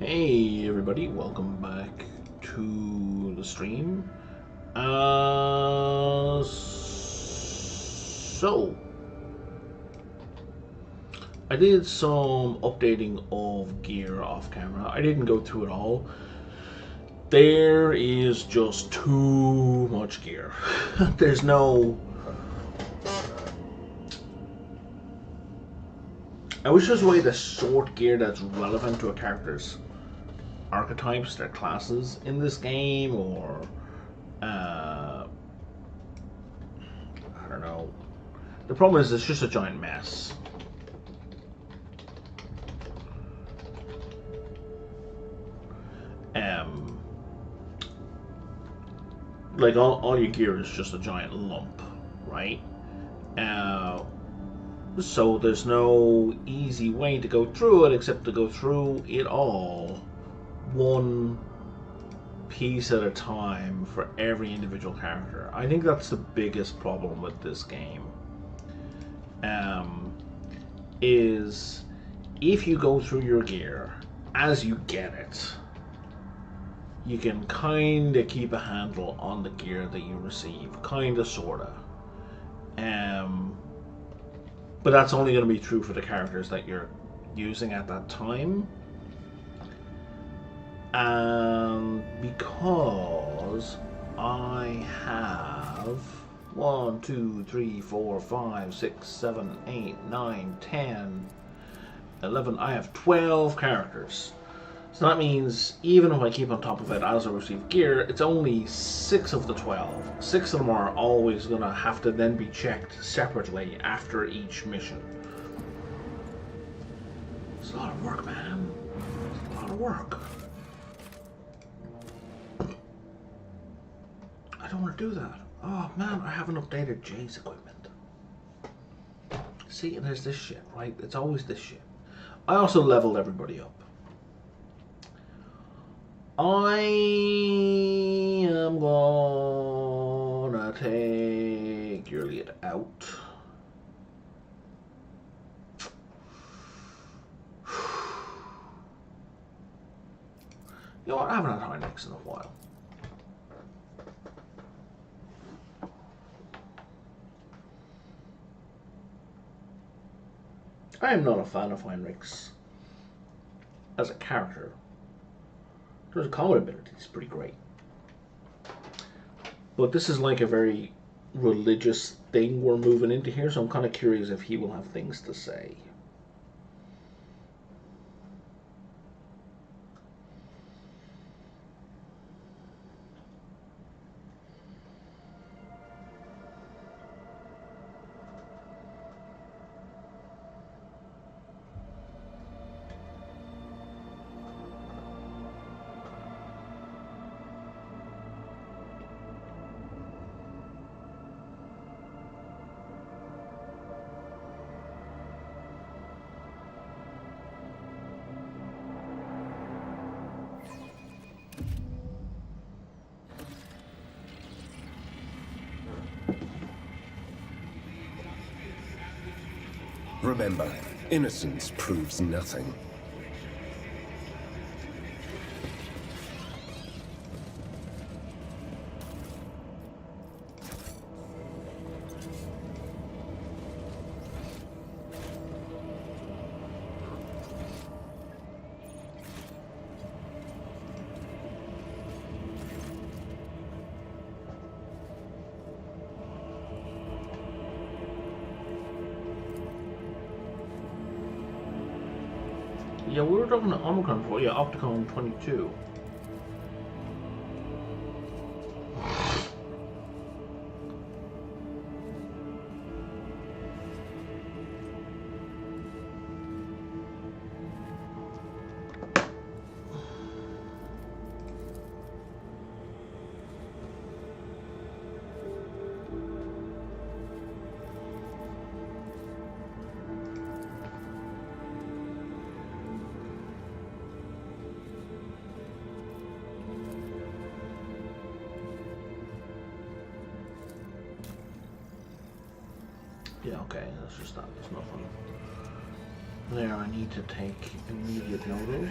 Hey everybody, welcome back to the stream. So I did some updating of gear off camera. I didn't go through it all. There is just too much gear. There's no... I wish there's a way to sort gear that's relevant to a character's archetypes, their classes in this game, or I don't know. The problem is it's just a giant mess. Like all your gear is just a giant lump, right? So there's no easy way to go through it except to go through it all one piece at a time for every individual character. I think that's the biggest problem with this game. Is if you go through your gear as you get it, you can kind of keep a handle on the gear that you receive, kind of, sorta. But that's only going to be true for the characters that you're using at that time. Because I have 1, 2, 3, 4, 5, 6, 7, 8, 9, 10, 11. I have 12 characters. So that means even if I keep on top of it as I receive gear, it's only 6 of the 12. 6 of them are always going to have to then be checked separately after each mission. It's a lot of work, man. It's a lot of work. I don't want to do that. Oh man, I haven't updated Jay's equipment. See, and there's this shit, right? It's always this shit. I also leveled everybody up. I am gonna take your lead out. You know what? I haven't had Hynix in a while. I am not a fan of Heinrichs as a character. There's a combat ability, it's pretty great. But this is like a very religious thing we're moving into here, so I'm kind of curious if he will have things to say. Remember, innocence proves nothing. Yeah, we were talking to Omicron for Opticon 22. Yeah, okay, that's just that. There's nothing there I need to take immediate note of.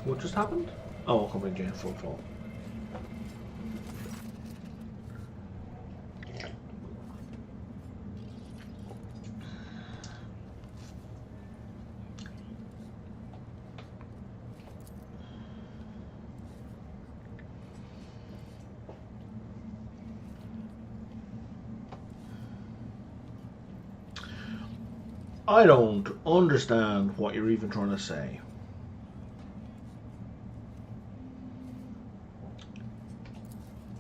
What just happened? Oh, company giant footfall. I don't understand what you're even trying to say.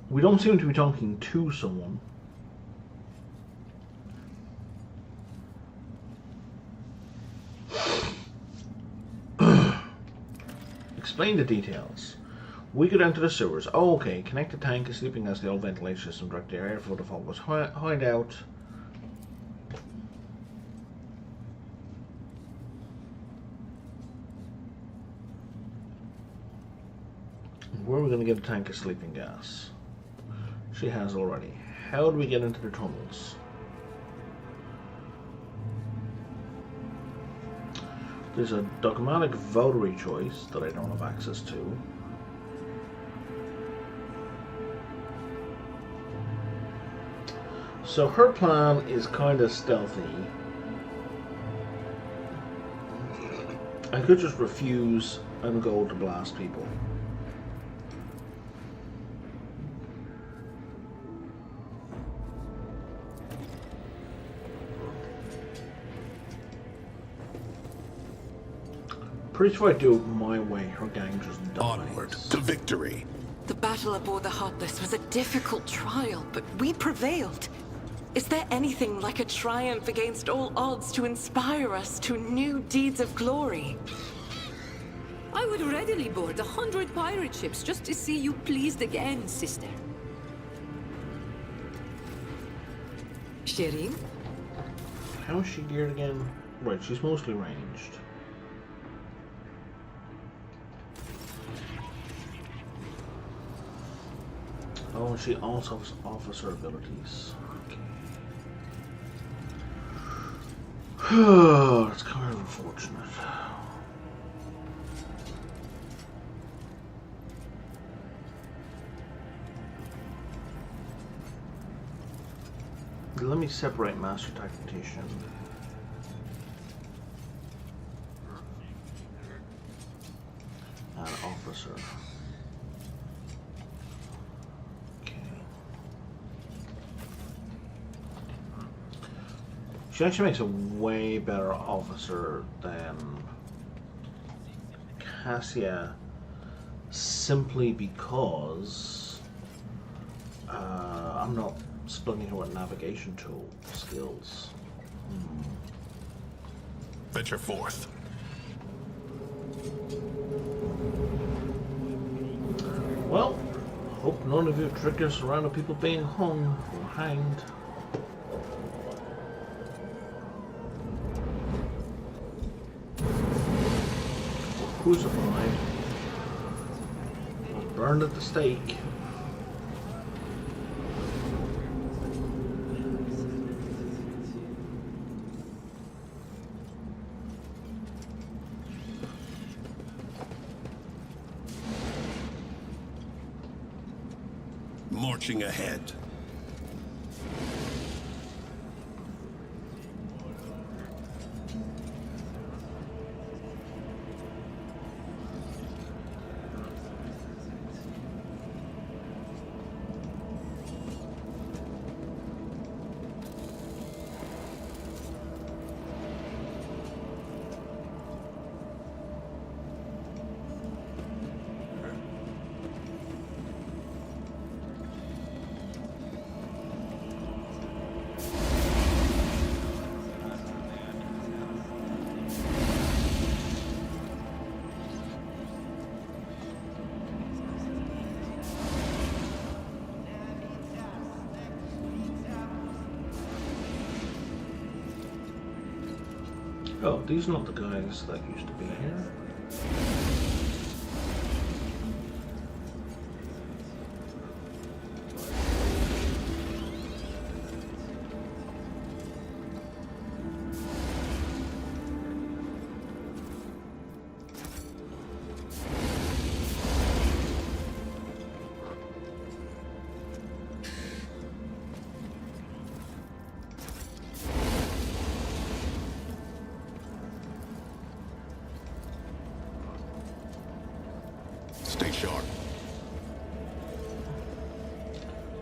We don't seem to be talking to someone. Explain the details. We go down to the sewers. Oh, okay. Connect the tank, a sleeping gas, the old ventilation system, direct the air flow to focus. Hide out. Where are we going to get a tank of sleeping gas? She has already. How do we get into the tunnels? There's a dogmatic votary choice that I don't have access to. So her plan is kind of stealthy. I could just refuse and go to blast people. Pretty sure I do it my way, her gang just dies. Onward to victory. The battle aboard the Heartless was a difficult trial, but we prevailed. Is there anything like a triumph against all odds to inspire us to new deeds of glory? I would readily board 100 pirate ships just to see you pleased again, sister. Shireen? How is she geared again? Right, she's mostly ranged. Oh, she also has officer abilities. Okay. That's kind of unfortunate. Let me separate Master Tactician. And Officer. She actually makes a way better officer than Cassia, simply because I'm not splitting her with navigation tool skills. Venture forth. Well, hope none of you triggers around of people being hung or hanged. Crucified, burned at the stake. Marching ahead. Oh, these are not the guys that used to be here.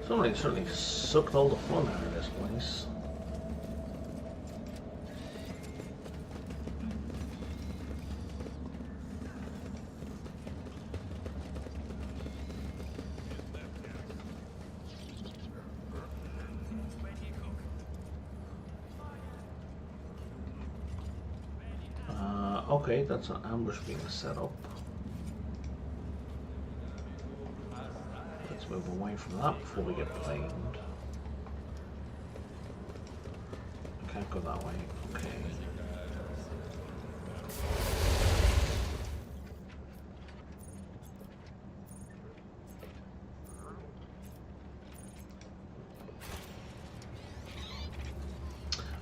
Somebody certainly sucked all the fun out of this place. Okay, that's an ambush being set up. Let's move away from that before we get blamed. I can't go that way. Okay.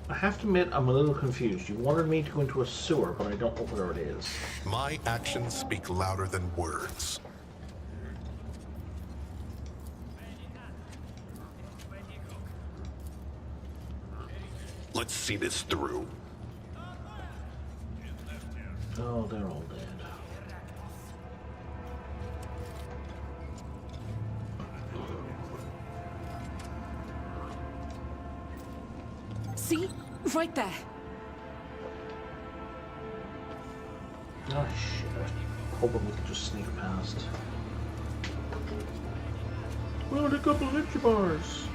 I have to admit, I'm a little confused. You wanted me to go into a sewer, but I don't know where it is. My actions speak louder than words. Let's see this through. Oh, they're all dead. See? Right there. Oh shit. Hoping we can just sneak past. Well, a couple of itchy bars.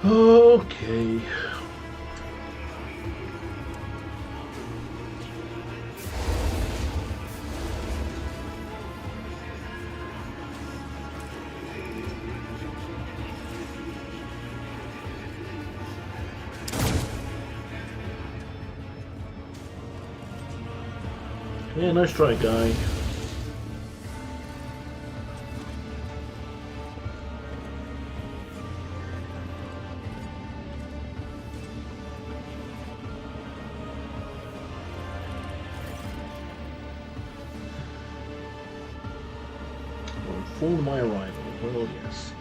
Okay. Yeah, nice try, guy. Well, inform my arrival. Well, yes.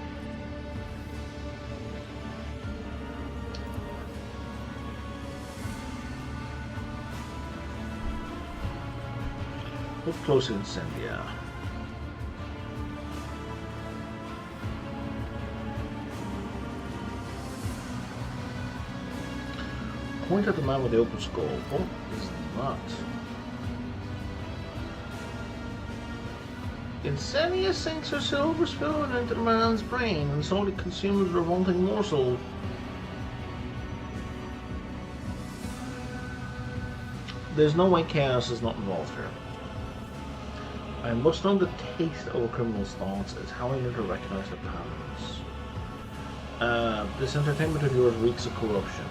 Up close incendia. Point at the man with the open skull. What is that? Incendia sinks her silver spoon into the man's brain and slowly consumes the revolting morsel. There's no way chaos is not involved here. I must know the taste of a criminal's thoughts as how I learn to recognize the patterns. This entertainment of yours reeks of corruption.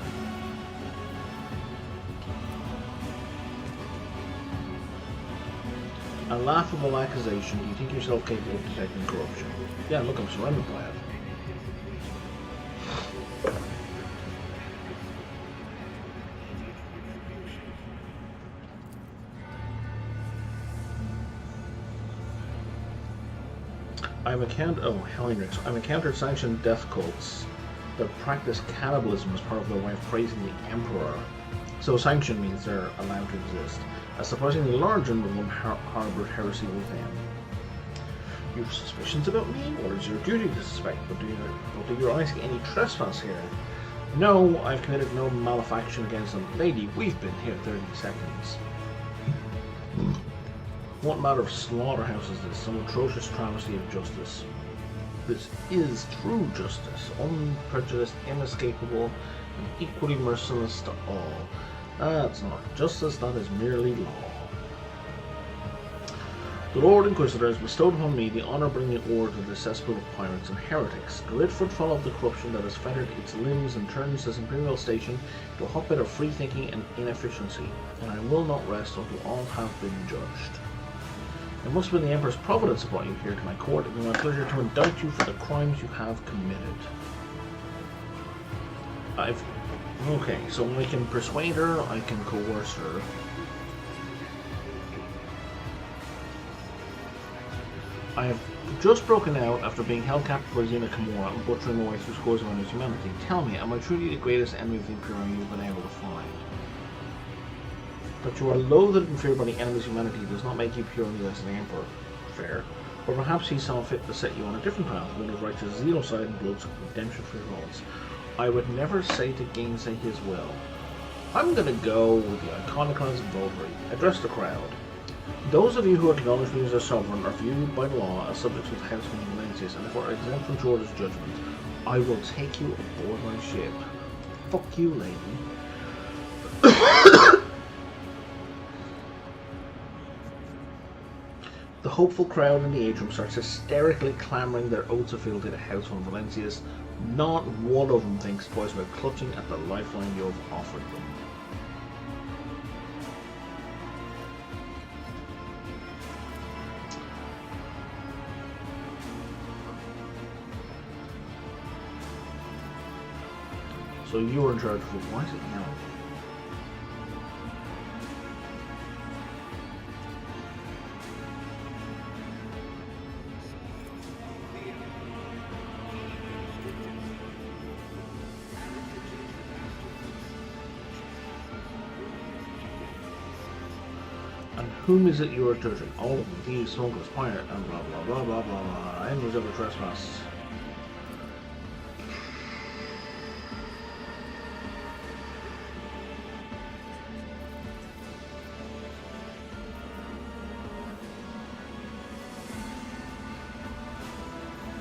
A laughable accusation. Do you think yourself capable of detecting corruption? Yeah, look, I'm surrounded by it. I've encountered sanctioned death cults that practice cannibalism as part of their way of praising the Emperor. So sanction means they're allowed to exist. A surprisingly large number of them harbored heresy within. You have suspicions about me, or is your duty to suspect? But do your eyes see any trespass here? No, I've committed no malefaction against them. Lady, we've been here 30 seconds. What matter of slaughterhouse is this? Some atrocious travesty of justice. This is true justice, unprejudiced, inescapable, and equally merciless to all. That's not justice, that is merely law. The Lord Inquisitor has bestowed upon me the honour of bringing order to the cesspool of pirates and heretics, the great footfall of the corruption that has fettered its limbs and turns this imperial station to a hotbed of free thinking and inefficiency, and I will not rest until all have been judged. It must have been the Emperor's providence that brought you here to my court. It will be my pleasure to indict you for the crimes you have committed. Okay, so I can persuade her, I can coerce her. I have just broken out after being held captive by Xena Kimura and butchering away through scores of enemies' humanity. Tell me, am I truly the greatest enemy of the Imperium you've been able to find? That you are loathed and feared by the enemy's humanity does not make you purely less than the Emperor. Fair. Or perhaps he saw fit to set you on a different path, one of righteous xenocide and blood's redemption-free roads. I would never say to gainsay his will. I'm gonna go with the iconoclast votary. Address the crowd. Those of you who acknowledge me as a sovereign are viewed by law as subjects of the House of Valencius, and therefore exempt from George's judgment. I will take you aboard my ship. Fuck you, lady. The hopeful crowd in the atrium starts hysterically clamouring their oaths of fealty to House von Valencius. Not one of them thinks twice about clutching at the lifeline you have offered them. So you're in charge of it. Why is it yellow? And whom is it you are judging? All of them, thieves, smugglers, pirate, and blah blah blah blah blah blah. Enemies of the trespass.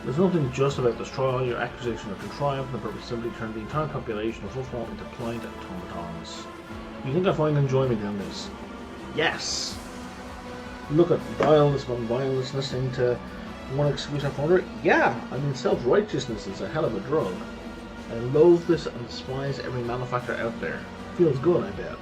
There's nothing just about this trial. Your accusation of triumph and the purpose simply turned the entire population of Wolfmalt into pliant automatons. You think I find enjoyment in this? Yes! Look at vileness upon vileness, listening to one excuse after another. Yeah, I mean, self-righteousness is a hell of a drug. I loathe this and despise every malefactor out there. Feels good, I bet.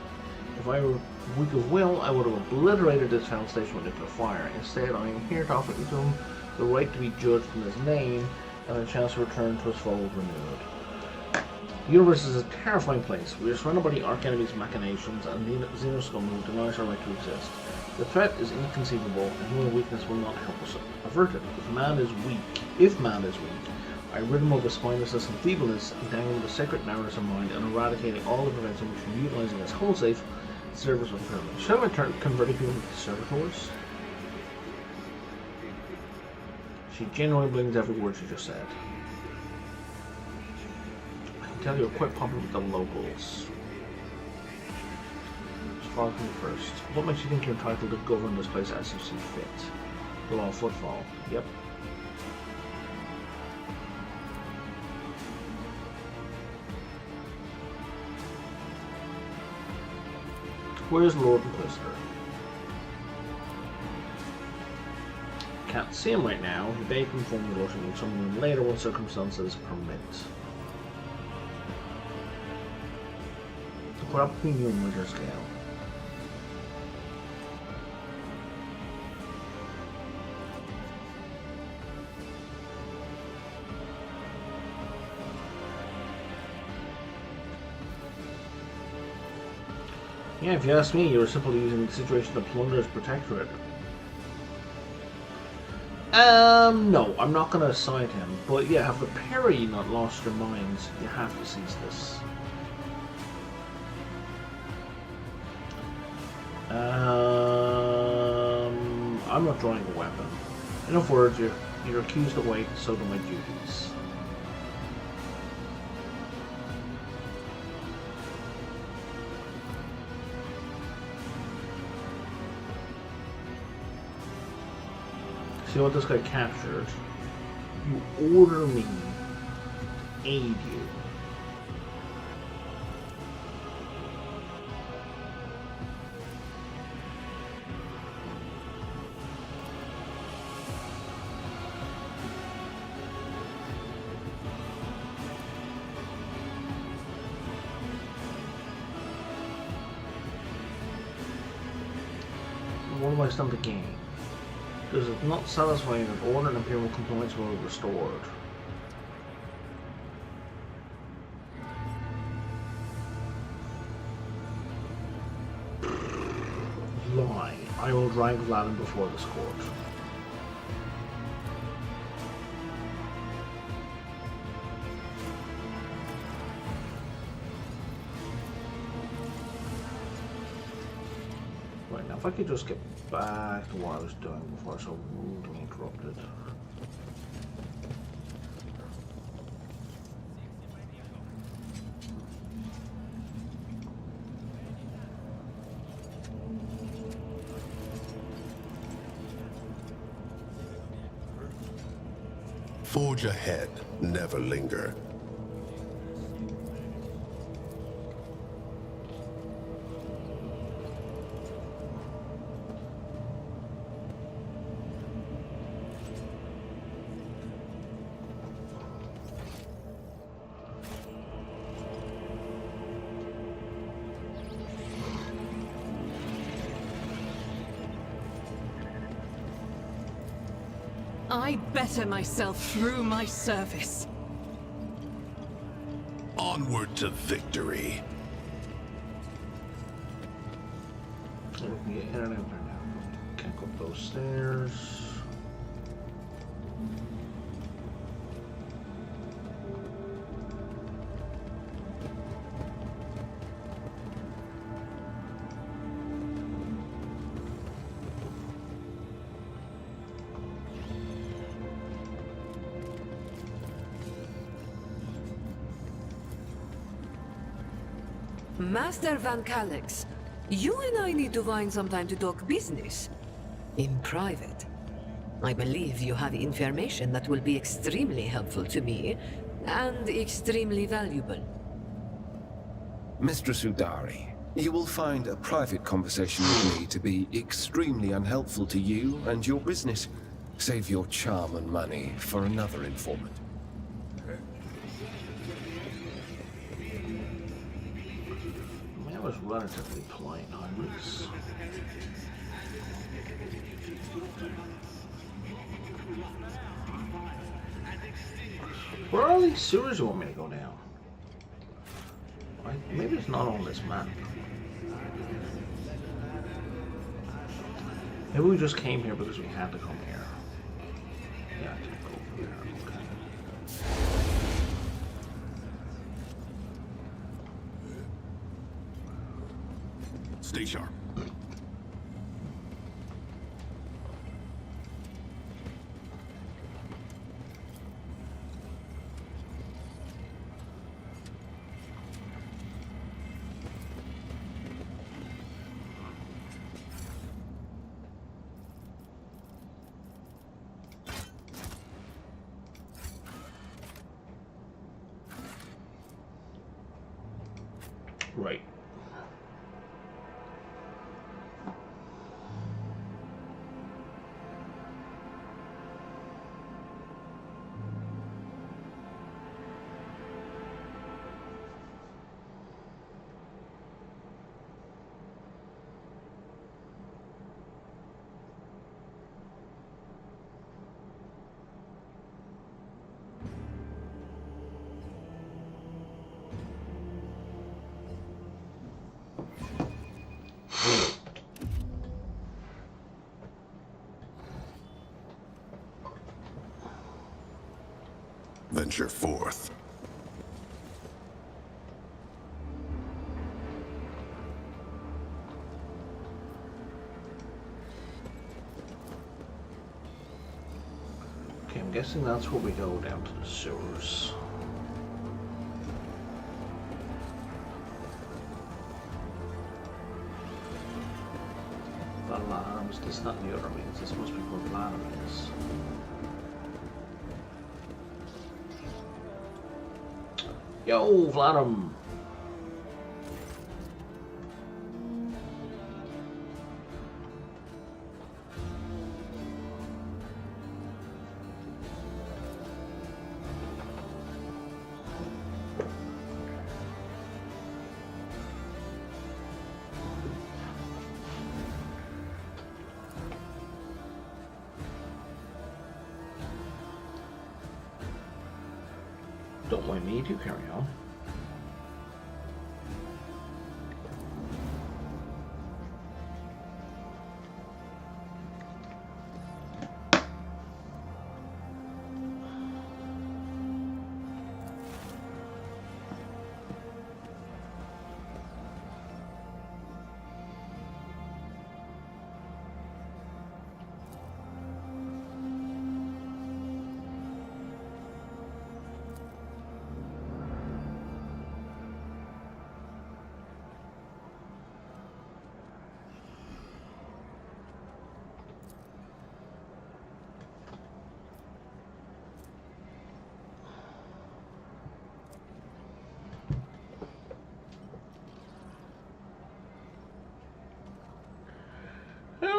If I were weak of will, I would have obliterated this foul station with nuclear fire. Instead, I am here to offer to him the right to be judged in his name, and a chance to return to his fold renewed. The universe is a terrifying place. We are surrounded by the arch-enemy's machinations and the xenoscum who denies our right to exist. The threat is inconceivable, and human weakness will not help us avert it. If man is weak, I rid him of his spinelessness and feebleness, endowing him with a sacred narrowness of mind, and eradicating all the prevention which from utilizing his whole safe service with the pyramid. Shall I convert people into servitors? She genuinely believes every word she just said. I can tell you're quite popular with the locals. Follow me first. What makes you think you're entitled to govern this place as you see fit? The law of footfall. Yep. Where's Lord Inquisitor? Can't see him right now. He may confirm the Lord will summon him later when circumstances permit. So grab between you and Winter Scale. Yeah, if you ask me, you were simply using the situation to plunder his protectorate. No, I'm not going to side him, but yeah, have the Perry not lost your minds? You have to seize this. I'm not drawing a weapon. In other words, you're accused of weight, so do my duties. See what this guy captured? You order me, aid you. What do I stand to gain? Does it not satisfy that order and imperial compliance will be restored? Lie. I will drag Vladimir before this court. Right, now if I could just get back to what I was doing before I so rudely interrupted. corrupted. Forge ahead, never linger. I better myself through my service. Onward to victory. We can get in and out there now. Can't go up those stairs. Master Van Calix, you and I need to find some time to talk business. In private. I believe you have information that will be extremely helpful to me, and extremely valuable. Mistress Udari, you will find a private conversation with me to be extremely unhelpful to you and your business. Save your charm and money for another informant. I was relatively polite, I was. Where are these sewers you want me to go down? Maybe it's not on this map. Maybe we just came here because we had to come here. Yeah, I can't go over there. Okay. Stay sharp. Right. Venture forth. Okay, I'm guessing that's where we go down to the sewers. Alarms, this, that, and the other means. This must be what Vladimir is. Yo, Vladimir! Don't mind me to carry on.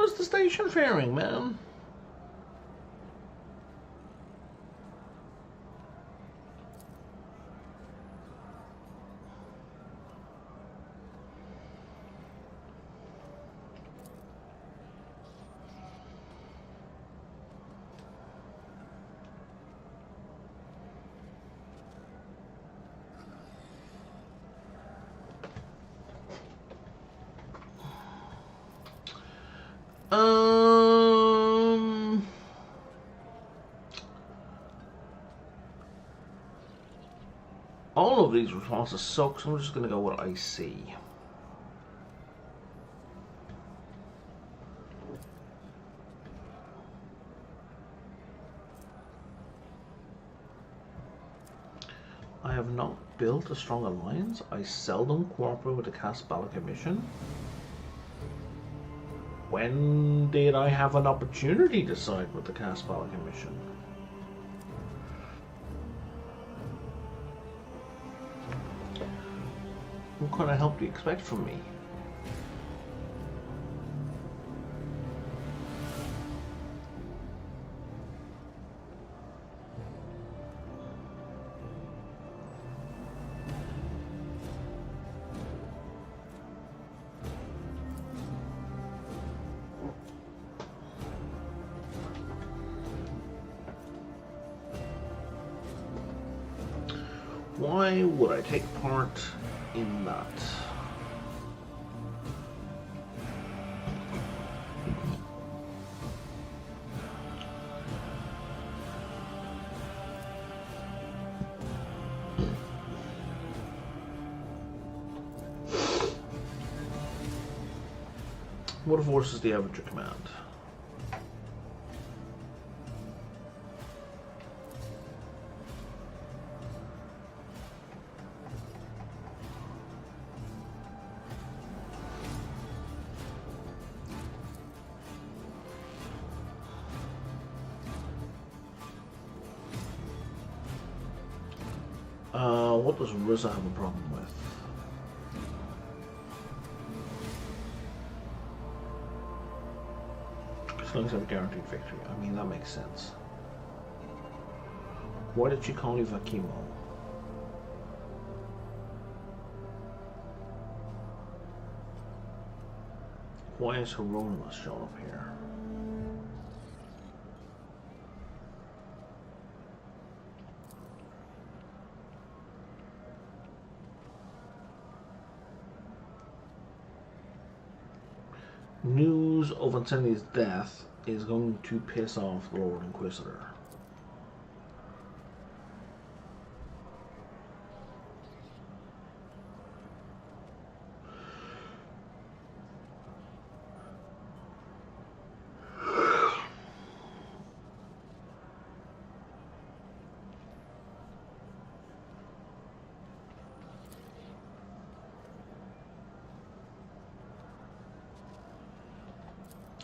is the station faring, man? All of these responses suck, so I'm just going to go with I see. I have not built a strong alliance. I seldom cooperate with the Casbala Commission. When did I have an opportunity to side with the Casbala Commission? What kind of help do you expect from me? Why would I take part in that? What forces do you have at your command? What does Riza have a problem with? As long as I have a guaranteed victory. I mean, that makes sense. Why did she call you Vakimo? Why is Hieronymus shown up here? News of Anselmi's death is going to piss off the Lord Inquisitor.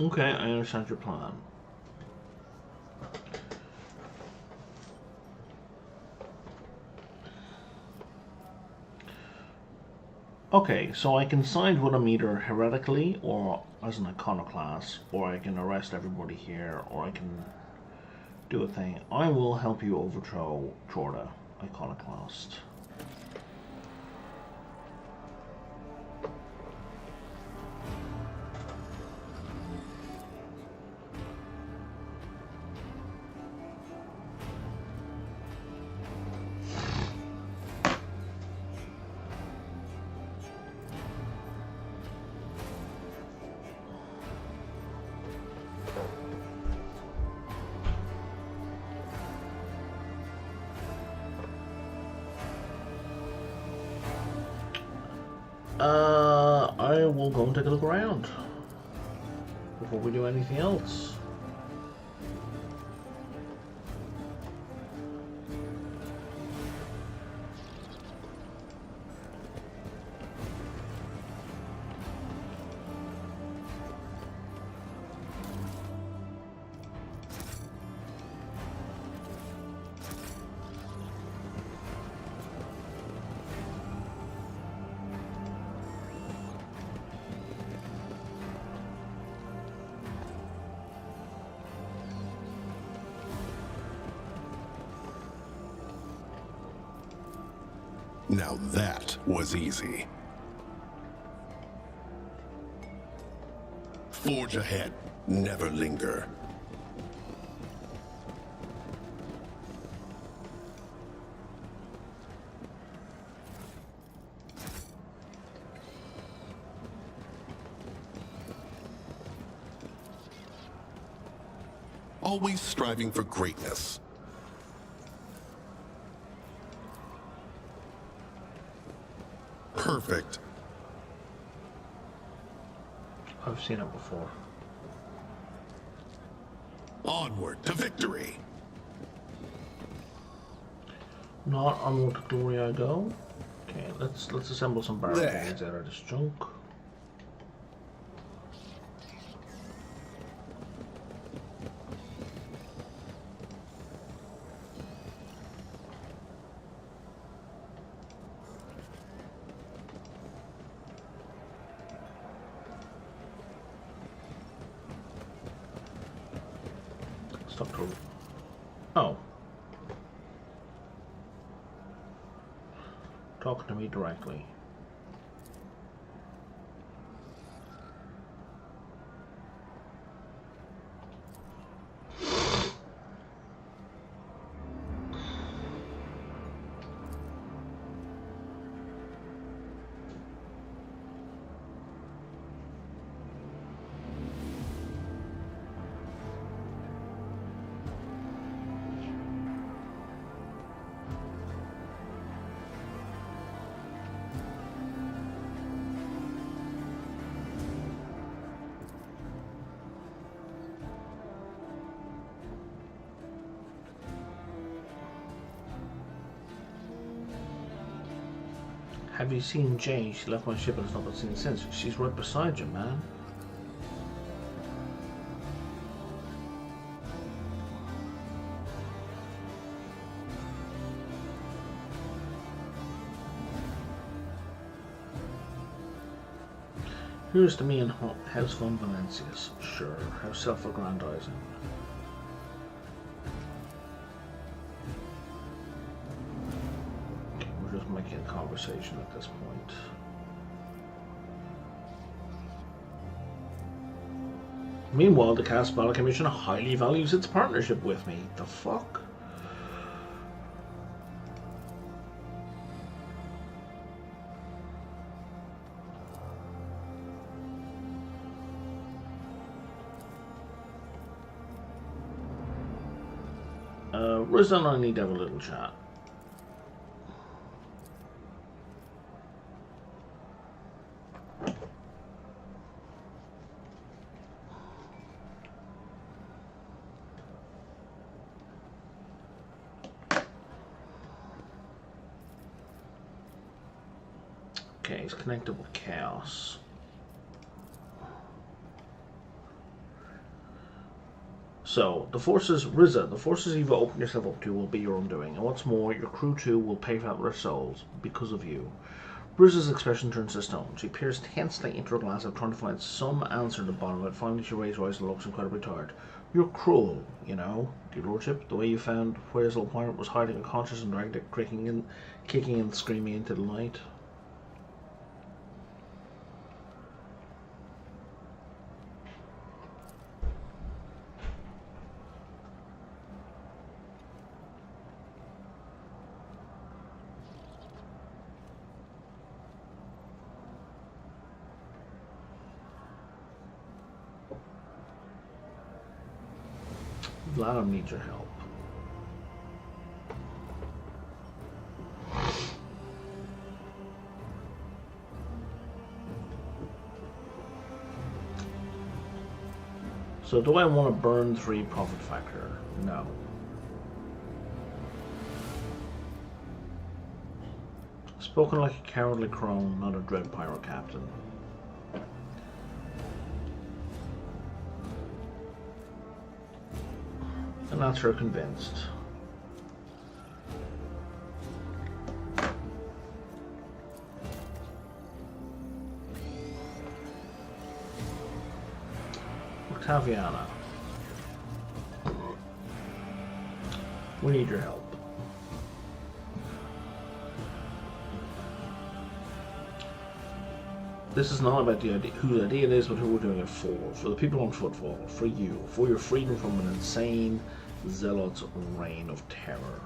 Okay, I understand your plan. Okay, so I can side with him either heretically or as an iconoclast, or I can arrest everybody here, or I can do a thing. I will help you overthrow Jorda, iconoclast. I will go and take a look around before we do anything else. Now that was easy. Forge ahead, never linger. Always striving for greatness. Perfect. I've seen it before. Onward to victory. Not onward to glory I go. Okay, let's assemble some barricades out of this junk. Oh. Talk to me directly. Have you seen Jay? She left my ship and has not been seen since. She's right beside you, man. Here's to me and House von Valencius. Sure, how self-aggrandizing. Making a conversation at this point. Meanwhile, the Cast Battle Commission highly values its partnership with me. The fuck? Riz and I need to have a little chat. Okay, he's connected with chaos. So, the forces, Rizza, the forces you've opened yourself up to will be your undoing. And what's more, your crew too will pay for that with their souls, because of you. Rizza's expression turns to stone. She peers tensely into her glass of trying to find some answer at the bottom of it. Finally, she raises her eyes and looks incredibly tired. You're cruel, you know, dear lordship. The way you found where his little pirate was hiding unconscious and dragged it kicking and screaming into the night. Vladimir needs your help. So do I want to burn 3 profit factor? No. Spoken like a cowardly crone, not a dread pirate captain. And that's her convinced. Octaviana, we need your help. This is not about the idea, whose idea it is, but who we're doing it for. For the people on football, for you, for your freedom from an insane zealot's reign of terror.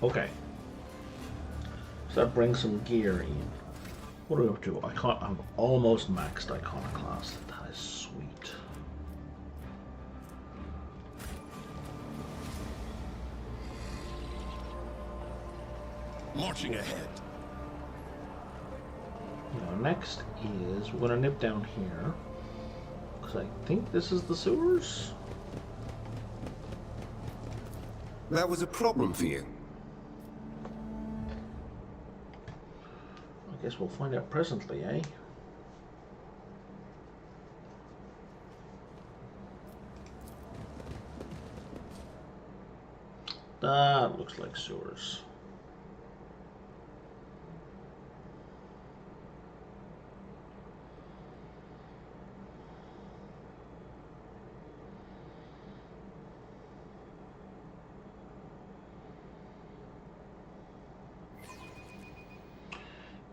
Okay. So that brings some gear in. What are we up to? I'm almost maxed Iconoclast. That is sweet. Marching ahead. Now next is, we're going to nip down here. Because I think this is the sewers? That was a problem for you. I guess we'll find out presently, eh? That looks like sewers.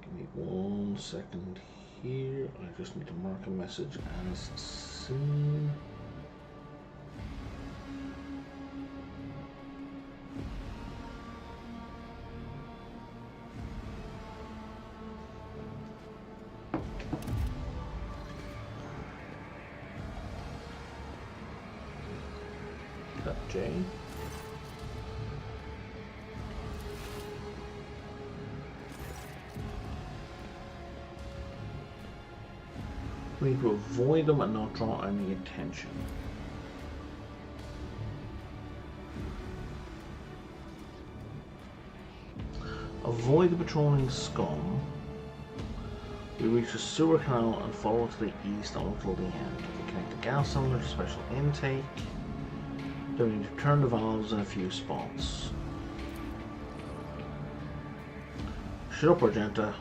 Give me 1 second here. I just need to mark a message as seen. J. We need to avoid them and not draw any attention. Avoid the patrolling scum. We reach the sewer canal and follow to the east until the end. We connect the gas cylinder to special intake. Then we need to turn the valves in a few spots. Shut up, Argenta.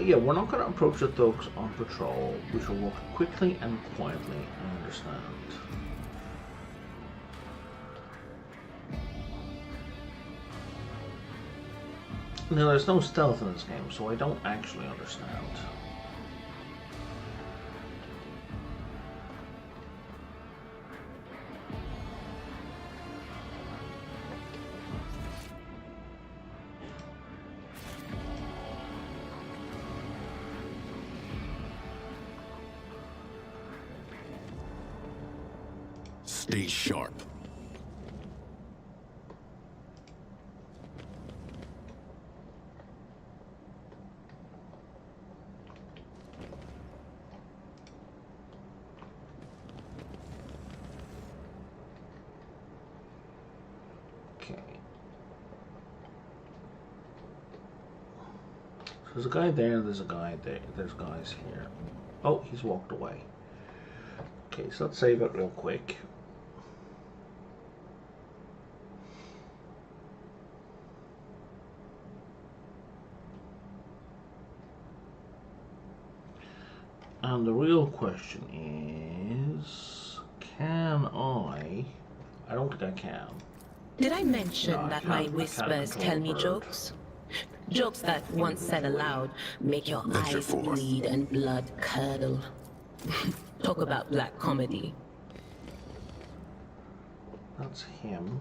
Yeah, we're not going to approach the thugs on patrol. We shall walk quickly and quietly, I understand. Now, there's no stealth in this game, so I don't actually understand. Stay sharp. Okay. So there's a guy there, there's a guy there, there's guys here. Oh, he's walked away. Okay, so let's save it real quick. And the real question is, can I don't think I can. Did I mention No, I that can't- my I can't whispers control tell me a bird. jokes? Jokes that, once said aloud, make your Venture eyes forth. bleed and blood curdle. Talk about black comedy. That's him.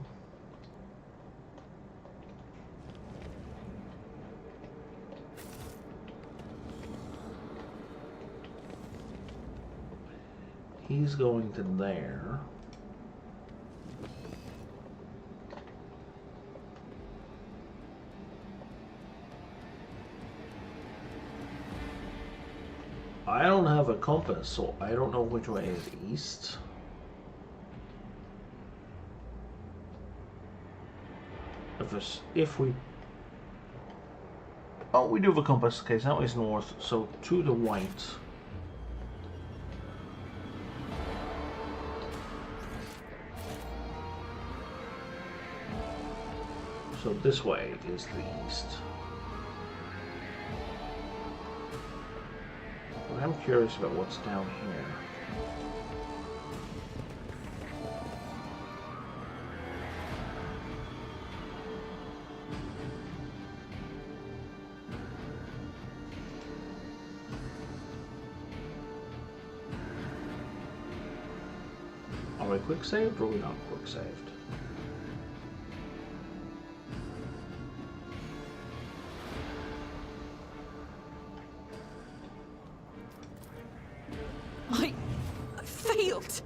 He's going to there. I don't have a compass, so I don't know which way is east. if we... Oh, we do have a compass. Okay, so that way's north, so to the white. So this way is the east. But I'm curious about what's down here. Are we quick saved or are we not quick saved? I failed.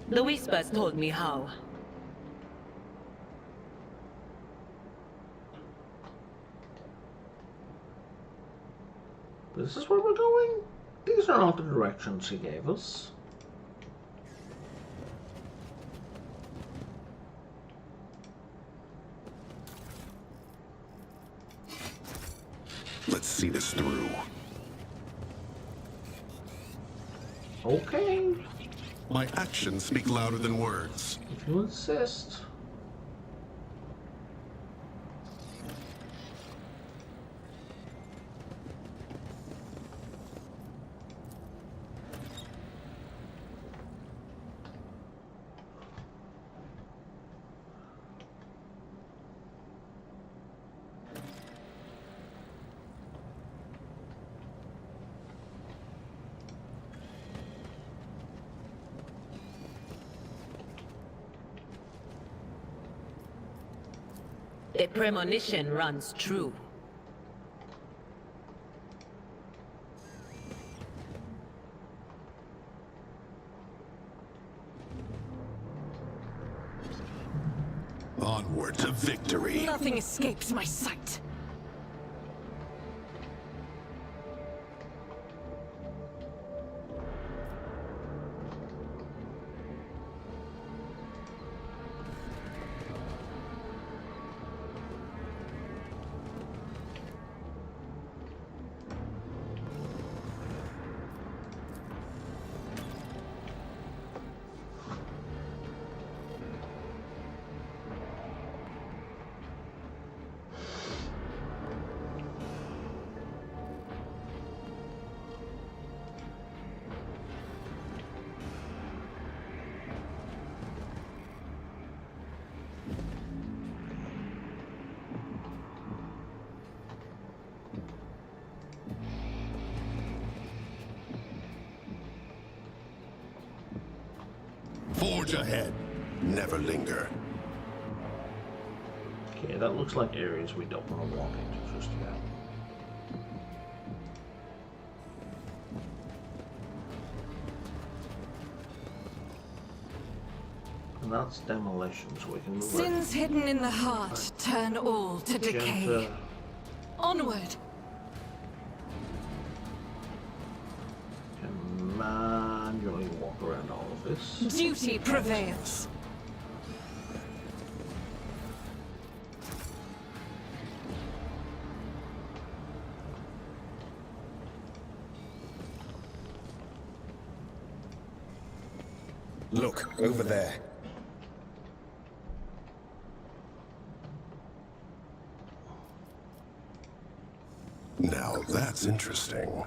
The whispers told me how. This is where we're going? These are not the directions he gave us. Let's see this through. Okay, My actions speak louder than words. if you insist. The premonition runs true. Onward to victory. Nothing escapes my sight. Forge ahead. Never linger. Okay, that looks like areas we don't want to walk into just yet. And that's demolition, so we can move Sins hidden in the heart turn all to decay. Onward! Can manually walk around all of this. Duty prevails. Look, over there. Now that's interesting.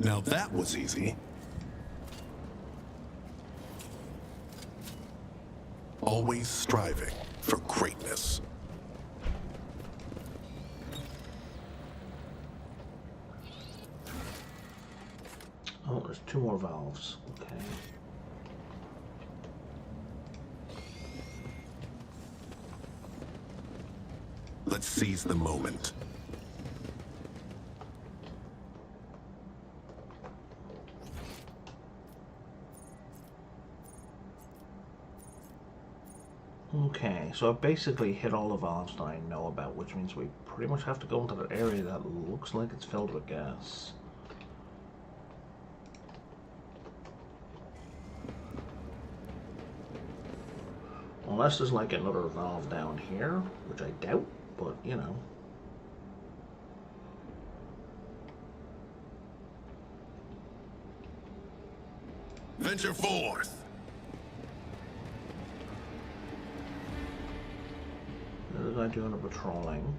Now that was easy. Always striving for greatness. Oh, there's two more valves. Okay. Let's seize the moment. Okay, so I basically hit all the valves that I know about, which means we pretty much have to go into that area that looks like it's filled with gas. Unless there's like another valve down here, which I doubt, but you know. Venture forth. There's a guy doing a patrolling.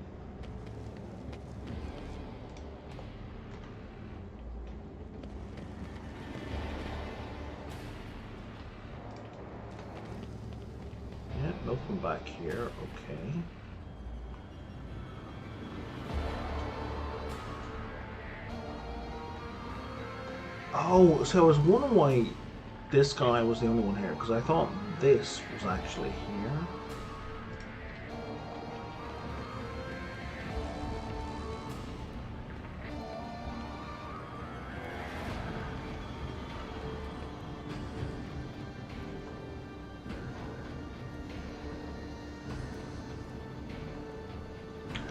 Yeah, nothing back here. Okay. Oh, so I was wondering why this guy was the only one here, because I thought this was actually here.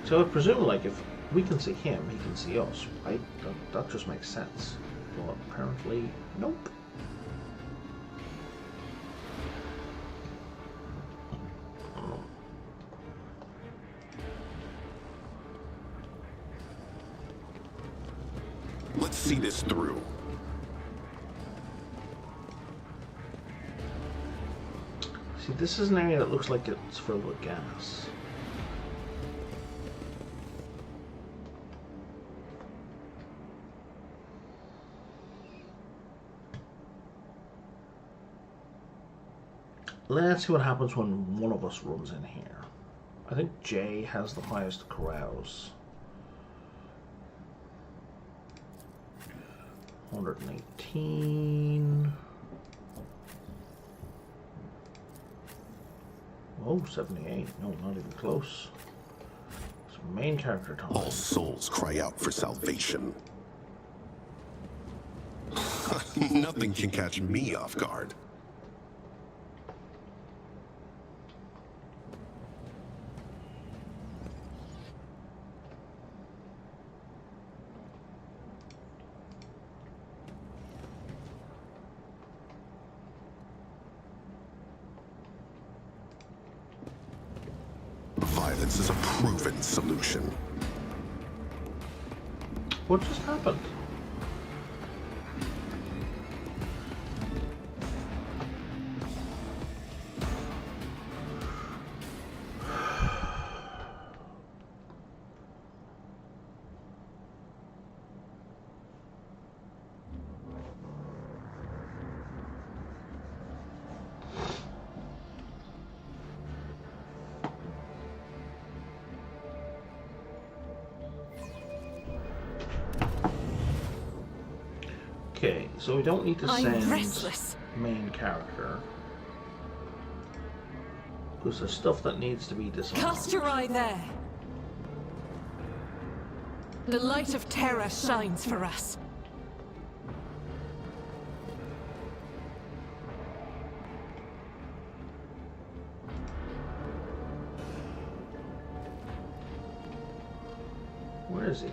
So I presume, like, if we can see him, he can see us, right? That just makes sense. But apparently, nope. Let's see this through. See, this is an area that looks like it's filled with gas. Let's see what happens when one of us runs in here. I think Jay has the highest carouse. 118. Oh, 78. No, not even close. It's main character time. All souls cry out for salvation. Nothing can catch me off guard. Violence is a proven solution. What just happened? Okay, so we don't need to I'm send restless. main character. Because there's stuff that needs to be disarmed. Cast your eye there. The light of terror shines for us. Where is he?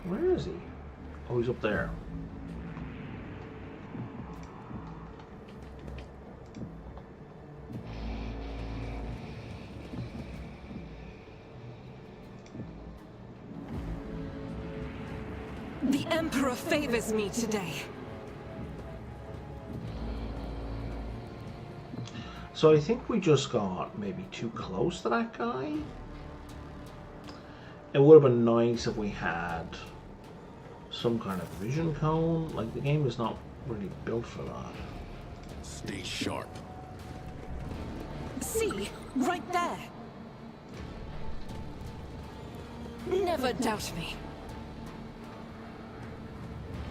Where is he? Oh, he's up there. The Emperor favors me today. So I think we just got maybe too close to that guy. It would have been nice if we had some kind of vision cone. Like, the game is not really built for that. Stay sharp. See, right there. Never doubt me.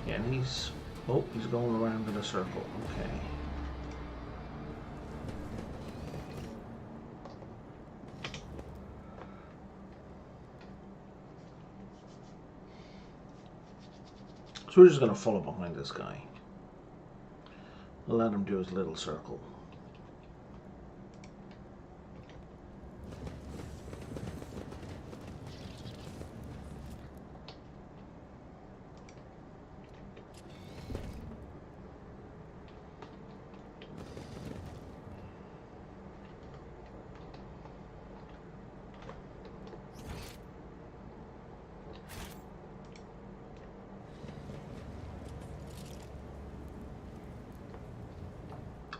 Yeah, and he's... Oh, he's going around in a circle. Okay. So we're just going to follow behind this guy. I'll let him do his little circle.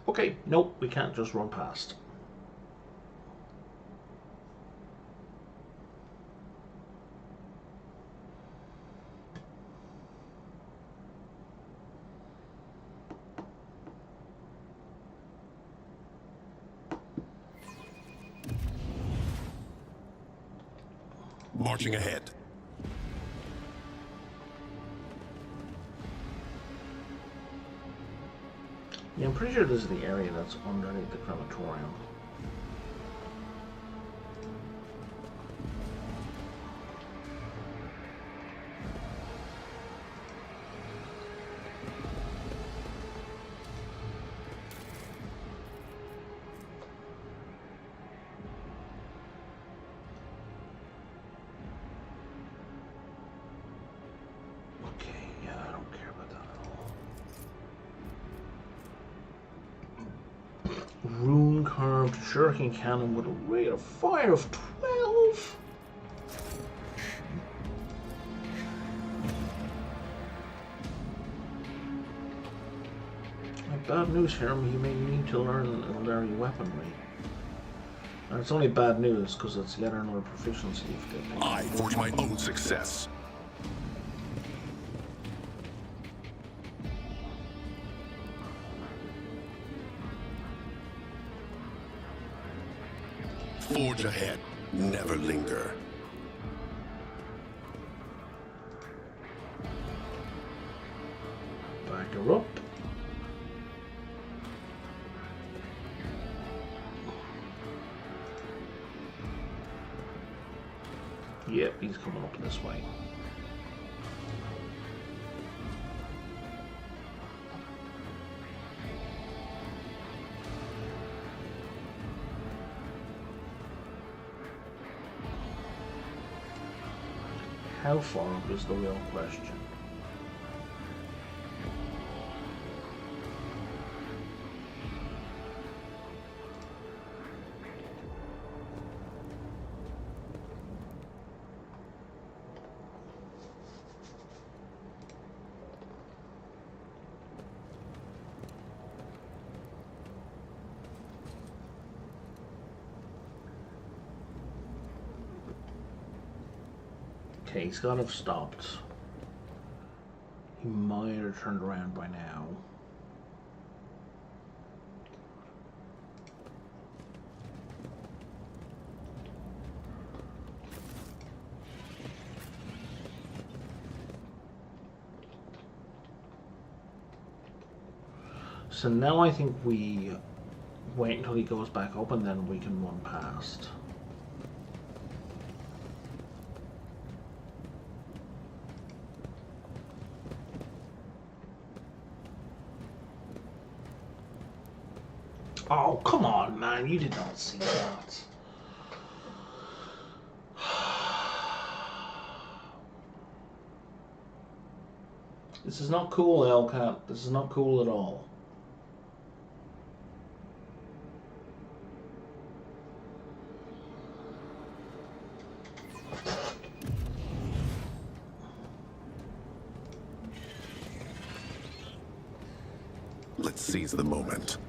Okay, nope, we can't just run past. Marching ahead. Yeah, I'm pretty sure this is the area that's underneath the crematorium. Okay, yeah, I don't care about that at all. Rune-carved shuriken cannon with a rate of fire of 12? Bad news here, you may need to learn elderly weaponry. And it's only bad news because it's yet another proficiency you've given. I forge my own success. Forge ahead. Never linger. Back her up. Yep, he's coming up this way. How far up is the real question? Okay, he's got to have stopped. He might have turned around by now. So now I think we wait until he goes back up and then we can run past. Oh, come on, man. You did not see that. This is not cool, Owlcat. This is not cool at all. Let's seize the moment.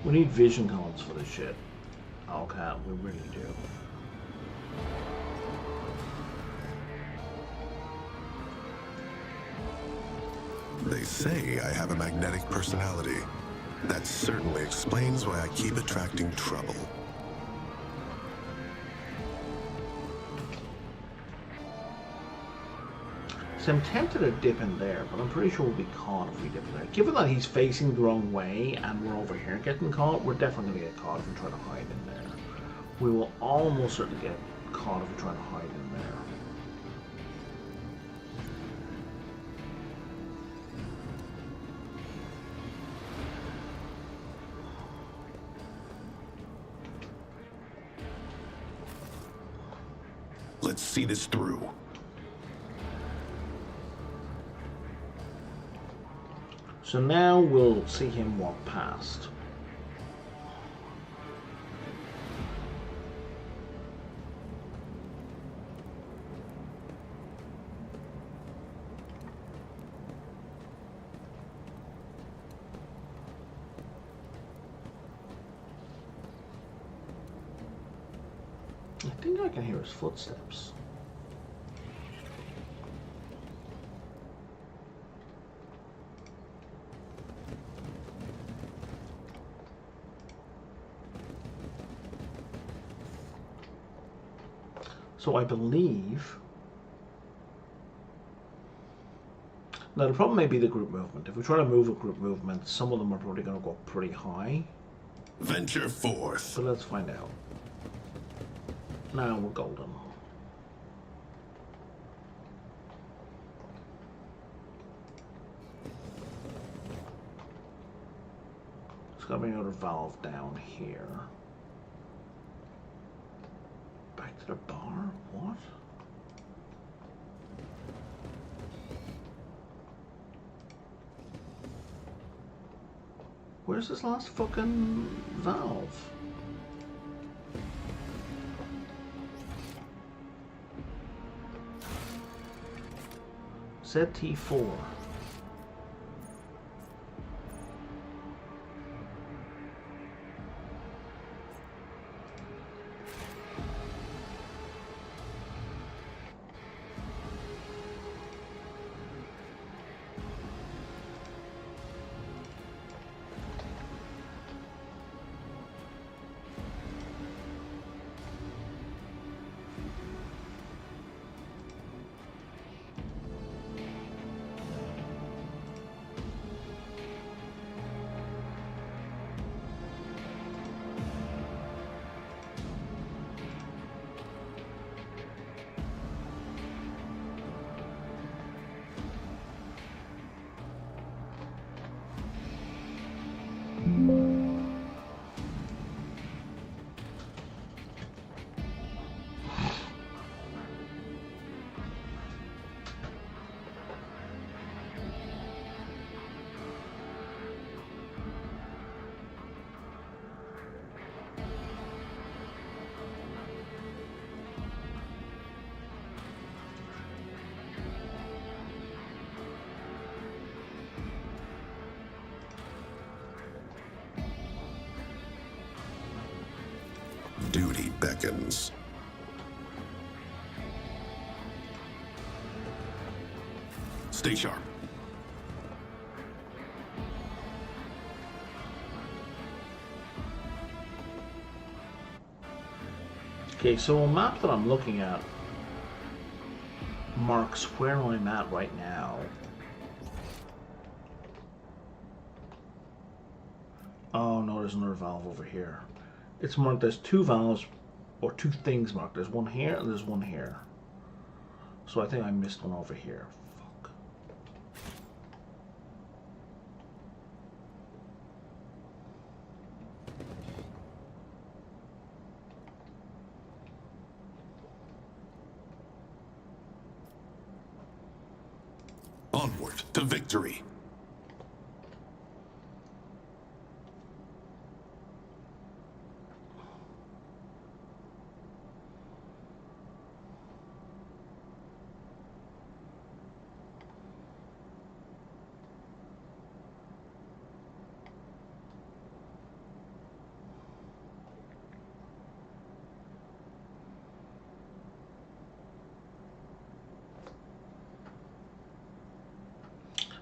We need vision cones for this shit. Owlcat, we really do. They say I have a magnetic personality. That certainly explains why I keep attracting trouble. So I'm tempted to dip in there, but I'm pretty sure we'll be caught if we dip in there. Given that he's facing the wrong way and we're over here getting caught, we're definitely going to get caught if we try to hide in there. We will almost certainly get caught if we try to hide in there. Let's see this through. So now we'll see him walk past. I think I can hear his footsteps. So I believe... Now the problem may be the group movement. If we try to move a group movement, some of them are probably going to go pretty high. Venture forth. So let's find out. Now we're golden. There's got to be another valve down here. Back to the bar? What? Where's this last fucking valve? ZT4. Duty beckons. Stay sharp. Okay, so a map that I'm looking at marks where I'm at right now. Oh no, there's another valve over here. It's marked, there's two valves, or two things marked. There's one here and there's one here. So I think I missed one over here. Fuck. Onward to victory.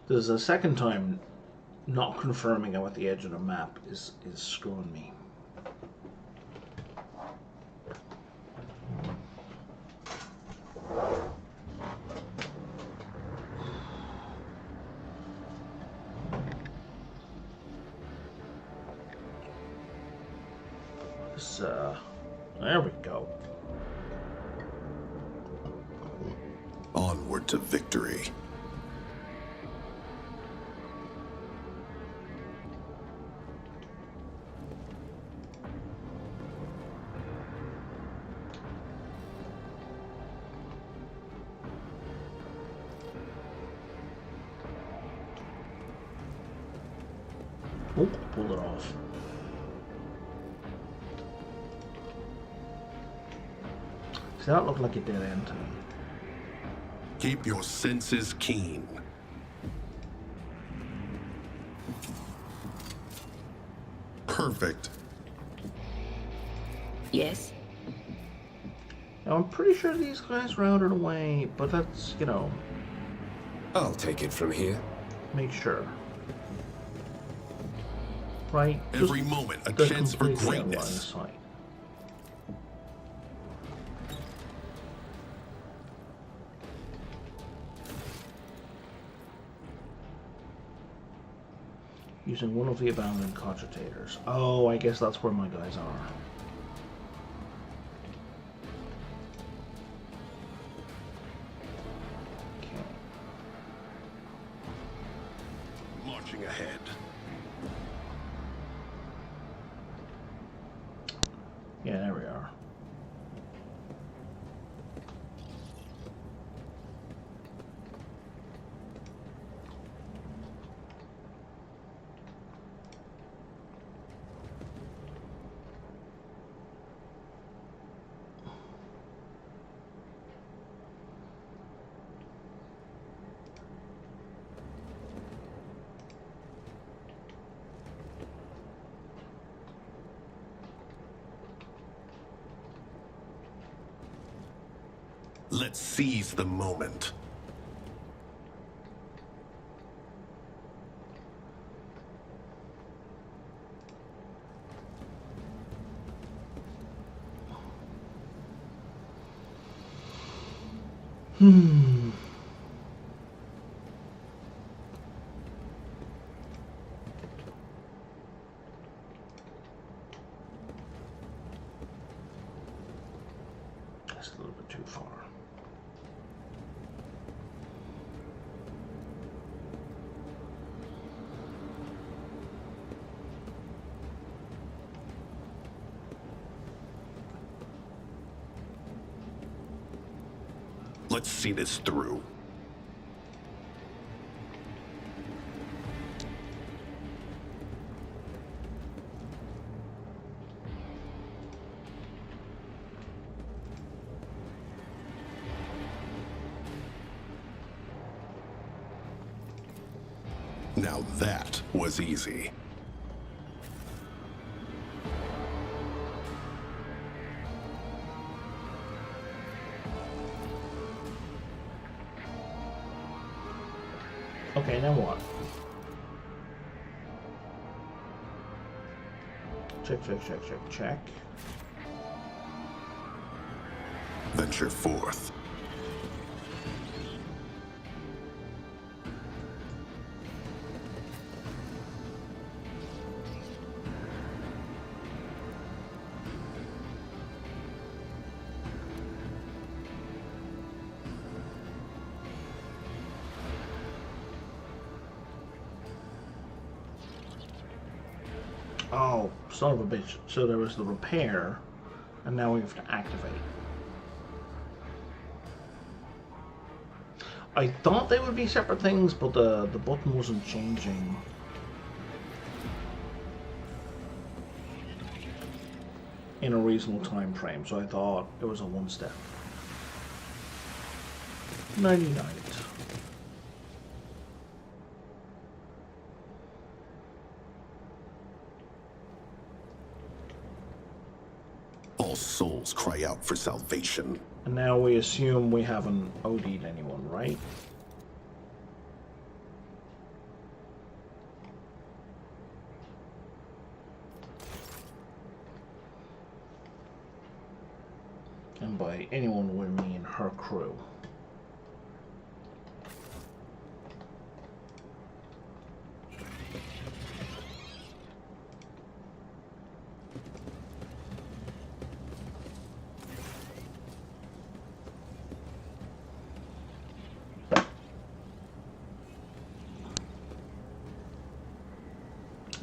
There's a second time not confirming I'm at the edge of the map is screwing me. this, there we go. Onward to victory. Oh, pull it off. See, that looked like a dead end to me. Keep your senses keen. Perfect. Yes? Now, I'm pretty sure these guys routed away, but that's, you know, I'll take it from here. make sure. Right? Every Just- moment a they're chance for completely out of line of greatness. sight. Using one of the abandoned cogitators. Oh, I guess that's where my guys are. Okay. Marching ahead. Yeah, there we are. Let's seize the moment. That's a little bit too far. Let's see this through. Now that was easy. Okay, now what? Check, check, check, check, check. Venture forth. Oh, son of a bitch. So there was the repair, and now we have to activate. I thought they would be separate things, but the button wasn't changing. In a reasonable time frame, so I thought it was a one step. 99. All souls cry out for salvation. And now we assume we haven't OD'd anyone, right? And by anyone we mean her crew.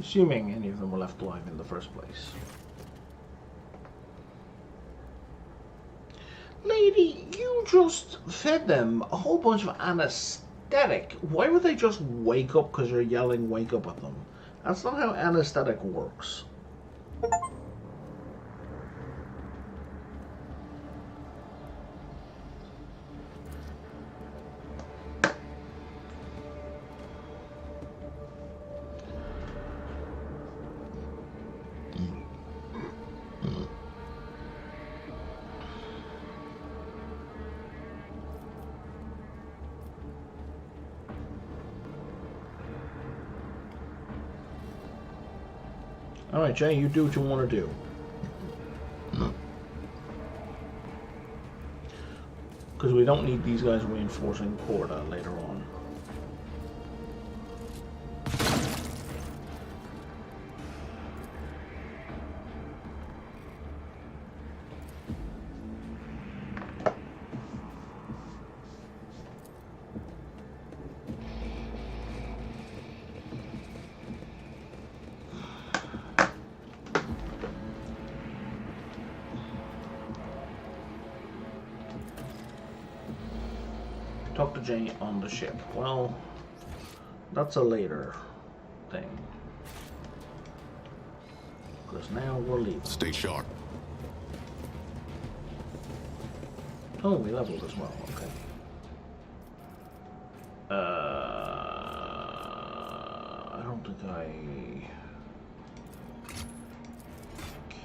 assuming any of them were left alive in the first place. Lady, you just fed them a whole bunch of anesthetic. Why would they just wake up because you're yelling wake up at them? That's not how anesthetic works. Alright, Jay, you do what you want to do. Because we don't need these guys reinforcing Corda later on. Talk to Jay on the ship. Well, that's a later thing. Because now we're leaving. Stay sharp. Oh, we leveled as well. Okay. I don't think I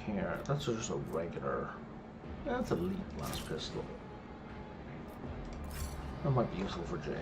care. That's just a regular. That's a elite blast pistol. That might be useful for Jay.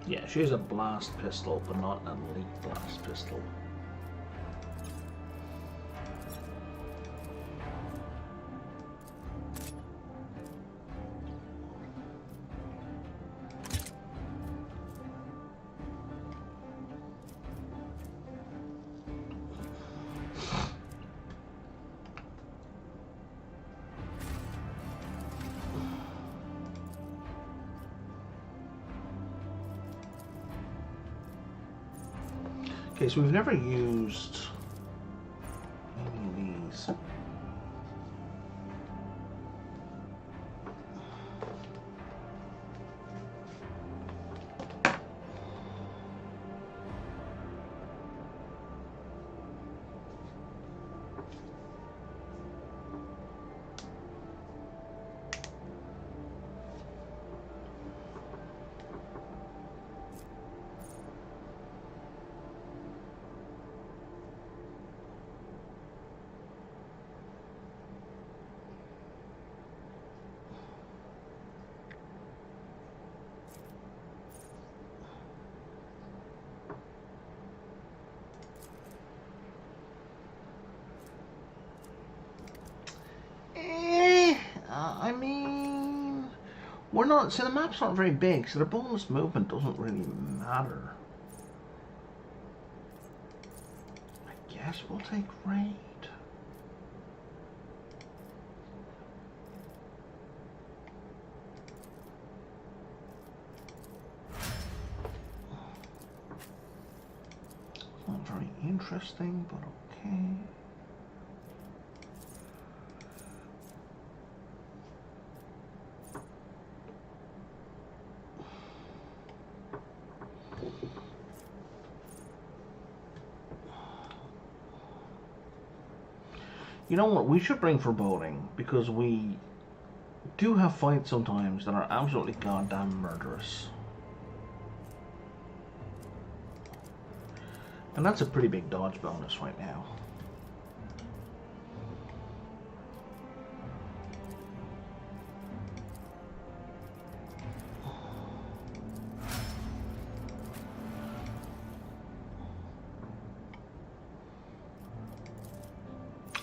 Yeah, she's a blast pistol, but not an elite blast pistol. Okay, so we've never used any of these. I mean, we're not. See, the map's not very big, so the bonus movement doesn't really matter. I guess we'll take raid. It's not very interesting, but okay. You know what? We should bring foreboding because we do have fights sometimes that are absolutely goddamn murderous. And that's a pretty big dodge bonus right now.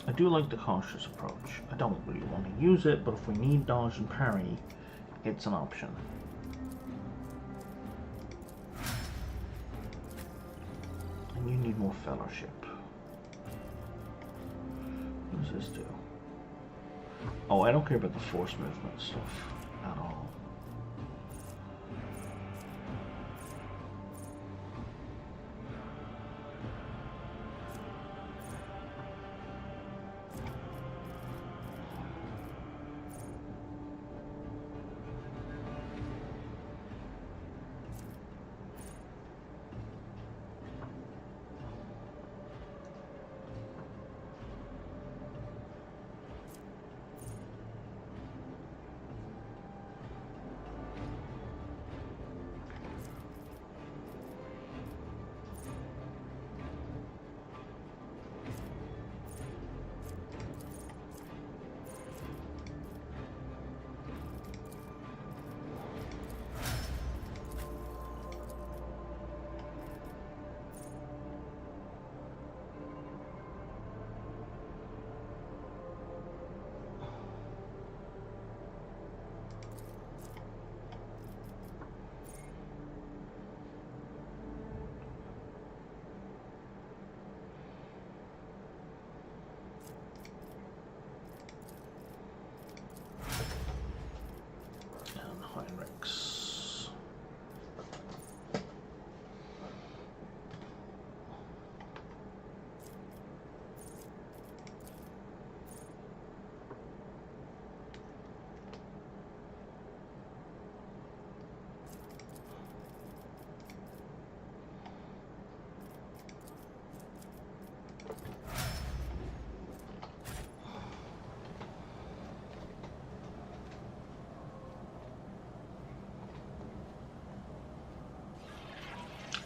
I do like the cautious approach. I don't really want to use it, but if we need dodge and parry, it's an option. And you need more fellowship. What does this do? Oh, I don't care about the force movement stuff at all.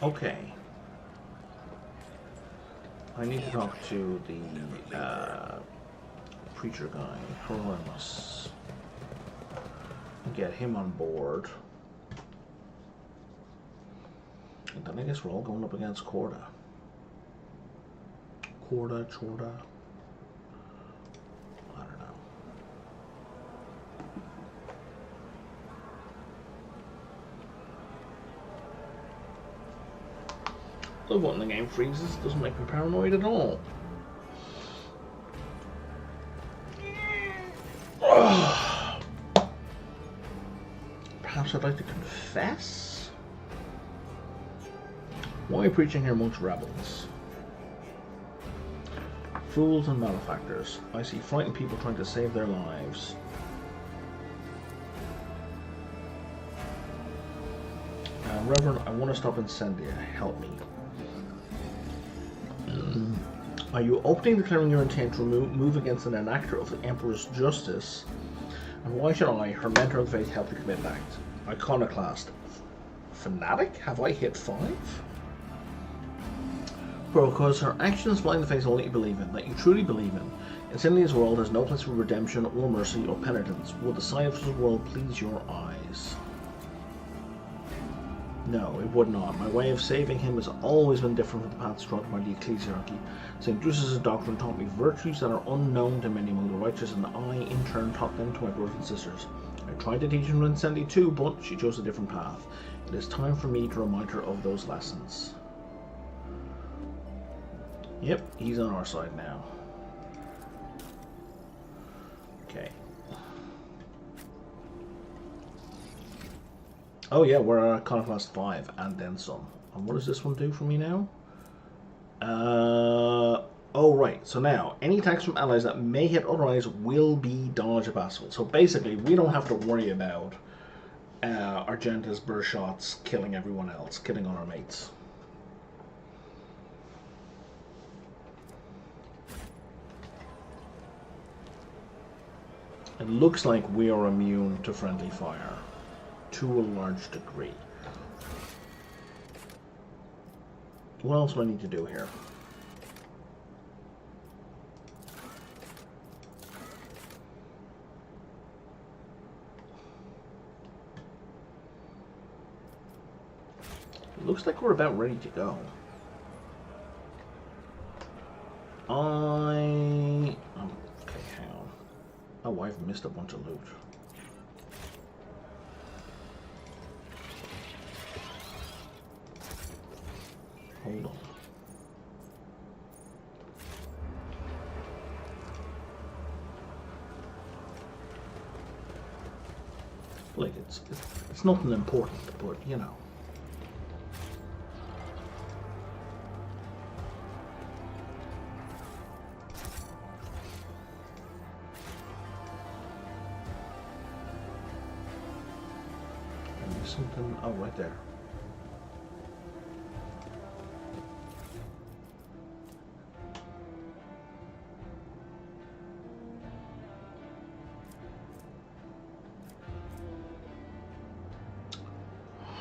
Okay. I need to talk to the preacher guy, Hieronymus, and get him on board. And then I guess we're all going up against Corda. Chorda. I don't know. Love when the game freezes. Doesn't make me paranoid at all. Perhaps I'd like to confess? Why preaching here amongst rebels? Fools and malefactors. I see frightened people trying to save their lives. Reverend, I want to stop Incendia. Help me. Are you openly declaring your intent to move against an enactor of the Emperor's justice? And why should I, her mentor of faith, help you commit an act? Iconoclast. Fanatic? Have I hit 5? Because her actions blind the face of all that you believe in, that you truly believe in. Incendia's world has no place for redemption or mercy or penitence. Would the sight of this world please your eyes? No, it would not. My way of saving him has always been different from the paths trod by the ecclesiarchy. St. Drusus's doctrine taught me virtues that are unknown to many among the righteous, and I, in turn, taught them to my brothers and sisters. I tried to teach him Incendia too, but she chose a different path. It is time for me to remind her of those lessons. Yep, he's on our side now. Okay. Oh yeah, we're at Iconoclast 5 and then some. And what does this one do for me now? Oh right, so now, any attacks from allies that may hit other allies will be dodge passable. So basically, we don't have to worry about Argenta's burst shots killing everyone else, killing all our mates. It looks like we are immune to friendly fire to a large degree. What else do I need to do here? It looks like we're about ready to go. Okay, hang on. Oh, I've missed a bunch of loot. Hold on. Like, it's nothing important, but, you know. Something, oh, right there.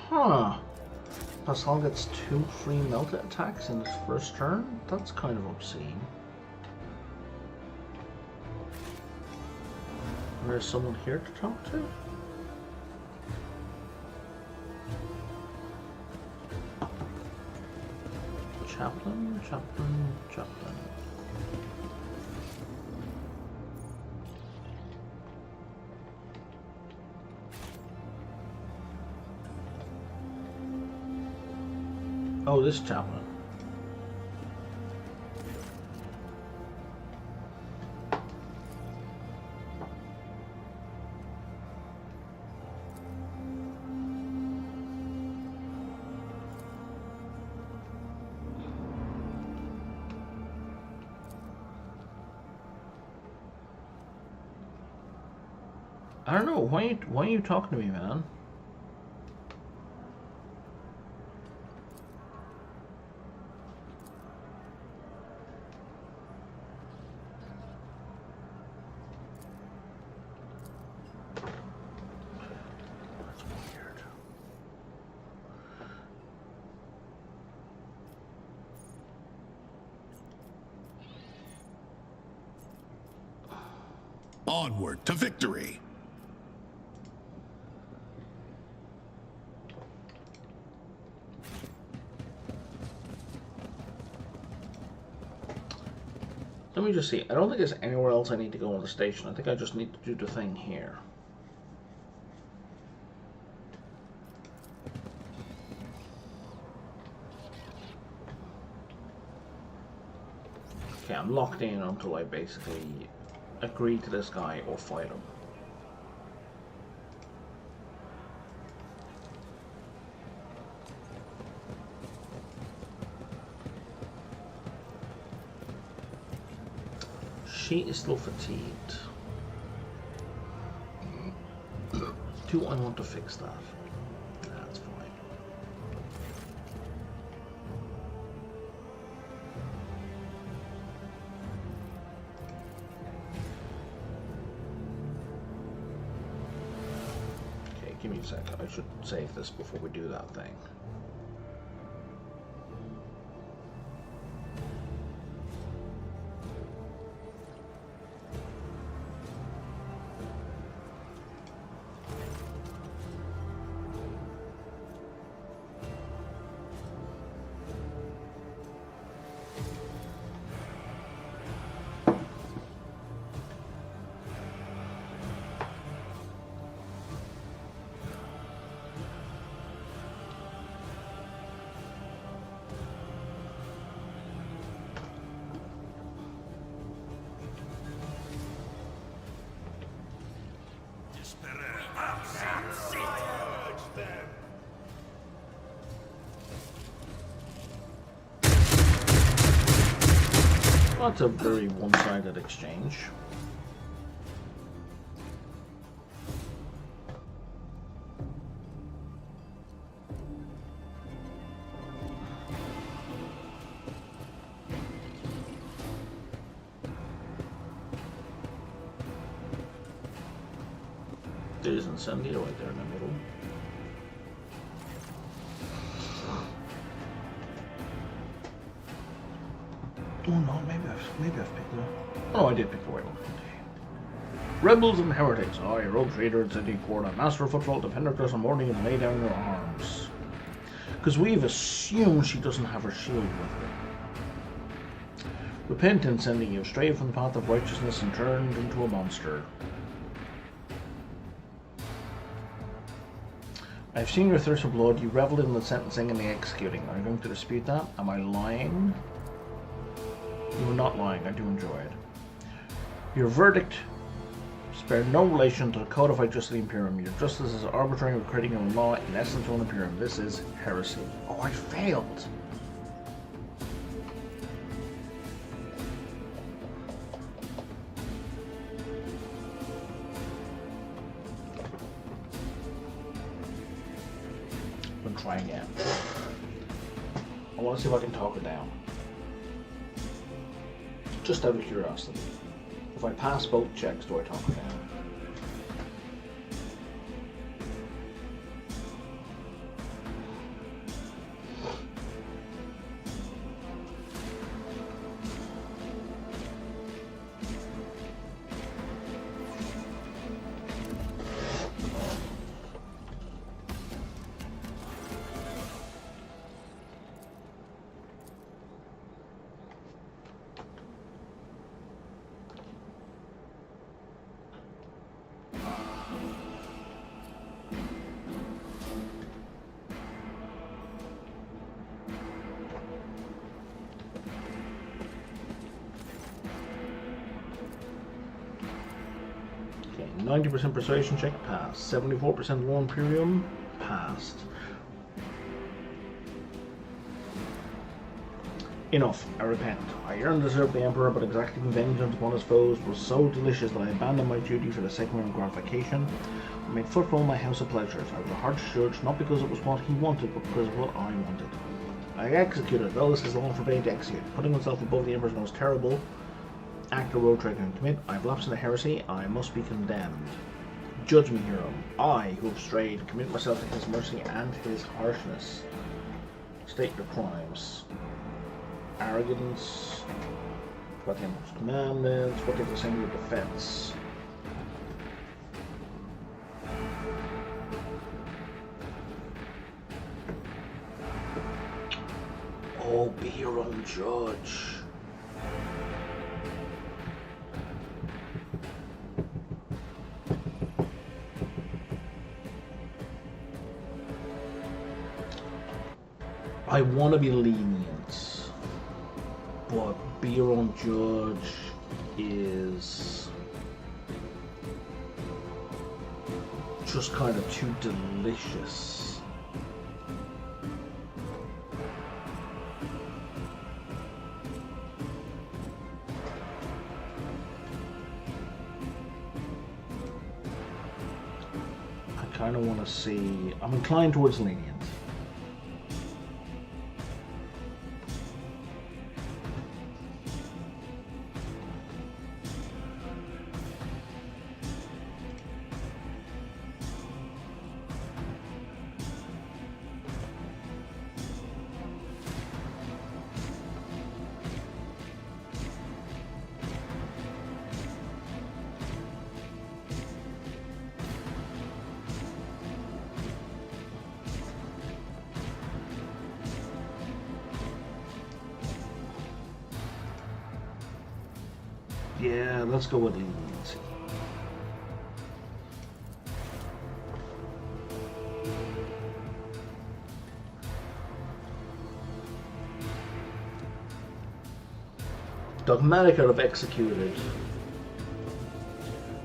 Huh. Pascal gets 2 free melted attacks in his first turn? That's kind of obscene. There's someone here to talk to? Chaplain. Oh, this chaplain. I don't know. Why are you talking to me, man? That's weird. Onward to victory. Let me just see. I don't think there's anywhere else I need to go on the station. I think I just need to do the thing here. Okay, I'm locked in until I basically agree to this guy or fight him. She is still fatigued. Do I want to fix that? That's fine. Okay, give me a sec. I should save this before we do that thing. That's a very one-sided exchange. There's Incendia right there in the middle. Oh no, maybe I've picked them. Oh, I did pick the right one. Rebels and heretics. I, rogue trader at City Quarter, master of footfall, defender across the morning, and lay down your arms. Because we've assumed she doesn't have her shield with her. Repentance, sending you straight from the path of righteousness and turned into a monster. I've seen your thirst for blood. You reveled in the sentencing and the executing. Are you going to dispute that? Am I lying? You are not lying. I do enjoy it. Your verdict spared no relation to the codified justice of the Imperium. Your justice is arbitrary and creating a law in essence of an Imperium. This is heresy. Oh, I failed. I'm going to try again. I want to see if I can talk it down. Just out of curiosity. If I pass both checks, do I talk it down? Okay, 90% persuasion check, passed. 74% War Imperium, passed. Enough, I repent. I earned the deserve the Emperor, but exacting vengeance upon his foes was so delicious that I abandoned my duty for the sake of my own gratification. I made football my house of pleasures. I was a harsh judge, not because it was what he wanted, but because of what I wanted. I executed, though this is the law forbade to execute. Putting myself above the Emperor's most terrible act of road trade and commit. I've lapsed into heresy. I must be condemned. Judge me, hero. I, who have strayed, commit myself to his mercy and his harshness. State your crimes. Arrogance. What the Emperor's commandments. What if the same your defense? Oh, be your own judge. I want to be lenient, but be your own judge is just kind of too delicious. I kind of want to see, I'm inclined towards lenient. Yeah, let's go with leniency. Dogmatic out of executed.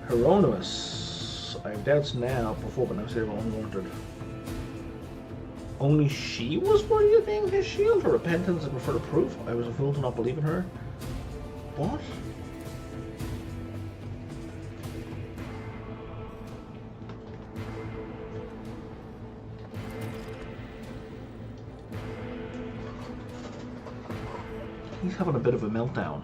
Hieronymus. I have doubts now, before, but now say unwanted. Only she was worthy of being his shield for repentance and for the proof. I was a fool to not believe in her. What? He's having a bit of a meltdown.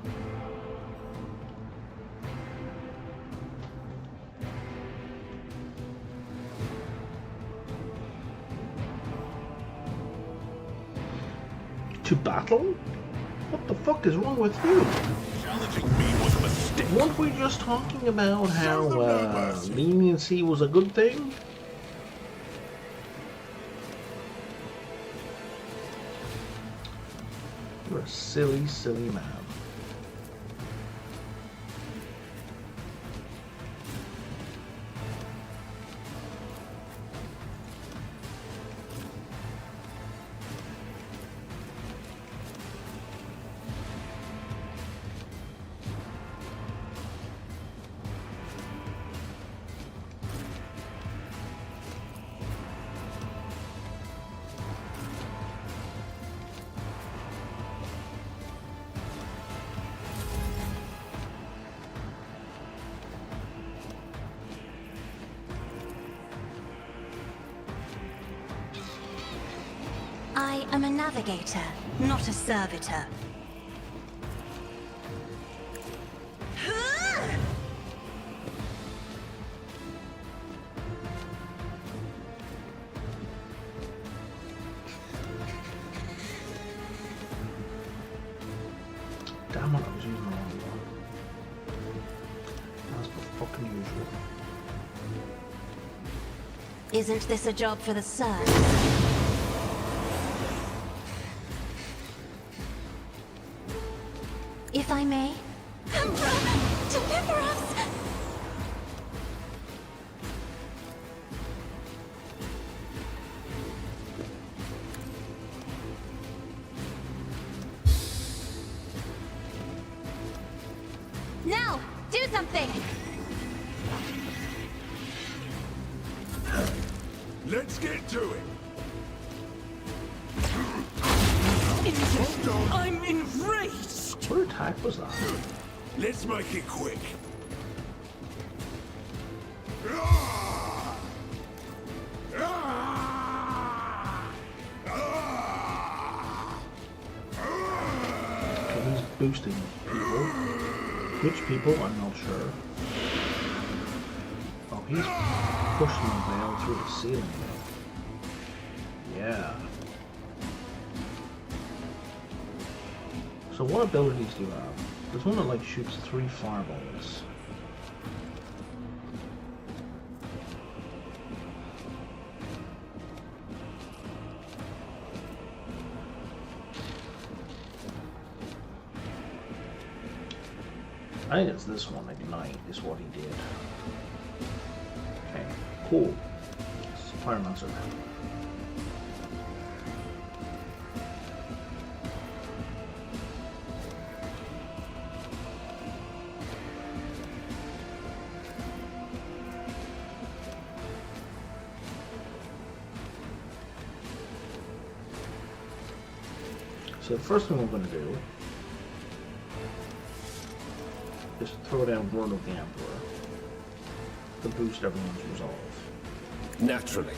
To battle? What the fuck is wrong with you? Challenging me was a mistake. Weren't we just talking about how leniency was a good thing? You're a silly, silly man. I am a navigator, not a servitor. Damn it, I was using the wrong one. As per fucking usual. Isn't this a job for the Sirs? If I may? Emperor, deliver us! Now, do something! Let's get to it. I'm enraged! What attack was that? Let's make it quick. Okay, he's boosting people. Which people? I'm not sure. Oh, he's pushing the veil through the ceiling. Yeah. So what abilities do you have? There's one that like shoots 3 fireballs. I think it's this one, Ignite, is what he did. Okay, cool. It's Pyromancer now. So the first thing we're going to do is throw down Word of the Emperor to boost everyone's resolve. Naturally.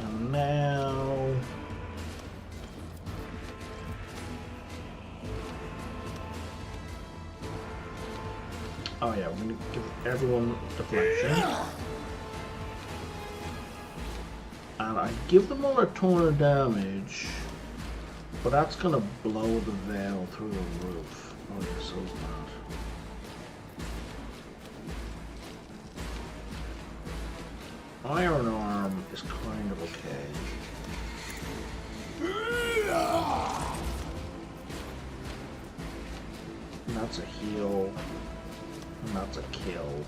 And now... Oh yeah, we're going to give everyone deflection. And I give them all a ton of damage, but that's gonna blow the veil through the roof. Oh yeah, so bad. Iron Arm is kind of okay. And that's a heal, and that's a kill.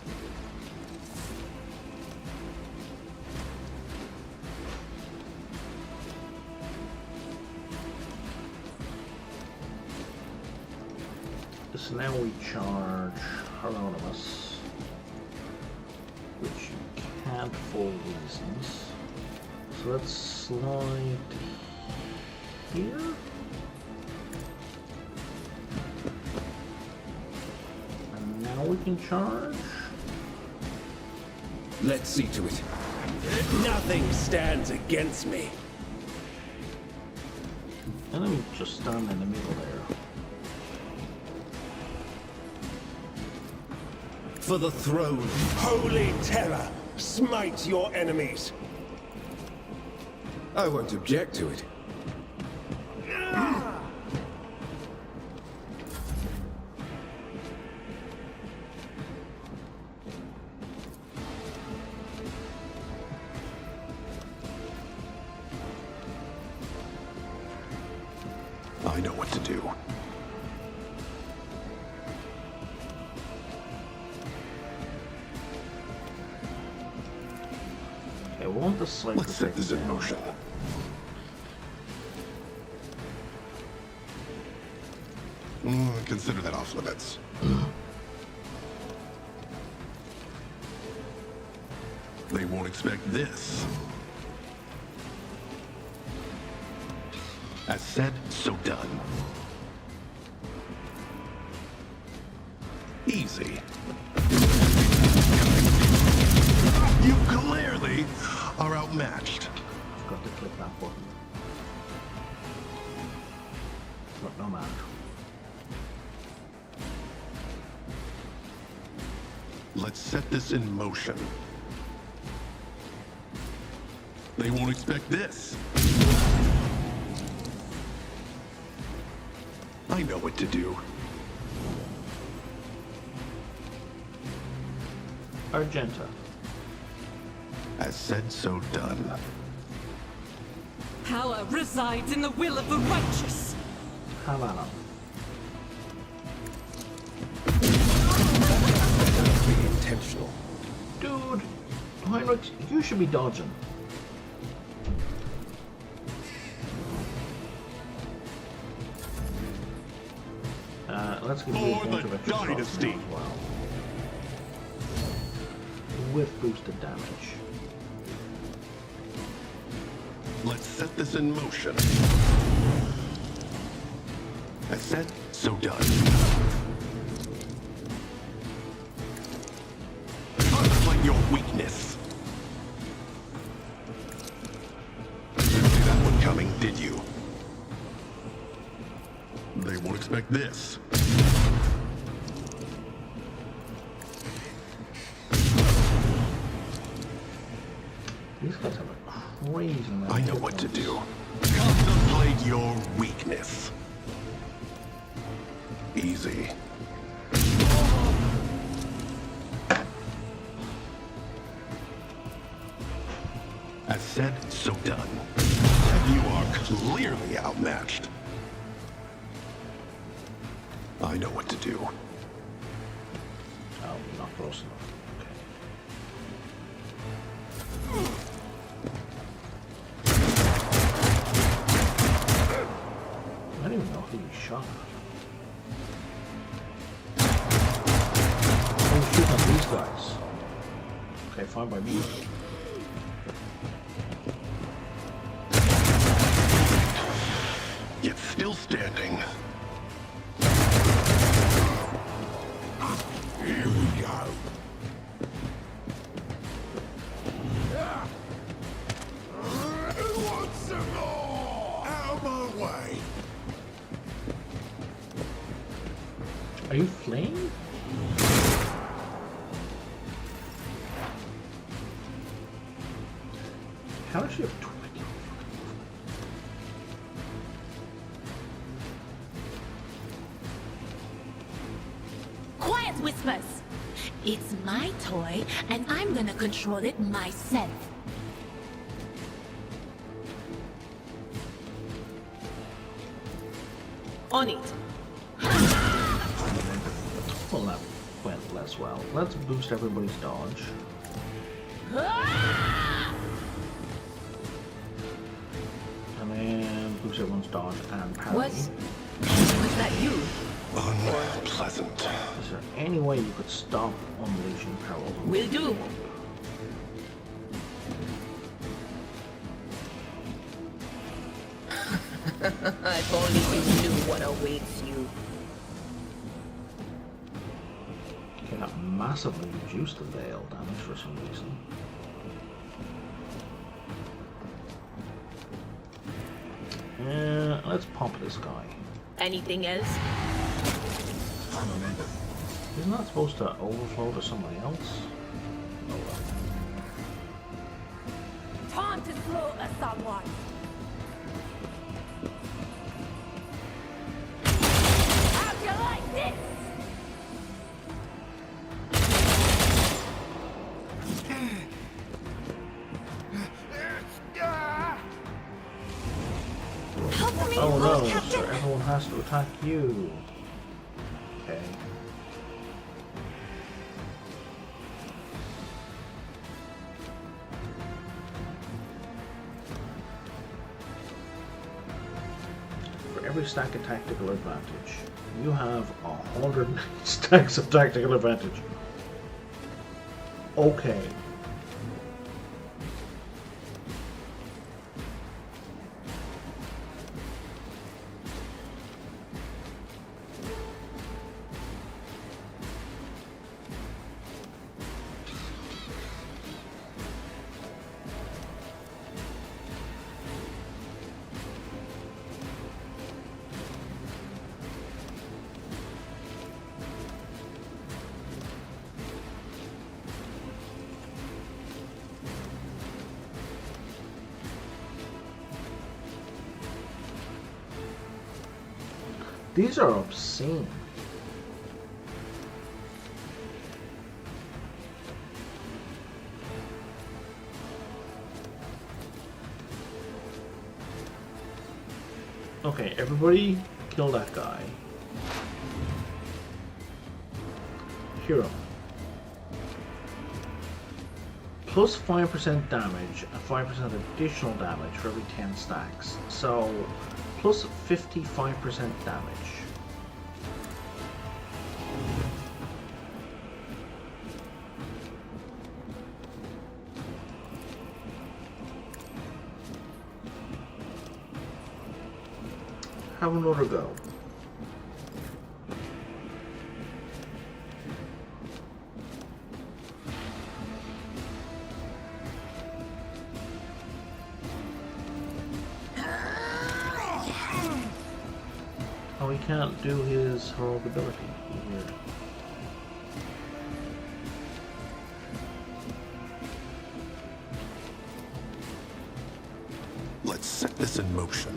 So now we charge Hieronymus, which you can't for reasons. So let's slide here. And now we can charge. Let's see to it. Nothing stands against me. Enemy just stand in the middle there. For the throne, holy terror, smite your enemies. I won't object to it. I know what to do. Okay, we want the cycle. Let's set this in motion. Consider that off limits. They won't expect this. As said, so done. Easy. You clearly are outmatched. I've got to click that button. But no matter. Let's set this in motion. They won't expect this. I know what to do. Argenta. As said, so done. Power resides in the will of the righteous. Havana. Be intentional. Dude, Heinrich, you should be dodging. Let's give you a For bunch the of extra shots dynasty. now as well. With boosted damage. Let's set this in motion. As said, so done. Contemplate your weakness. Didn't see that one coming, did you? They won't expect this. These guys have a crazy amount. I know what to do. Contemplate your weakness. Easy. As said, so done. You are clearly outmatched. I know what to do. Oh, not close enough. I don't even know who he shot at. Oh, shooting at these guys. Okay, fine by me. Yet still standing. Here we go. Who wants some more? Out of my way. Are you fleeing? How does she have 20? Quiet, Whispers! It's my toy, and I'm gonna control it myself. On it. Well, that went less well. Let's boost everybody's dodge. And then boost everyone's dodge and parry. Was that you? Unpleasant. Is there any way you could stop unleashing perils? Will do. If only you knew what awaits you. Okay, that massively reduced the veil damage for some reason. Let's pop this guy. Anything else? Isn't that supposed to overflow to somebody else? Oh well. Time to slaughter someone. How'd you like this? Oh no, so everyone has to attack you. Okay. For every stack of tactical advantage, you have 100 stacks of tactical advantage. Okay. These are obscene. Okay, everybody kill that guy. Hero. Plus 5% damage and 5% additional damage for every 10 stacks. So, plus 55% damage. Have another go. Oh, he can't do his heroic ability. Weird. Let's set this in motion.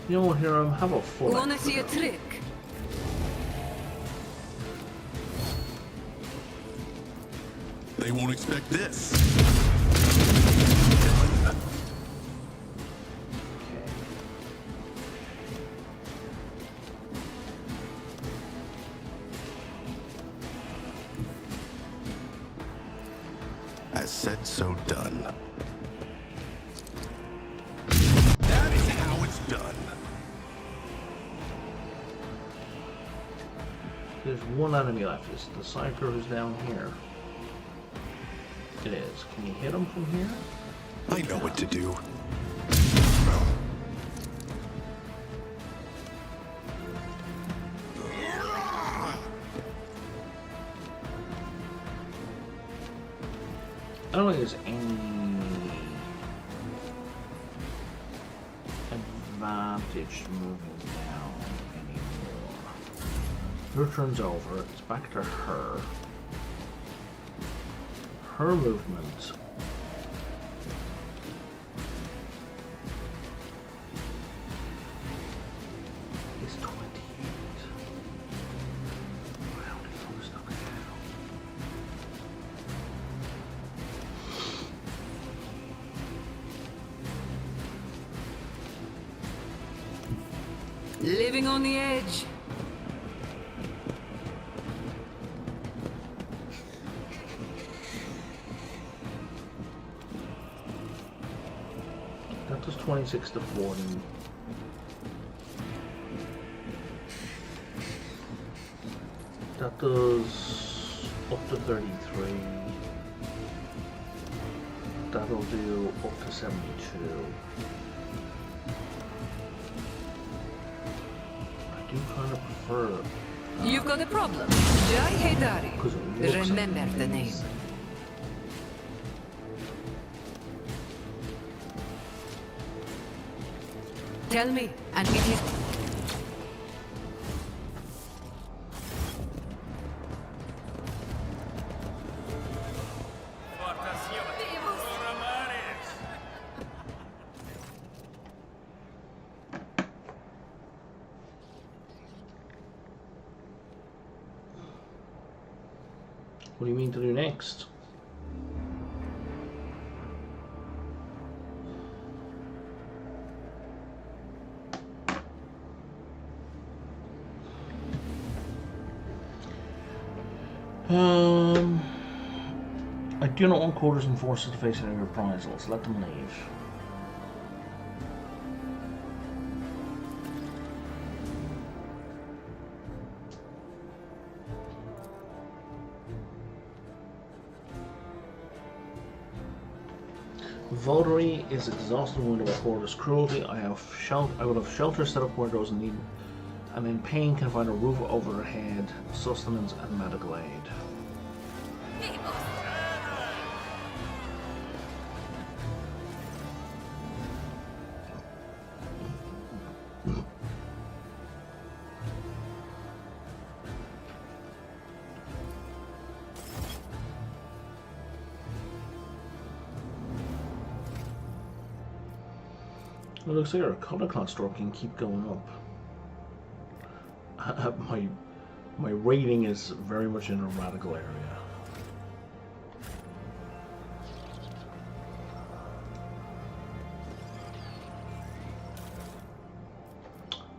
You know, Hero, have a full. Wanna see a trick? They won't expect this. As said, so done. That is how it's done. There's one enemy left. It's the Cypher who's down here. It is. Can you hit him from here? I know what to do. I don't think there's any advantage moving down anymore. Her turn's over. It's back to her. Her movement is 28. Wow, the stuck now. Living on the edge. That does 26 to 40. That does up to 33. That'll do up to 72. I do kind of prefer. You've got a problem. Jai Hedari. 'Cause it looks Remember the name. amazing. Tell me, and it is. What do you mean to do next? I do not want quarters and forces to face any reprisals. Let them leave. Votary is exhausted and wounded by quarters cruelty. I would have shelter set up where those in need, and in pain can find a roof over their head, sustenance and medical aid. It looks like our color class store can keep going up. My rating is very much in a radical area.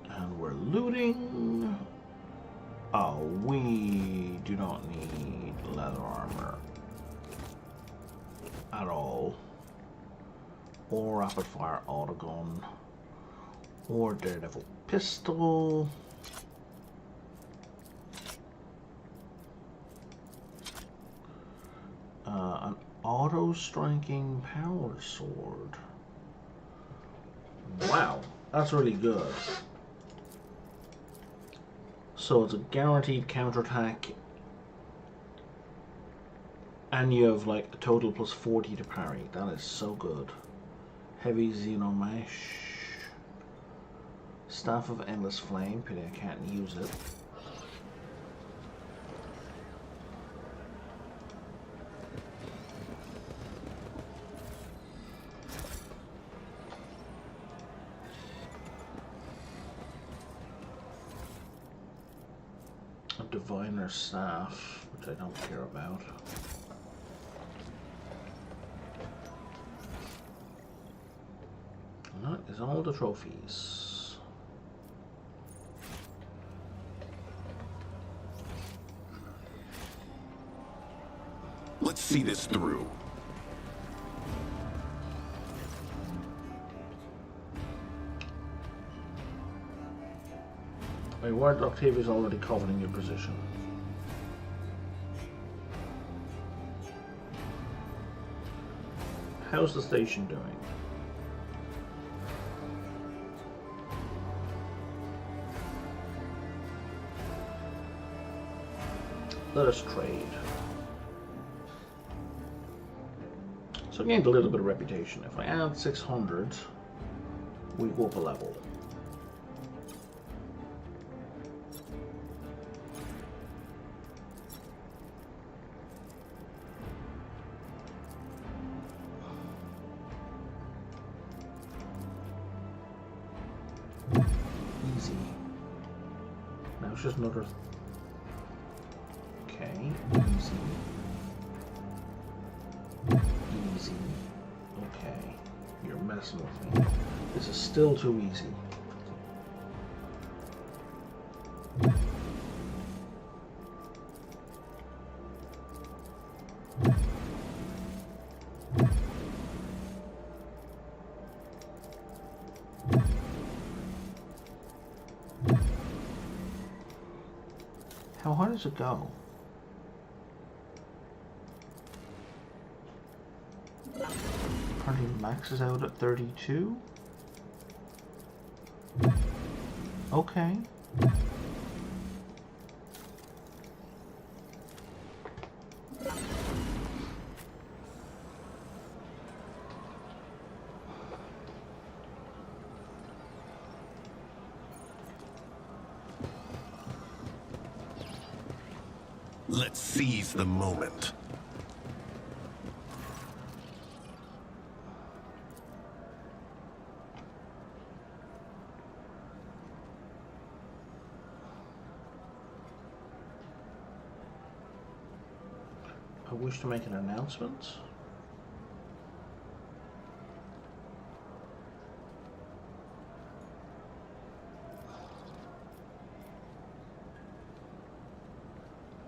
And we're looting. Oh, we do not need leather armor at all. Or rapid fire autogun, or daredevil pistol, an auto striking power sword. Wow, that's really good. So it's a guaranteed counterattack, and you have like a total plus 40 to parry. That is so good. Heavy Xenomesh. Staff of Endless Flame. Pity I can't use it. A Diviner Staff, which I don't care about. That is all the trophies. Let's see this through. My word, Octavia's already covering your position. How's the station doing? Let us trade. So I gained a little bit of reputation. If I add 600, we go up a level. Easy. Now it's just another. Okay, easy. Easy. Okay, you're messing with me. This is still too easy. How hard does it go? Party maxes out at 32. Okay. Let's seize the moment. I wish to make an announcement.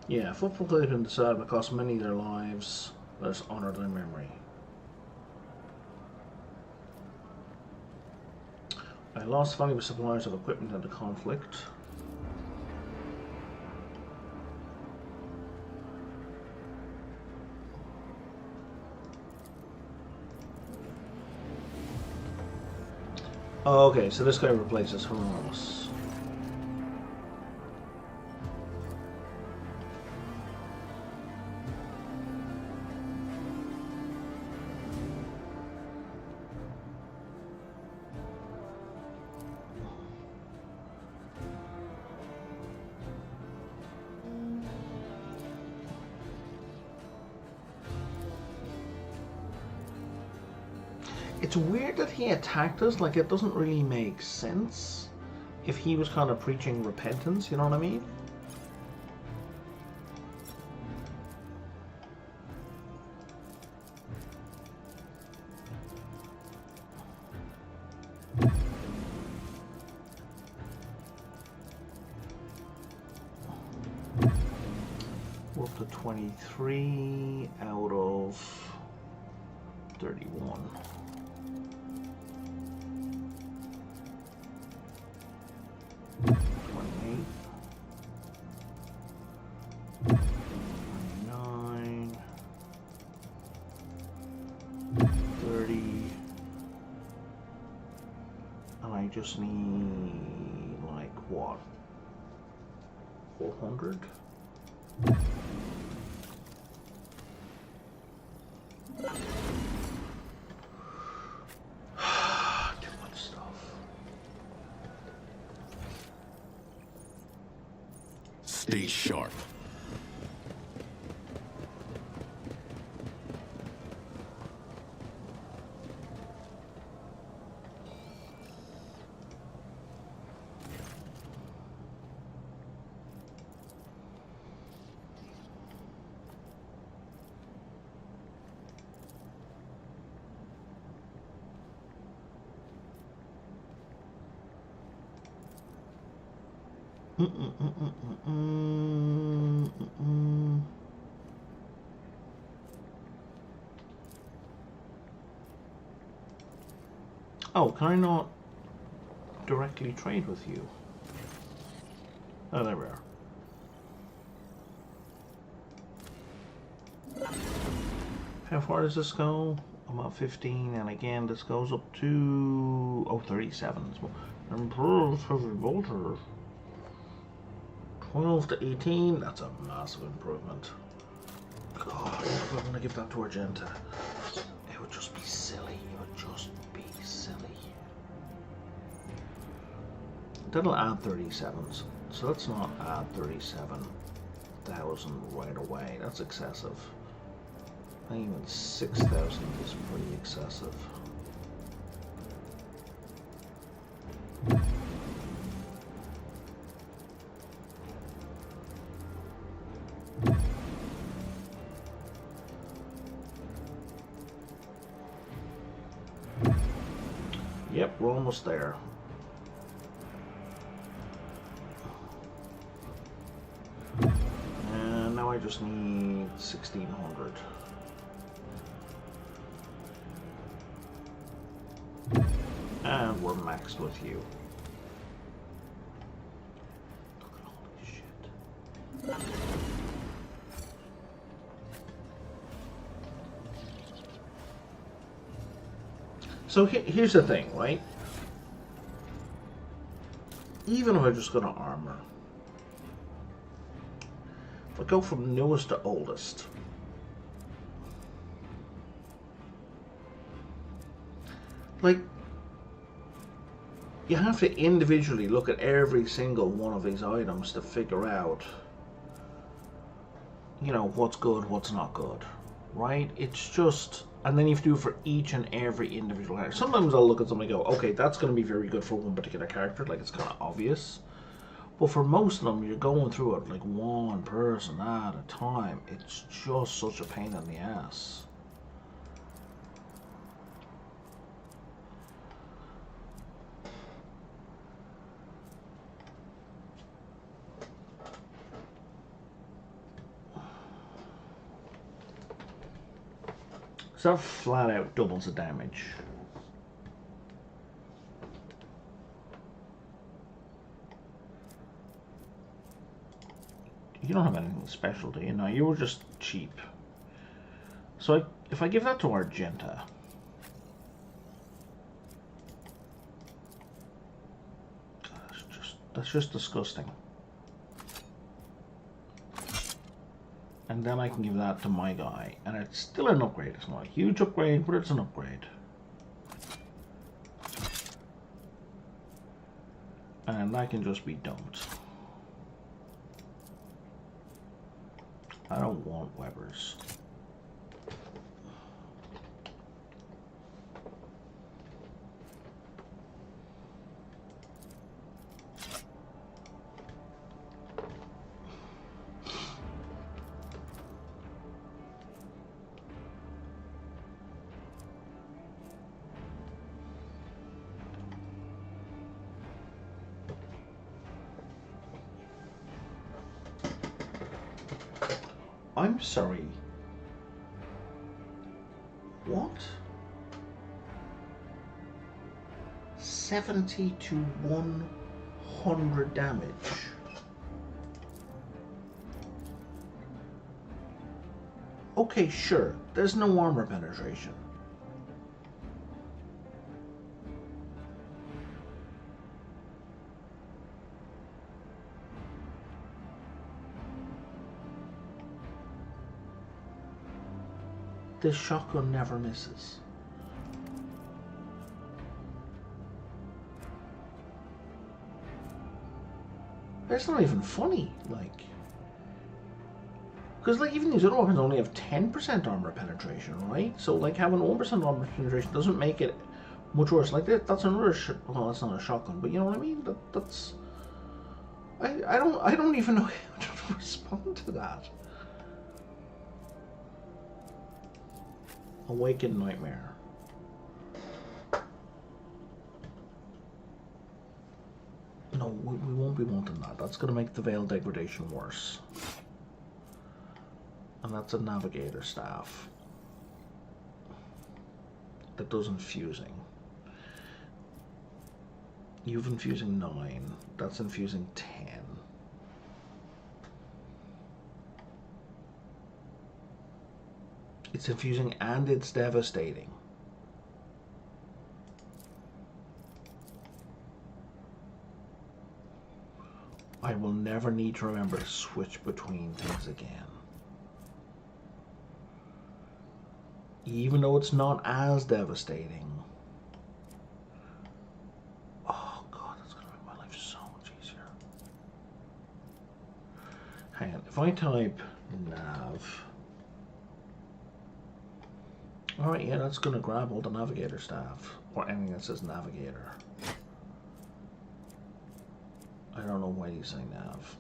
Yeah, football players have been decided to cost many their lives. Let us honor their memory. I lost valuable suppliers of equipment in the conflict. Oh, okay, so this guy replaces Horus. It's weird that he attacked us, like it doesn't really make sense if he was kind of preaching repentance, you know what I mean? We're up to 23 out of 31. 29, 30, and I just need like what, 400? Too much stuff. Stay sharp. Oh, can I not directly trade with you? Oh, there we are. How far does this go? About 15, and again this goes up to 37. Improved heavy bolter. 12 to 18. That's a massive improvement. God, if I'm gonna give that to Argenta, it would just be silly. It would just be silly. That'll add 37s, so let's not add 37,000 right away. That's excessive. Even 6,000 is pretty excessive. Yep, we're almost there. And now I just need 1,600. And we're maxed with you. Look at all this shit. So here's the thing, right? Even if I just go to armor, if I go from newest to oldest, like, you have to individually look at every single one of these items to figure out, you know, what's good, what's not good, right? It's just, and then you have to do it for each and every individual character. Sometimes I'll look at something and go, okay, that's going to be very good for one particular character, like it's kind of obvious. But for most of them, you're going through it like one person at a time. It's just such a pain in the ass. So that flat out doubles the damage. You don't have anything special, do you? No, you were just cheap. So if I give that to Argenta, that's just disgusting. And then I can give that to my guy, and it's still an upgrade. It's not a huge upgrade, but it's an upgrade. And that can just be dumped. I don't want Webbers. I'm sorry. What? 70 to 100 damage. Okay, sure. There's no armor penetration. This shotgun never misses. It's not even funny, like. Because, like, even these other weapons only have 10% armor penetration, right? So, like, having 1% armor penetration doesn't make it much worse. Like, that's another well, that's not a shotgun, but you know what I mean? That's... I don't even know how to respond to that. Awakened Nightmare. No, we won't be wanting that. That's going to make the Veil degradation worse. And that's a Navigator Staff. That does infusing. You've infusing 9. That's infusing 10. It's infusing and it's devastating. I will never need to remember to switch between things again. Even though it's not as devastating. Oh god, that's going to make my life so much easier. Hang on, if I type nav... Alright, yeah, that's going to grab all the Navigator Staff. Or anything that says Navigator. I don't know why you say nav.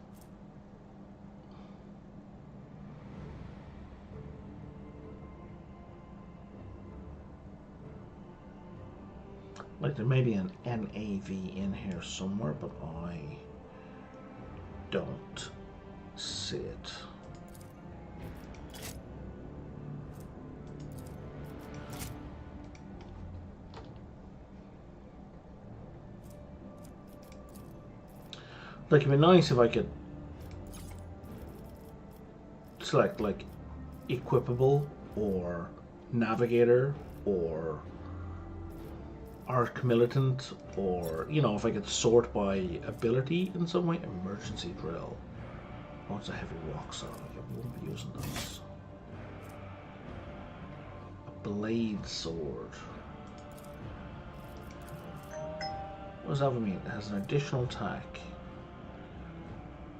Like, there may be an NAV in here somewhere, but I don't see it. Like, it'd be nice if I could select, like, equipable or navigator or arc militant, or, you know, if I could sort by ability in some way. Emergency drill. Oh, it's a heavy rock saw. I won't be using those. A blade sword. What does that mean? It has an additional attack.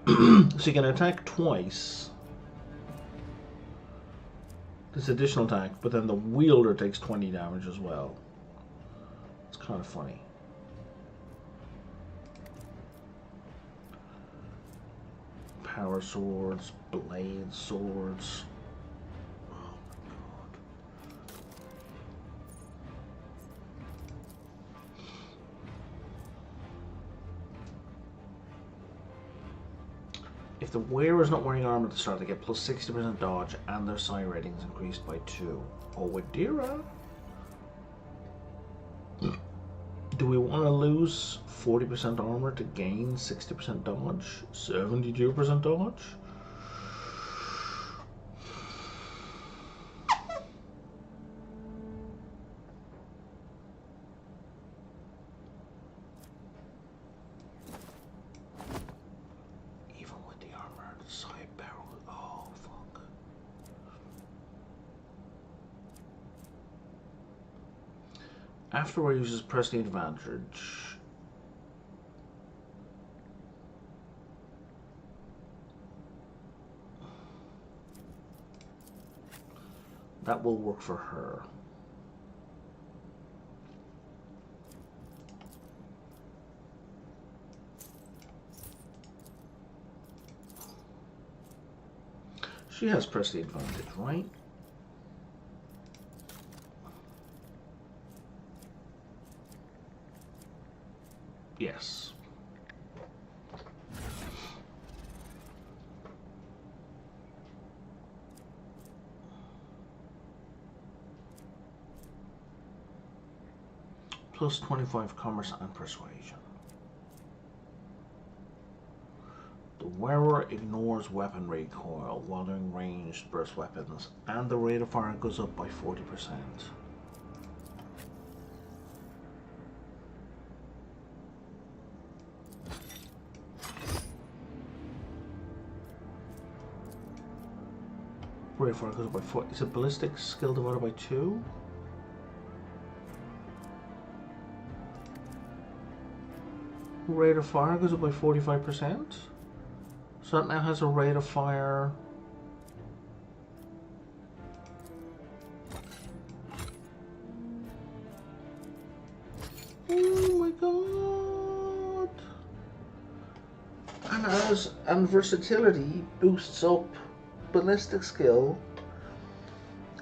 So you can attack twice. This additional attack, but then the wielder takes 20 damage as well. It's kind of funny. power swords, blade swords. Oh my god. If the wearer is not wearing armor at the start, they get plus 60% dodge and their psi ratings increased by 2. Oh, Adira. Do we want to lose 40% armor to gain 60% dodge? 72% dodge? Even with the armor, the side barrel. Oh, fuck. Afterward, uses press the advantage. That will work for her. She has press the advantage, right? Yes. Plus 25 commerce and persuasion. The wearer ignores weapon recoil while doing ranged burst weapons, and the rate of fire goes up by 40%. Rate of fire goes up by 4. Is it ballistic skill divided by 2? Rate of fire goes up by 45%. So that now has a rate of fire. Oh my god! And versatility boosts up ballistic skill.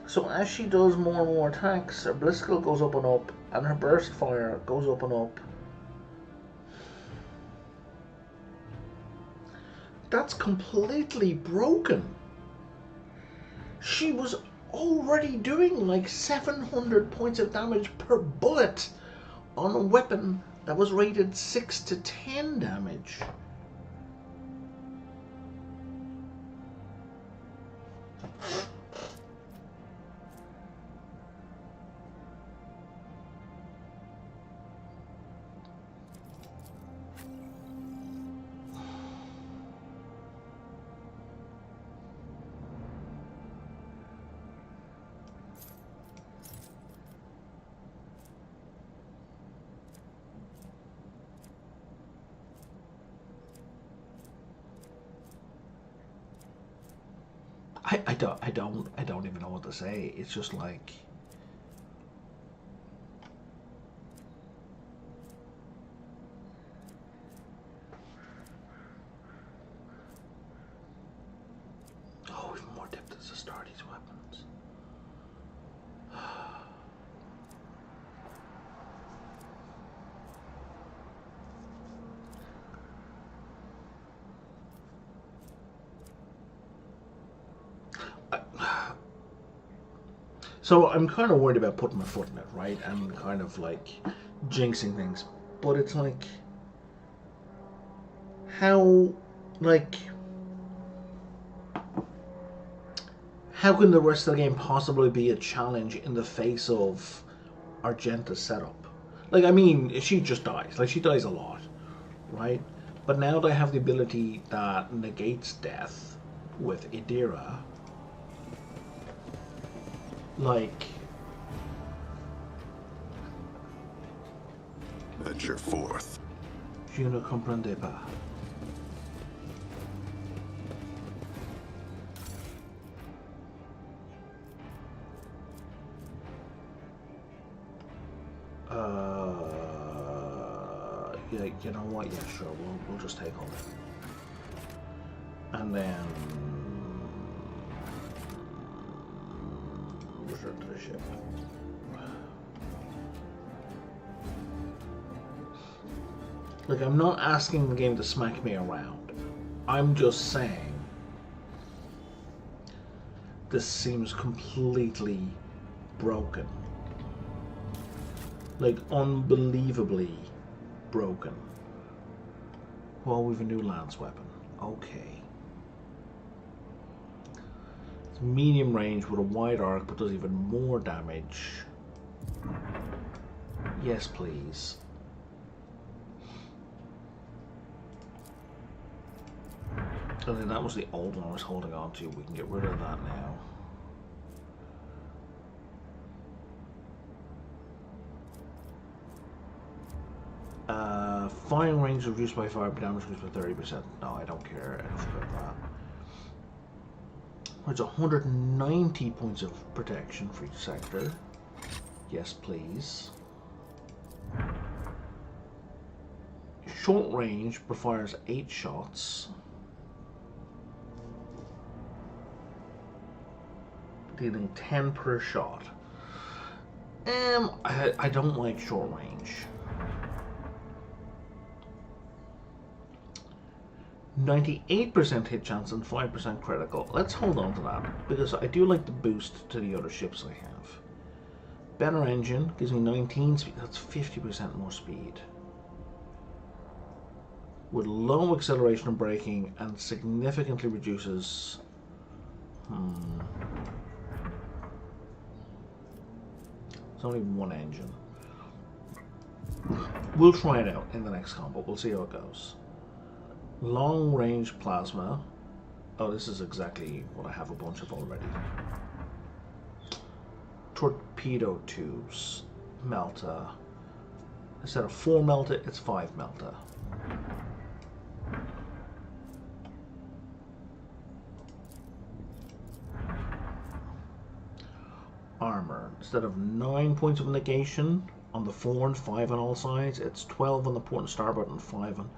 So as she does more and more attacks, her ballistic skill goes up and up, and her burst fire goes up and up. That's completely broken. She was already doing like 700 points of damage per bullet on a weapon that was rated 6 to 10 damage. I don't even know what to say. It's just like, oh, even more depth as to start these weapons. So I'm kind of worried about putting my foot in it, right? And kind of like jinxing things. But it's like, how can the rest of the game possibly be a challenge in the face of Argenta's setup? Like, I mean, she just dies. Like, she dies a lot, right? But now they have the ability that negates death with Idira. Like, Venture forth. Je ne comprendais pas. Yeah, you know what? Yeah, sure. We'll just take all that. And then return to the ship. Like, I'm not asking the game to smack me around. I'm just saying this seems completely broken. Like, unbelievably broken. Well, we've a new lance weapon. Okay. It's medium range with a wide arc, but does even more damage. Yes, please. I think that was the old one I was holding on to. We can get rid of that now. Firing range reduced by 5, damage reduced by 30%. No, I don't care enough about that. It's 190 points of protection for each sector. Yes, please. Short range fires 8 shots. Dealing 10 per shot. I don't like short range. 98% hit chance and 5% critical. Let's hold on to that, because I do like the boost to the other ships I have. Better engine gives me 19 speed. That's 50% more speed. With low acceleration and braking, and significantly reduces... It's only one engine. We'll try it out in the next combo. We'll see how it goes. Long range plasma. Oh, this is exactly what I have a bunch of already. Torpedo tubes. Melta. Instead of 4 Melta, it's 5 Melta. Armor. Instead of 9 points of negation on the fore and 5 on all sides, it's 12 on the port and starboard and 5 on...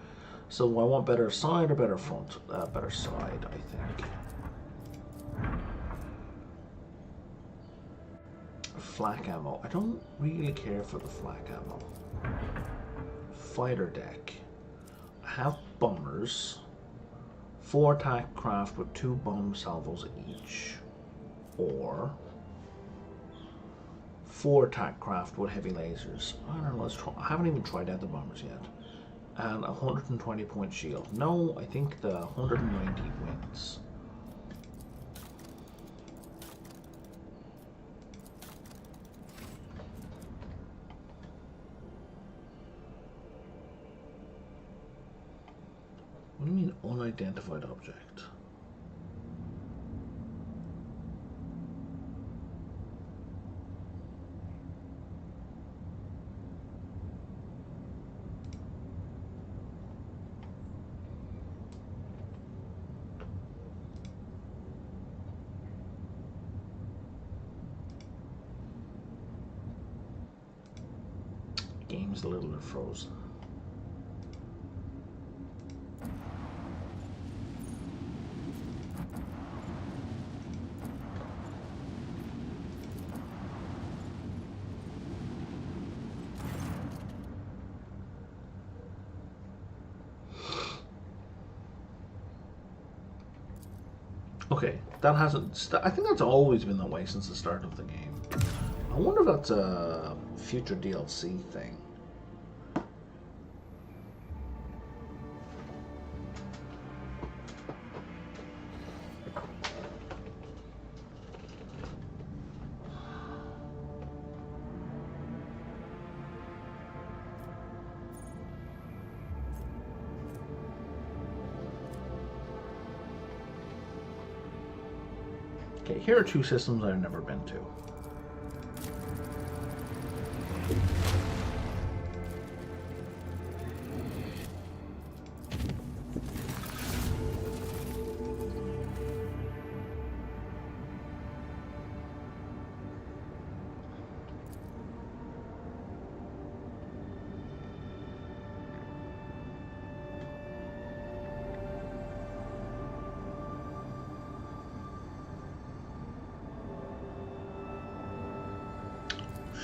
So I want better side or better front? Better side, I think. Flak ammo. I don't really care for the flak ammo. Fighter deck. I have bombers. 4 attack craft with 2 bomb salvos each. Or 4 attack craft with heavy lasers. I don't know, let's try. I haven't even tried out the bombers yet. And a 120 point shield. No, I think the 190 wins. What do you mean unidentified object? Game's a little bit frozen. Okay, that hasn't... I think that's always been that way since the start of the game. I wonder if that's a future DLC thing. Okay, here are 2 systems I've never been to.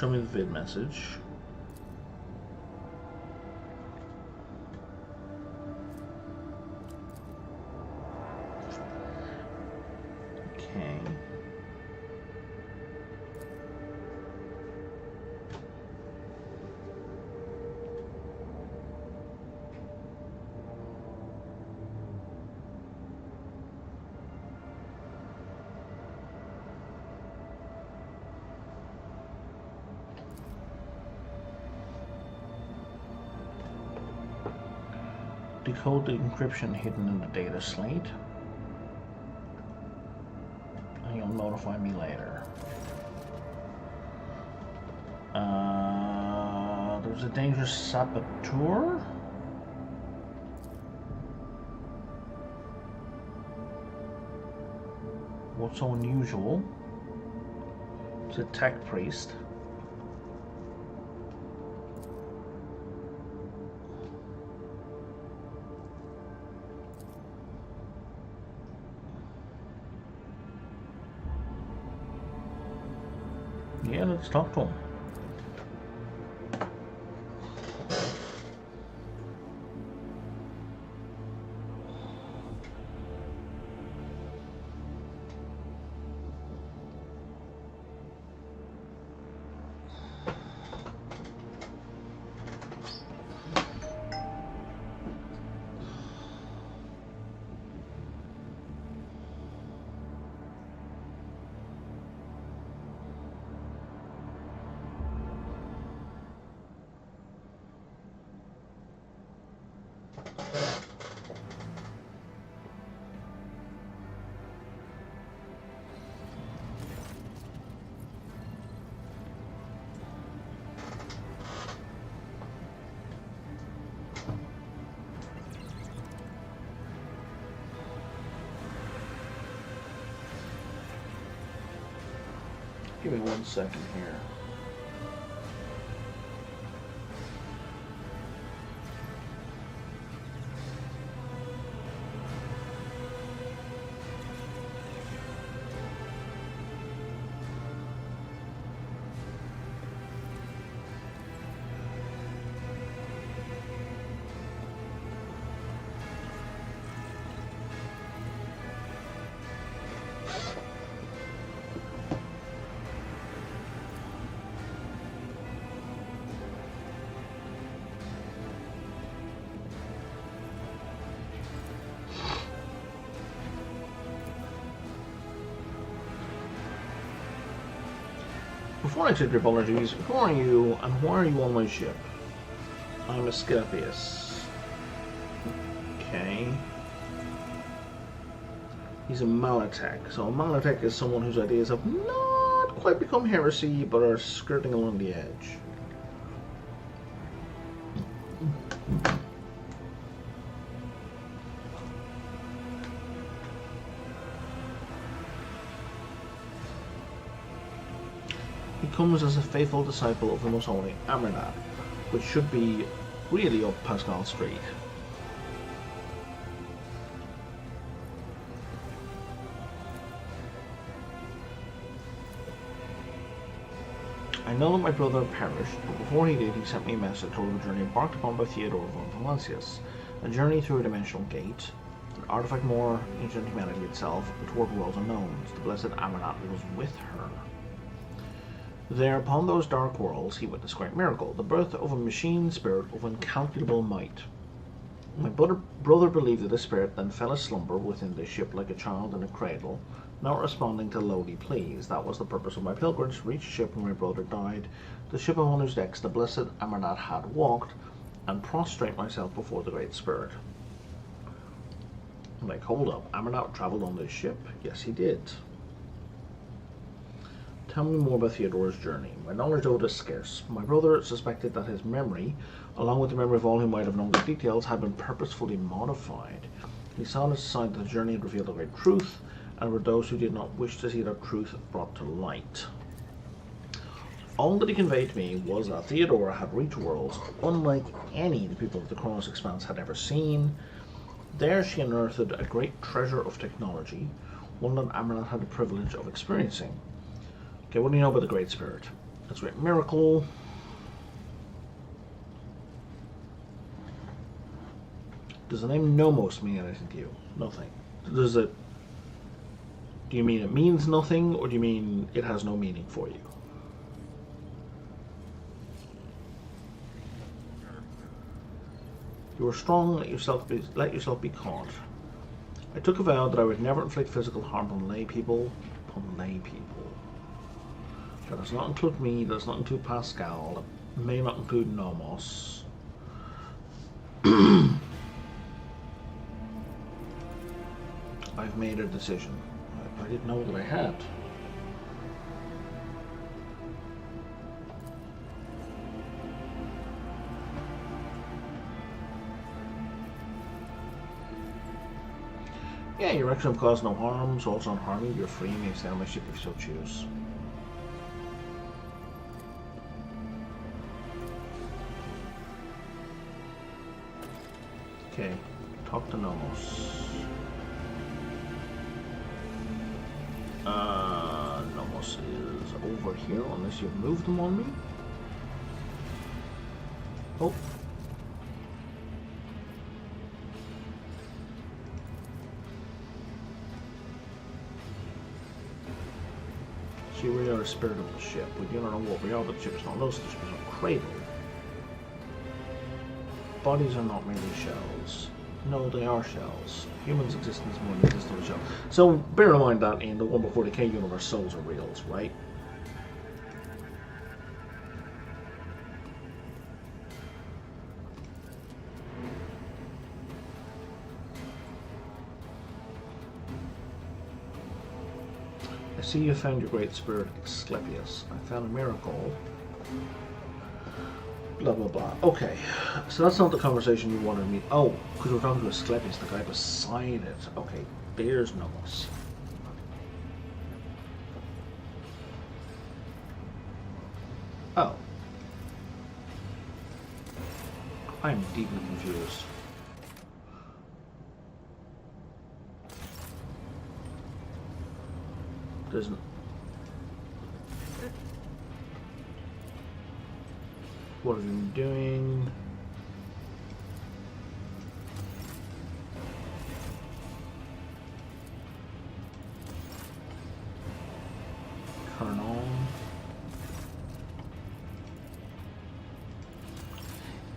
Show me the vid message. Okay. Decode the encryption hidden in the data slate, and you'll notify me later. There's a dangerous saboteur. What's so unusual? It's a tech priest. Yeah, let's talk to him. Give me 1 second here. Before I take your apologies, who are you and why are you on my ship? I'm Asclepius. Okay. He's a Malatech. So a Malatech is someone whose ideas have not quite become heresy, but are skirting along the edge. He comes as a faithful disciple of the most holy Amernat, which should be really up Pascal Street. I know that my brother perished, but before he did, he sent me a message told of a journey embarked upon by Theodore von Valancius, a journey through a dimensional gate, an artifact more ancient than humanity itself, toward worlds unknowns. The blessed Amernat was with her. There, upon those dark worlds, he witnessed a great miracle, the birth of a machine spirit of incalculable might. My brother believed that the spirit then fell asleep within the ship like a child in a cradle, not responding to lowly pleas. That was the purpose of my pilgrimage, to reach a ship where my brother died, the ship upon whose decks the blessed Amernat had walked, and prostrate myself before the great spirit. I'm like, hold up, Amernat travelled on this ship? Yes, he did. Tell me more about Theodore's journey. My knowledge of it is scarce. My brother suspected that his memory, along with the memory of all who might have known the details, had been purposefully modified. He saw on his side that the journey had revealed a great truth, and were those who did not wish to see that truth brought to light. All that he conveyed to me was that Theodora had reached worlds unlike any the people of the Kronos Expanse had ever seen. There she unearthed a great treasure of technology, one that Amernat had the privilege of experiencing. Okay, what do you know about the Great Spirit? That's right, miracle. Does the name Nomos mean anything to you? Nothing. Does it... Do you mean it means nothing, or do you mean it has no meaning for you? You are strong, let yourself be caught. I took a vow that I would never inflict physical harm on lay people. That does not include me, that does not include Pascal, that may not include Nomos. I've made a decision. I didn't know that I had. Yeah, your action cause no harm, souls don't harm you, you're free, you may stay on my ship if you so choose. Okay, talk to Nomos. Nomos is over here, unless you've moved them on me. Oh. See, we are a spirit of the ship. We do not know what we are, but the ship is not lost. The ship is a cradle. Bodies are not merely shells. No, they are shells. Humans' existence more than existence of a shell. So, bear in mind that in the 1/40k universe, souls are reals, right? I see you found your great spirit, Asclepius. I found a miracle. Blah, blah, blah. Okay, so that's not the conversation you wanted me... Oh, because we're talking to Asclepius, the guy beside it. Okay, there's Nomos. Oh. I'm deeply confused. Doesn't... What have you been doing? Turn on.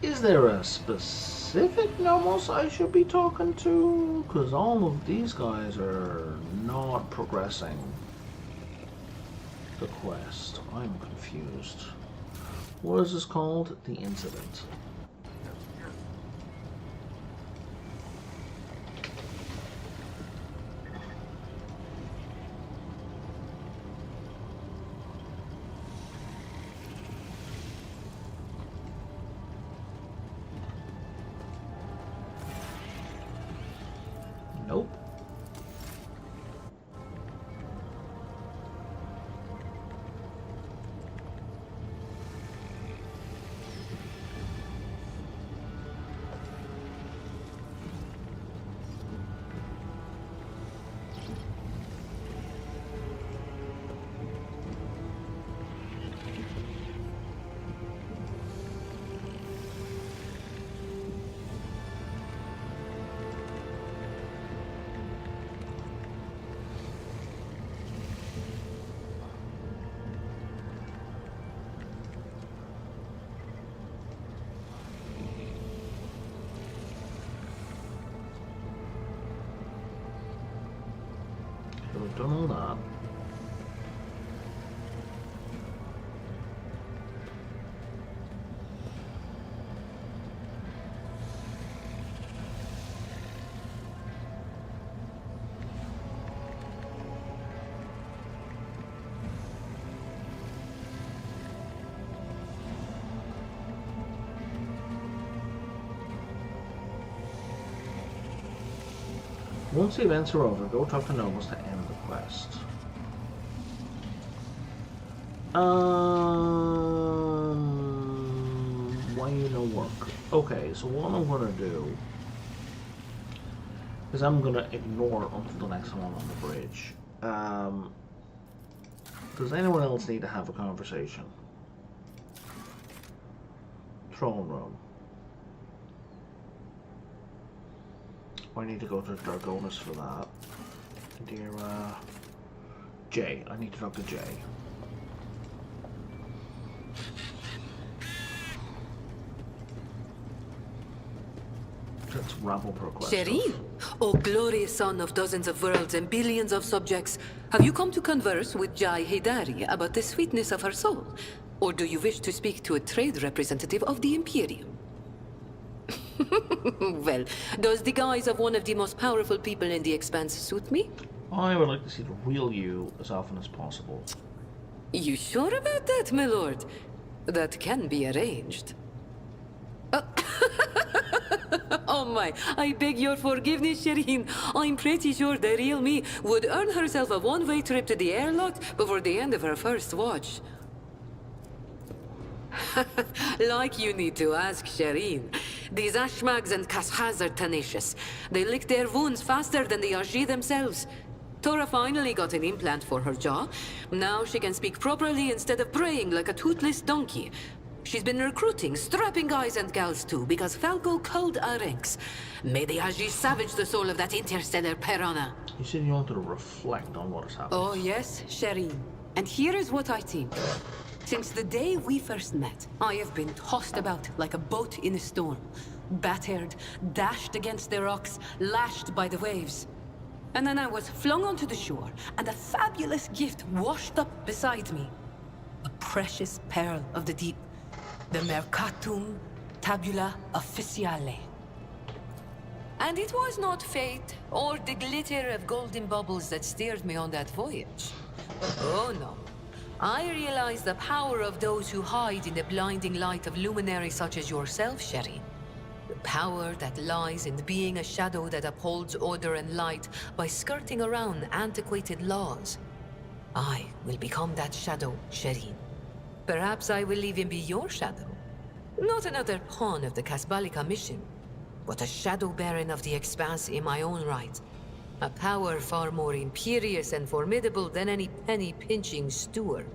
Is there a specific Nomos I should be talking to? Because all of these guys are not progressing the quest. I'm confused. What is this called? The incident. Nope. We've done all that. Once the events are over, go talk to Nomos to end the quest. Why you no work? Okay, so what I'm gonna do is I'm gonna ignore until the next time I'm on the bridge. Does anyone else need to have a conversation? Throne room. I need to go to Dargonus for that. Dear, Jay. I need to talk to Jay. That's rabble request. Shireen, O glorious son of dozens of worlds and billions of subjects, have you come to converse with Jai Haydari about the sweetness of her soul? Or do you wish to speak to a trade representative of the Imperium? Well, does the guise of one of the most powerful people in the Expanse suit me? I would like to see the real you as often as possible. You sure about that, my lord? That can be arranged. Oh my, I beg your forgiveness, Shireen. I'm pretty sure the real me would earn herself a one-way trip to the airlock before the end of her first watch. Like you need to ask, Shireen. These Ashmags and Kashas are tenacious. They lick their wounds faster than the Aji themselves. Tora finally got an implant for her jaw. Now she can speak properly instead of braying like a toothless donkey. She's been recruiting strapping guys and gals too, because Falco culled our ranks. May the Aji savage the soul of that interstellar piranha. You said you wanted to reflect on what has happened. Oh yes, Shireen. And here is what I think. Since the day we first met, I have been tossed about like a boat in a storm. Battered, dashed against the rocks, lashed by the waves. And then I was flung onto the shore, and a fabulous gift washed up beside me. A precious pearl of the deep. The Mercatum Tabula Officiale. And it was not fate or the glitter of golden bubbles that steered me on that voyage. Oh no. I realize the power of those who hide in the blinding light of luminaries such as yourself, Shireen. The power that lies in being a shadow that upholds order and light by skirting around antiquated laws. I will become that shadow, Shireen. Perhaps I will even be your shadow. Not another pawn of the Kasbalika mission, but a shadow baron of the Expanse in my own right. A power far more imperious and formidable than any penny-pinching steward.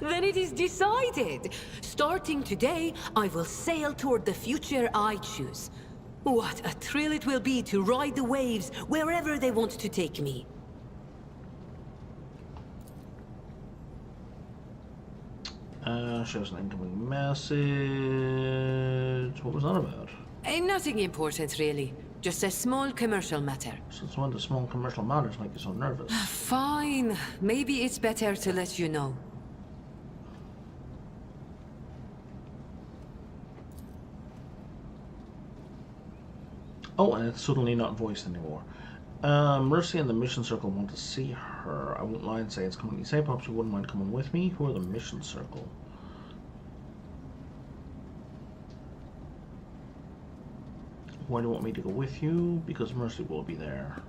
Then it is decided. Starting today, I will sail toward the future I choose. What a thrill it will be to ride the waves wherever they want to take me. Shows an incoming message. What was that about? Nothing important, really. Just a small commercial matter. Since when do small commercial matters make you so nervous? Fine. Maybe it's better to let you know. Oh, and it's suddenly not voiced anymore. Mercy and the Mission Circle want to see her. I won't lie and say it's completely safe. Perhaps you wouldn't mind coming with me. Who are the Mission Circle? Why do you want me to go with you? Because Mercy will be there.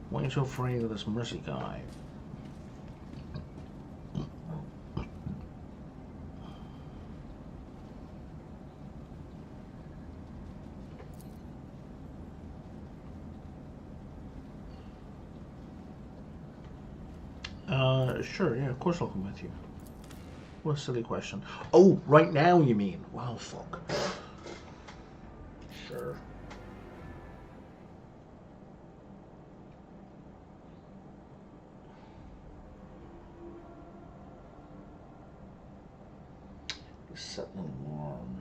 Why are you so afraid of this Mercy guy? Sure, yeah, of course I'll come with you. What a silly question. Oh, right now you mean? Well, fuck. Sure. Set an alarm.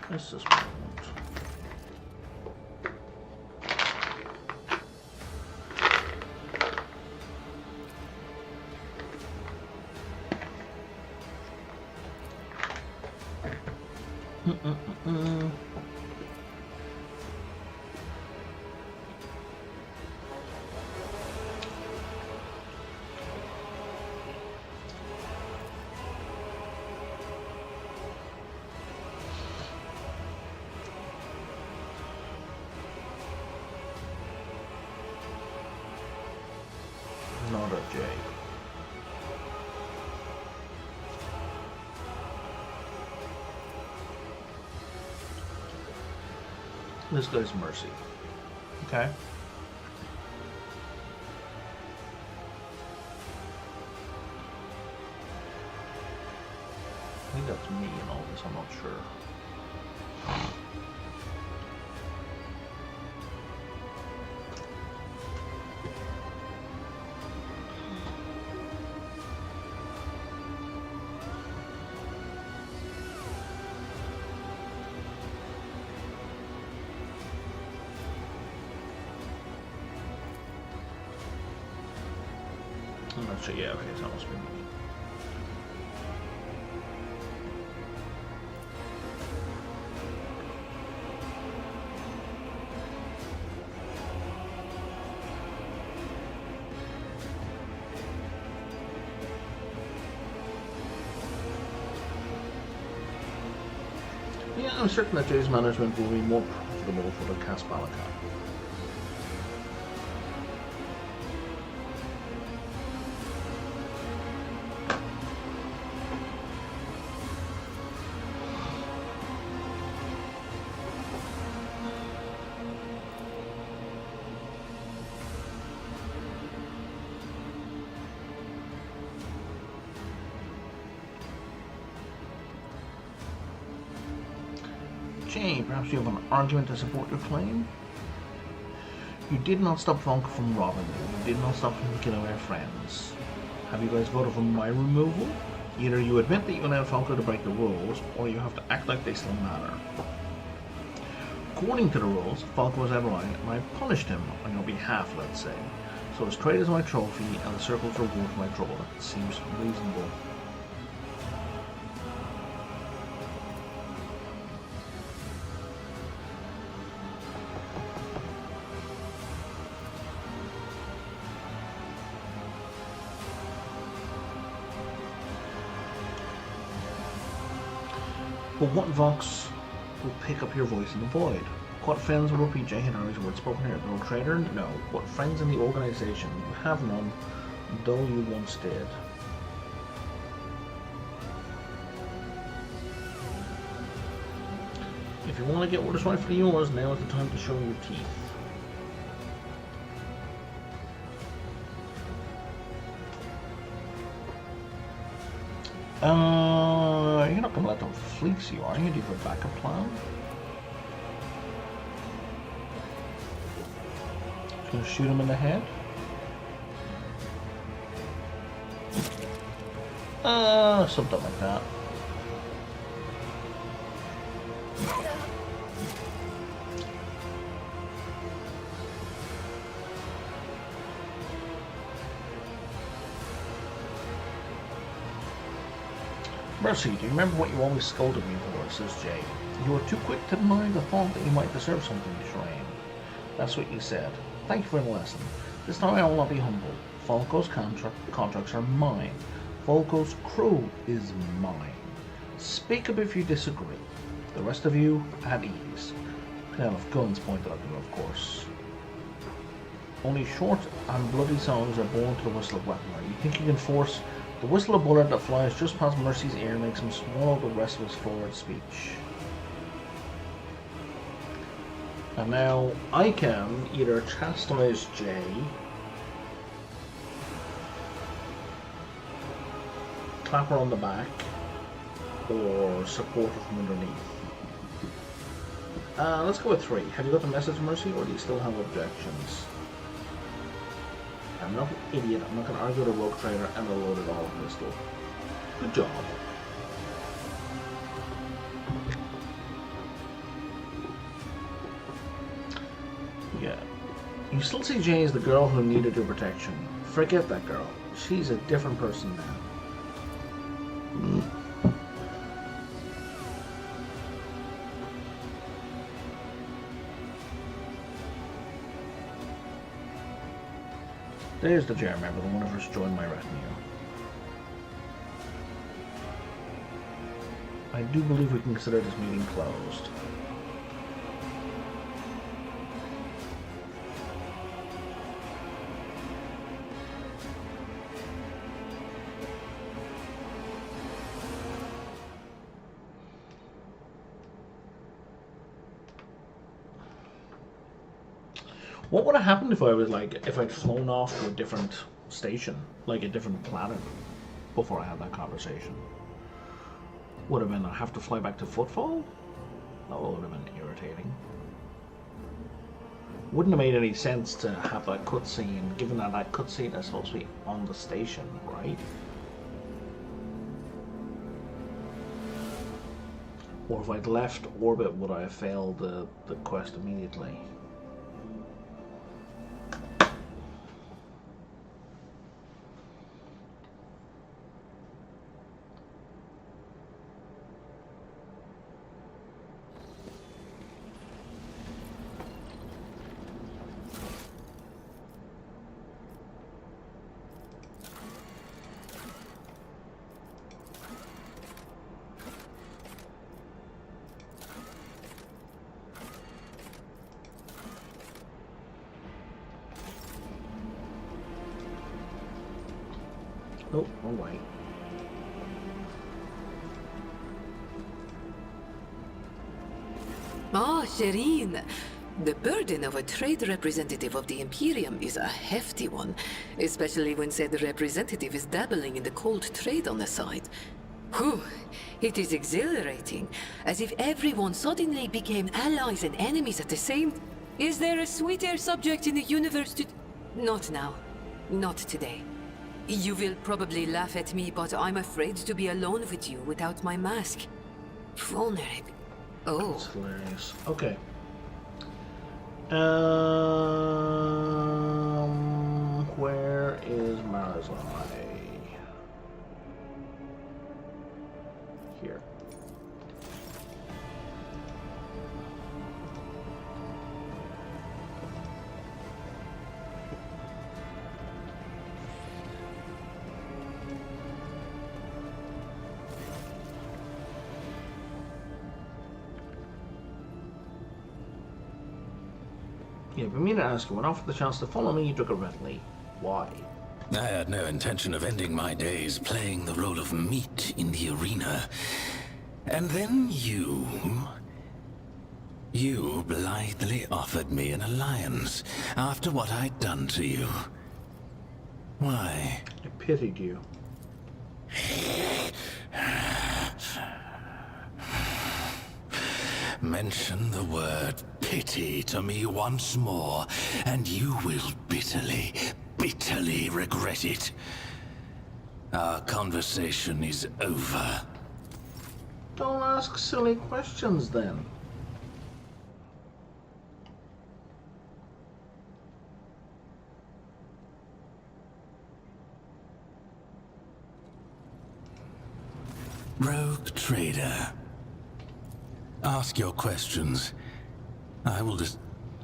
This is what I want. This guy's mercy. Okay. I think that's me in all this, I'm not sure. I'm not sure, yeah, okay, so that must be me. Yeah, I'm certain that Jay's management will be more profitable for the Cas Balaka. Jay, perhaps you have an argument to support your claim? You did not stop Vonka from robbing you. You did not stop him from killing our friends. Have you guys voted for my removal? Either you admit that you allowed Vonka to break the rules, or you have to act like they still matter. According to the rules, Vonka was out of line, and I punished him on your behalf, let's say. So his trade is my trophy, and the circle's reward for my trouble. That seems reasonable. But what Vox will pick up your voice in the void? What friends will repeat Jay Henry's words spoken here? No traitor? No. What friends in the organization? You have none, though you once did. If you want to get what is rightfully yours, now is the time to show your teeth. You're not gonna let them fleece you, are you? Do you have a backup plan? Just gonna shoot him in the head? Something like that. Mercy, do you remember what you always scolded me for, says Jay. You were too quick to deny the thought that you might deserve something, Shrine. That's what you said. Thank you for the lesson. This time I will not be humble. Falco's contracts are mine. Falco's crew is mine. Speak up if you disagree. The rest of you, at ease. Tail of guns pointed at you, of course. Only short and bloody songs are born to the whistle of weaponry. You think you can force the whistle of bullet that flies just past Mercy's ear and makes him swallow the rest of his forward speech. And now I can either chastise Jay clap her on the back or support her from underneath. Let's go with 3. Have you got the message, Mercy, or do you still have objections? I'm not an idiot. I'm not going to argue with a rogue trader and a loaded all pistol. Good job. Yeah. You still see Jay as the girl who needed your protection. Forget that girl. She's a different person now. There's the Jay I remember, the one who first joined my retinue. I do believe we can consider this meeting closed. What would have happened if I was like, if I'd flown off to a different station, like a different planet, before I had that conversation? Would have been, I have to fly back to Footfall? That would have been irritating. Wouldn't have made any sense to have that cutscene, given that that cutscene is supposed to be on the station, right? Or if I'd left orbit, would I have failed the quest immediately? Oh, wrong way. Ah, Shireen. The burden of a trade representative of the Imperium is a hefty one, especially when said representative is dabbling in the cold trade on the side. Whew, it is exhilarating, as if everyone suddenly became allies and enemies at the same... Is there a sweeter subject in the universe to... Not now. Not today. You will probably laugh at me, but I'm afraid to be alone with you without my mask. Vulnerable. Oh. That's hilarious. Okay. Where is Marazai? Here. Yeah, but me to ask you, when offered the chance to follow me, you took it readily. Why? I had no intention of ending my days playing the role of meat in the arena. And then you blithely offered me an alliance after what I'd done to you. Why? I pitied you. Mention the word pity to me once more, and you will bitterly, bitterly regret it. Our conversation is over. Don't ask silly questions then. Rogue trader. Ask your questions. I will just...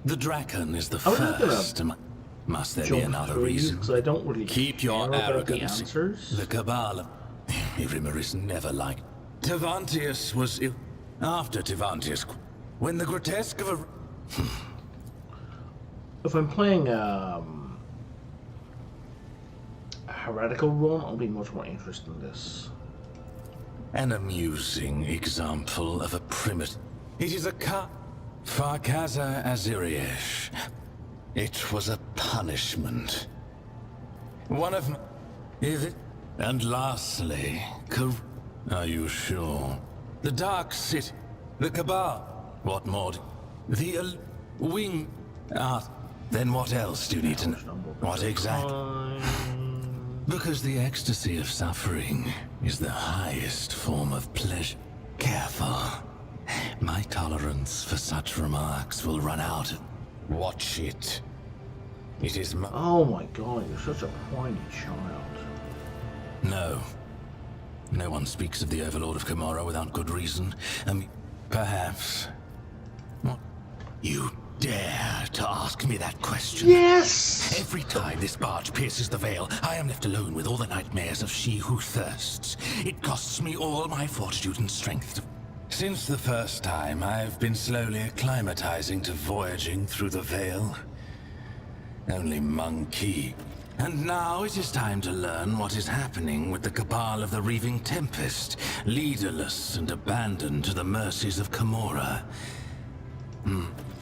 The Draken is the first. Must there be another reason? Because I don't really Keep your care about the arrogance. answers. The Cabal... Irimer is never like... Tivantius was ill... After Tivantius... When the grotesque of a... If I'm playing a heretical run, I'll be much more interested in this. An amusing example of a primitive... It is a Farkaza Aziriesh. It was a punishment. One of... Is it? And lastly... Are you sure? The Dark City... The Cabal... What more? The... Wing... Then what else do you need to know? What exactly? Because the ecstasy of suffering is the highest form of pleasure. Careful. My tolerance for such remarks will run out. Watch it. It is my... Oh my god, you're such a whiny child. No. No one speaks of the Overlord of Kamara without good reason. Perhaps. What? You dare to ask me that question? Yes! Every time this barge pierces the veil, I am left alone with all the nightmares of she who thirsts. It costs me all my fortitude and strength. Since the first time, I've been slowly acclimatizing to voyaging through the veil. Only monkey. And now it is time to learn what is happening with the Cabal of the Reaving Tempest, leaderless and abandoned to the mercies of Kamora.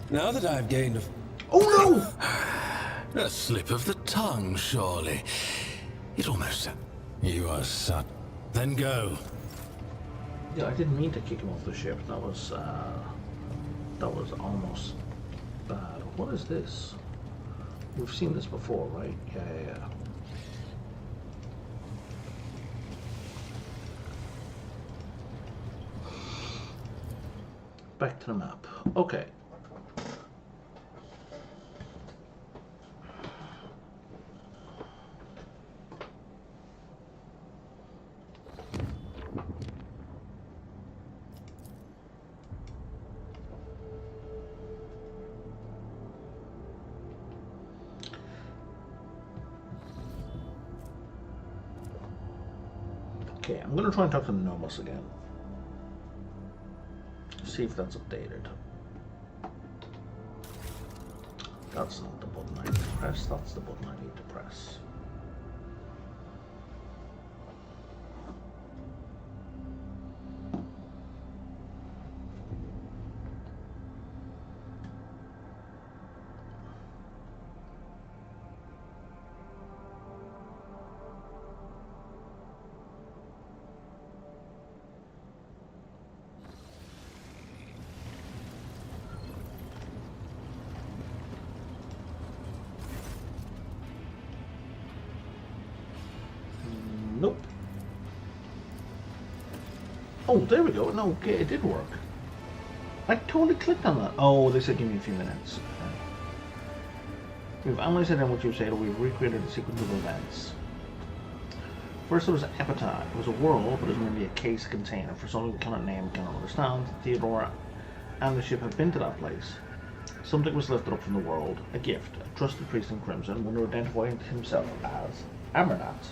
Now that I've gained a... Oh A slip of the tongue, surely. It almost... You are such... Then go. no! Yeah, I didn't mean to kick him off the ship. That was almost bad. What is this? We've seen this before, right? Yeah. Back to the map. Okay. Okay, I'm going to try and talk to Nomos again. See if that's updated. That's not the button I need to press, that's the button I need to press. Nope. Oh, there we go. No, okay, it did work. I totally clicked on that. Oh, they said give me a few minutes. Okay. We've analyzed it and what you said, we've recreated a sequence of events. First there was Epitaph. It was a world, but it was merely a case container. For something we cannot name, cannot understand, Theodora and the ship have been to that place. Something was lifted up from the world, a gift. A trusted priest in Crimson, one who identified himself as Amernat,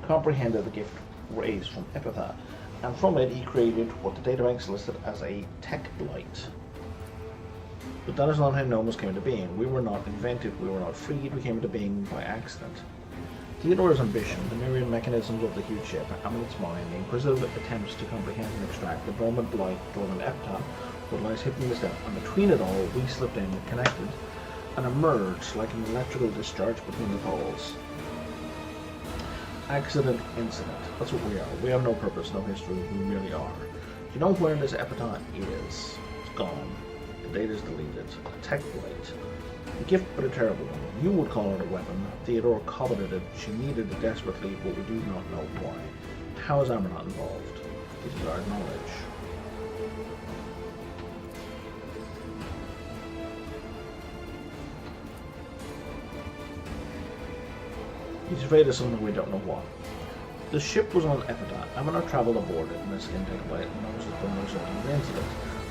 comprehended the gift raised from Epitaph, and from it he created what the databanks listed as a tech blight. But that is not how Nomos came into being. We were not invented, we were not freed, we came into being by accident. Theodora's ambition, the myriad mechanisms of the huge ship, Amernat's mind, the inquisitive attempts to comprehend and extract the dormant blight, dormant Epitaph, what lies hidden in the step, and between it all we slipped in and connected, and emerged like an electrical discharge between the poles. Accident, incident. That's what we are. We have no purpose, no history. We merely are. You know where this Epitaph is? It's gone. The data is deleted. A tech blight. A gift, but a terrible one. You would call it a weapon. Theodora coveted it. She needed it desperately, but we do not know why. How is Amernat involved? It is our knowledge. He's afraid of something we don't know what. The ship was on Epitaph. Amernat travelled aboard it and risked intake by it, and Nomos was the result of the incident.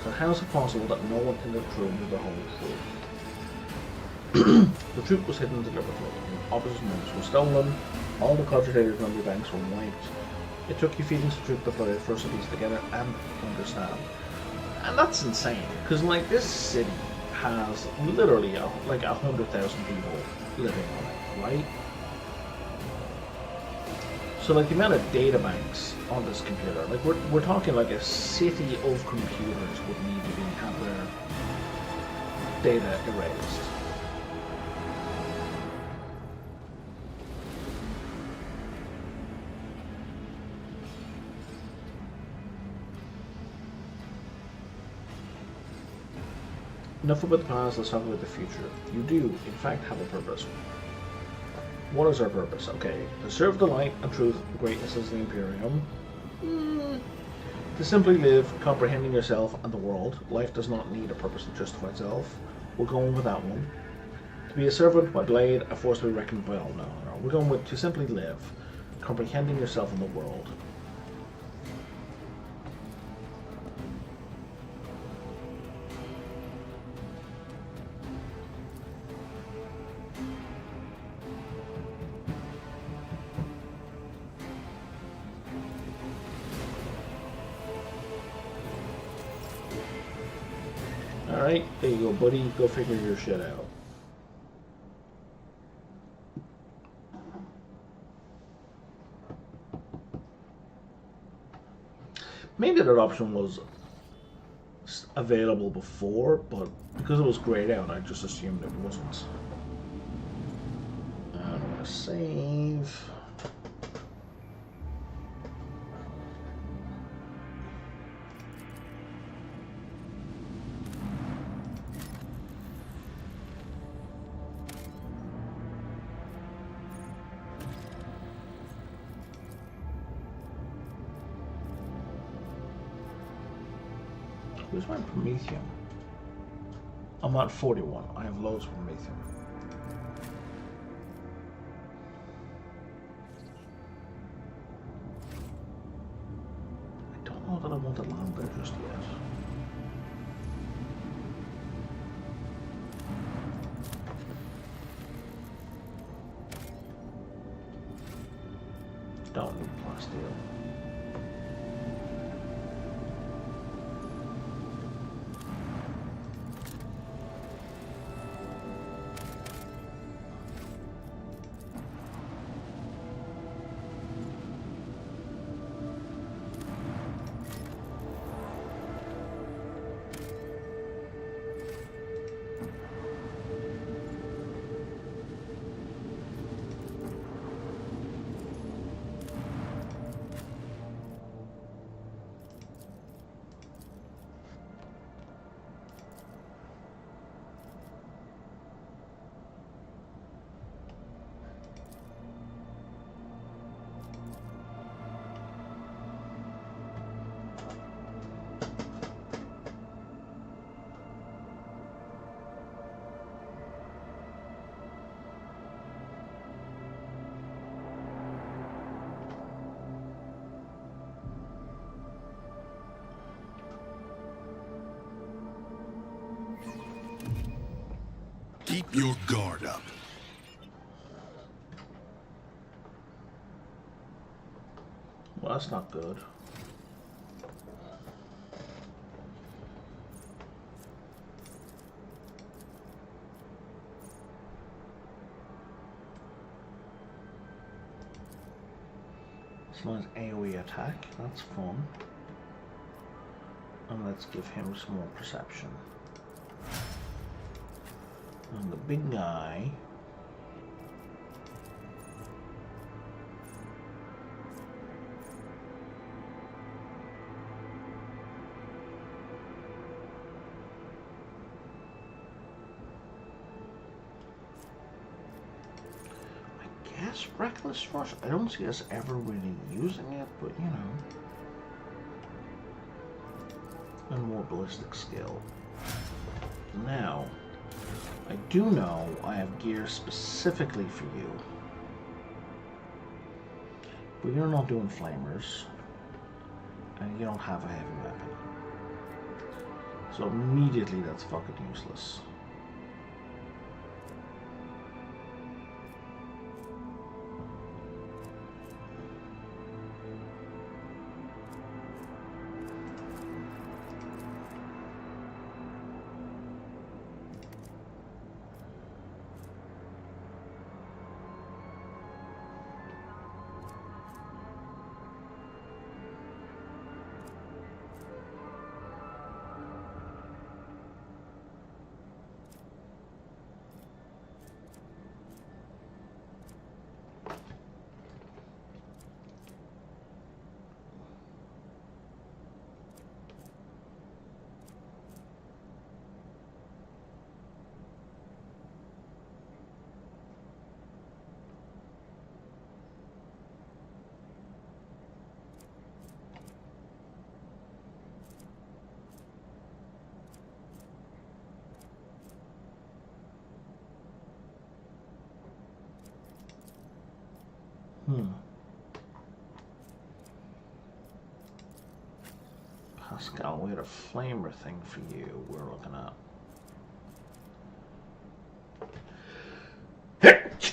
So how is it possible that no one in the crew knew the whole truth? The truth was hidden deliberately. Officers' notes were stolen. All the cogitators on the banks were wiped. It took you feedings the truth to play for us to piece together and understand. And that's insane, because like this city has literally like 100,000 people living on it, right? So like the amount of data banks on this computer, like we're talking like a city of computers would need to have their data erased. Enough about the past, let's talk about the future. You do, in fact, have a purpose. What is our purpose? Okay, to serve the light and truth, the greatness is the Imperium. To simply live, comprehending yourself and the world. Life does not need a purpose to justify itself. We're going with that one. To be a servant, my blade, a force to be reckoned by all. No. We're going with to simply live, comprehending yourself and the world. Alright, there you go, buddy. Go figure your shit out. Maybe that option was available before, but because it was grayed out, I just assumed it wasn't. I'm gonna save. Where's my Promethium? I'm at 41. I have loads of Promethium. I don't know that I want to land there just yet. Don't need plasteel. Keep your guard up. Well, that's not good. This one's AoE attack, that's fun. And let's give him some more perception. And the big guy. I guess Reckless Rush. I don't see us ever really using it, but you know. And more ballistic skill. Now. I do know I have gear specifically for you. But you're not doing flamers. And you don't have a heavy weapon. So immediately that's fucking useless. Pascal, we had a flamer thing for you we're looking at.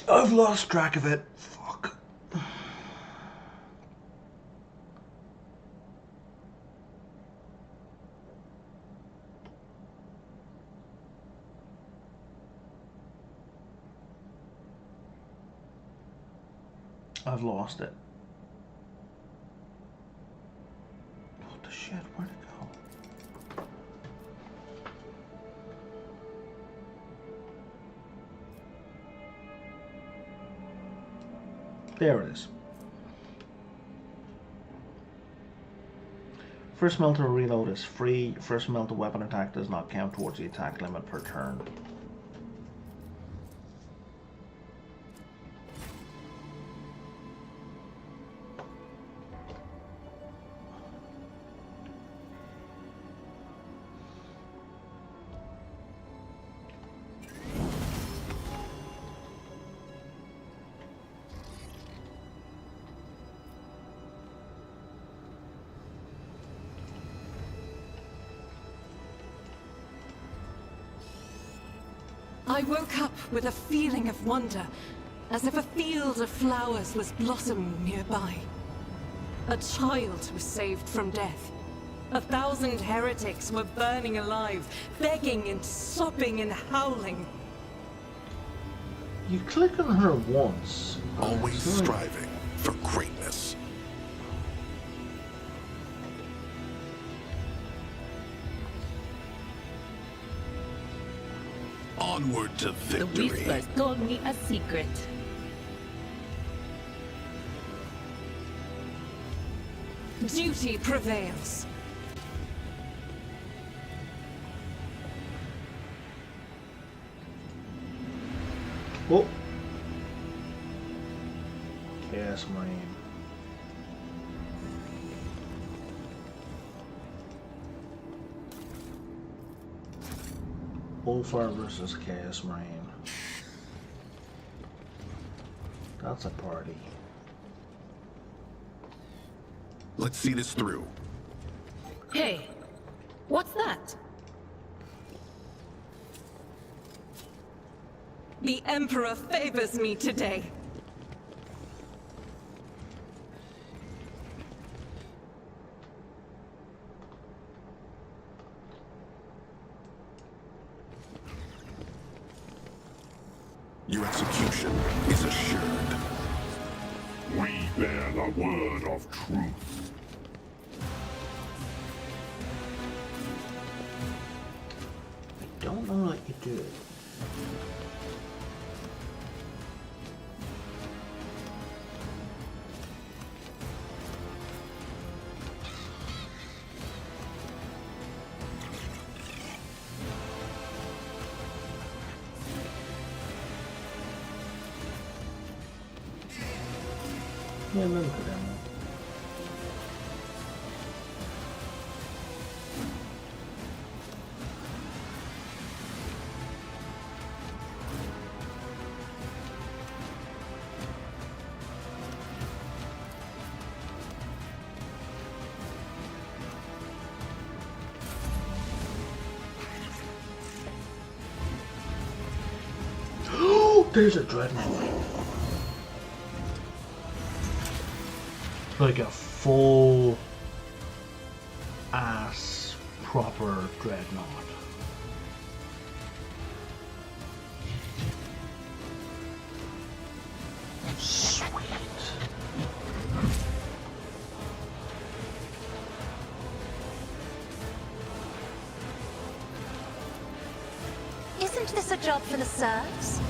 I've lost track of it. Fuck. I've lost it. What the shit? Where'd it go? There it is. First melter reload is free. First melter weapon attack does not count towards the attack limit per turn. I woke up with a feeling of wonder, as if a field of flowers was blossoming nearby. A child was saved from death. 1,000 heretics were burning alive, begging and sobbing and howling. You click on her once. Always striving for greatness. Onward to The victory. Whispers told me a secret. Duty prevails. Oh. Chaos Marine. Bullfire versus Chaos Marine. That's a party. Let's see this through. Hey, what's that? The Emperor favors me today. Your execution is assured. We bear the word of truth. I don't know that you do. Yeah, let me put down there. There's a dreadnought. Like a full ass proper dreadnought. Sweet. Isn't this a job for the serfs?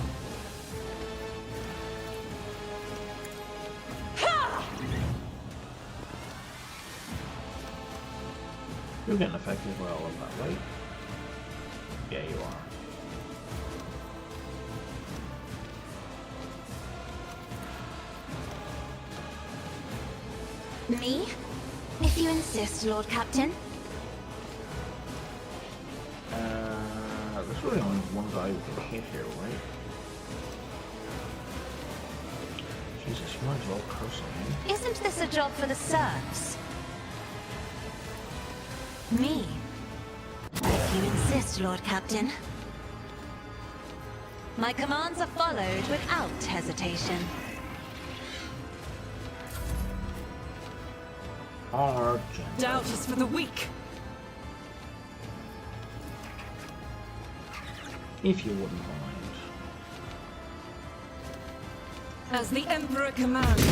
You're getting affected by all of that, right? Yeah, you are. Me? If you insist, Lord Captain. There's really only one guy who can hit here, right? Jesus, you might as well curse him, eh? Isn't this a job for the serfs? Me? If you insist, Lord Captain. My commands are followed without hesitation. Argent. Doubt is for the weak. If you wouldn't mind. As the Emperor commands.